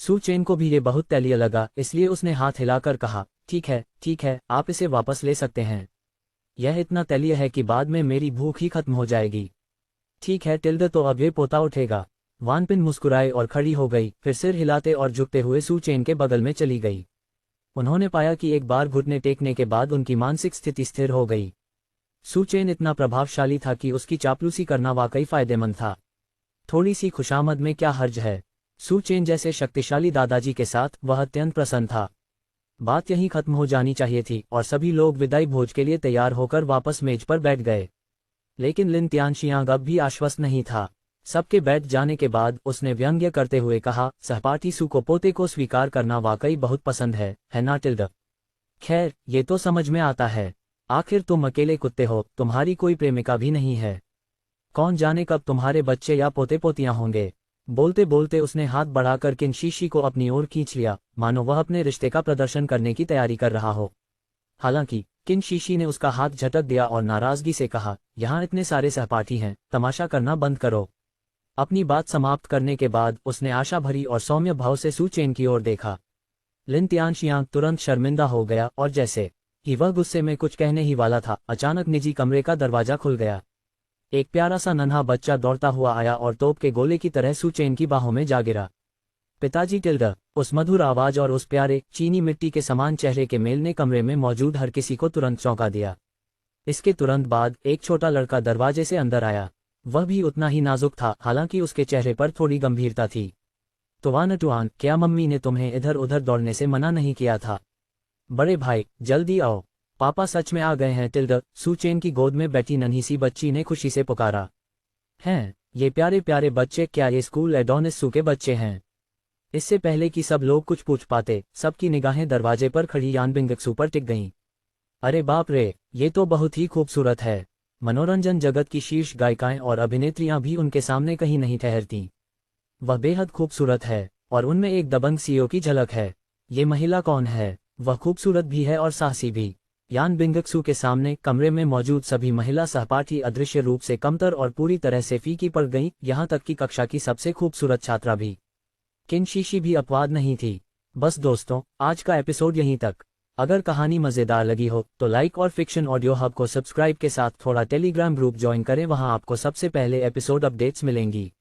सू चेन को भी ये बहुत तैलीय लगा, इसलिए उसने हाथ हिलाकर कहा, ठीक है, आप इसे वापस ले सकते हैं। यह इतना तैलीय है कि बाद में मेरी भूख ही खत्म हो जाएगी। ठीक है टिल्डा, तो अब ये पोता उठेगा। वान पिन मुस्कुराए और खड़ी हो गई, फिर सिर हिलाते और झुकते हुए सू चेन के बगल में चली गई। उन्होंने पाया कि एक बार घुटने टेकने के बाद उनकी मानसिक स्थिति स्थिर हो गई। सू चेन इतना प्रभावशाली था कि उसकी चापलूसी करना वाकई फायदेमंद था। थोड़ी सी खुशामद में क्या हर्ज है। सू चेन जैसे शक्तिशाली दादाजी के साथ वह अत्यंत प्रसन्न था। बात यहीं खत्म हो जानी चाहिए थी और सभी लोग विदाई भोज के लिए तैयार होकर वापस मेज पर बैठ गए। लेकिन लिन तियानशियांग अब भी आश्वस्त नहीं था। सबके बैठ जाने के बाद उसने व्यंग्य करते हुए कहा, सहपाठी सू को पोते को स्वीकार करना वाकई बहुत पसंद है ना टिल्डा? खैर, ये तो समझ में आता है। आखिर तुम अकेले कुत्ते हो, तुम्हारी कोई प्रेमिका भी नहीं है। कौन जाने कब तुम्हारे बच्चे या पोते पोतियां होंगे। बोलते बोलते उसने हाथ बढ़ाकर किनशीशी को अपनी ओर खींच लिया, मानो वह अपने रिश्ते का प्रदर्शन करने की तैयारी कर रहा हो। हालांकि किनशीशी ने उसका हाथ झटक दिया और नाराजगी से कहा, यहाँ इतने सारे सहपाठी हैं, तमाशा करना बंद करो। अपनी बात समाप्त करने के बाद उसने आशा भरी और सौम्य भाव से सू चेन की ओर देखा। लिन तियानशियांग तुरंत शर्मिंदा हो गया और जैसे ही वह गुस्से में कुछ कहने ही वाला था, अचानक निजी कमरे का दरवाजा खुल गया। एक प्यारा सा नन्हा बच्चा दौड़ता हुआ आया और तोप के गोले की तरह सू चेन की बाहों में जा गिरा। पिताजी टिल्डा। उस मधुर आवाज और उस प्यारे चीनी मिट्टी के समान चेहरे के मेल ने कमरे में मौजूद हर किसी को तुरंत चौंका दिया। इसके तुरंत बाद एक छोटा लड़का दरवाजे से अंदर आया। वह भी उतना ही नाजुक था, हालांकि उसके चेहरे पर थोड़ी गंभीरता थी। टुआन, क्या मम्मी ने तुम्हें इधर उधर दौड़ने से मना नहीं किया था? बड़े भाई, जल्दी आओ, पापा सच में आ गए हैं टिल्डा, सू चेन की गोद में बैठी नन्ही सी बच्ची ने खुशी से पुकारा। हैं, ये प्यारे प्यारे बच्चे, क्या ये स्कूल एडोनिस सू के बच्चे हैं? इससे पहले कि सब लोग कुछ पूछ पाते, सबकी निगाहें दरवाजे पर खड़ी यान बिंगक्सू पर टिक गईं। अरे बाप रे, ये तो बहुत ही खूबसूरत है। मनोरंजन जगत की शीर्ष गायिकाएं और अभिनेत्रियां भी उनके सामने कहीं नहीं ठहरती। वह बेहद खूबसूरत है और उनमें एक दबंग सीईओ की झलक है। ये महिला कौन है? वह खूबसूरत भी है और साहसी भी। यान बिंगक्सू के सामने कमरे में मौजूद सभी महिला सहपाठी अदृश्य रूप से कमतर और पूरी तरह से फीकी पड़ गईं, यहाँ तक कि कक्षा की सबसे खूबसूरत छात्रा भी। किनशीशी भी अपवाद नहीं थी। बस दोस्तों, आज का एपिसोड यहीं तक। अगर कहानी मज़ेदार लगी हो तो लाइक और फिक्शन ऑडियो हब को सब्सक्राइब के साथ थोड़ा टेलीग्राम ग्रुप ज्वाइन करें, वहां आपको सबसे पहले एपिसोड अपडेट्स मिलेंगी।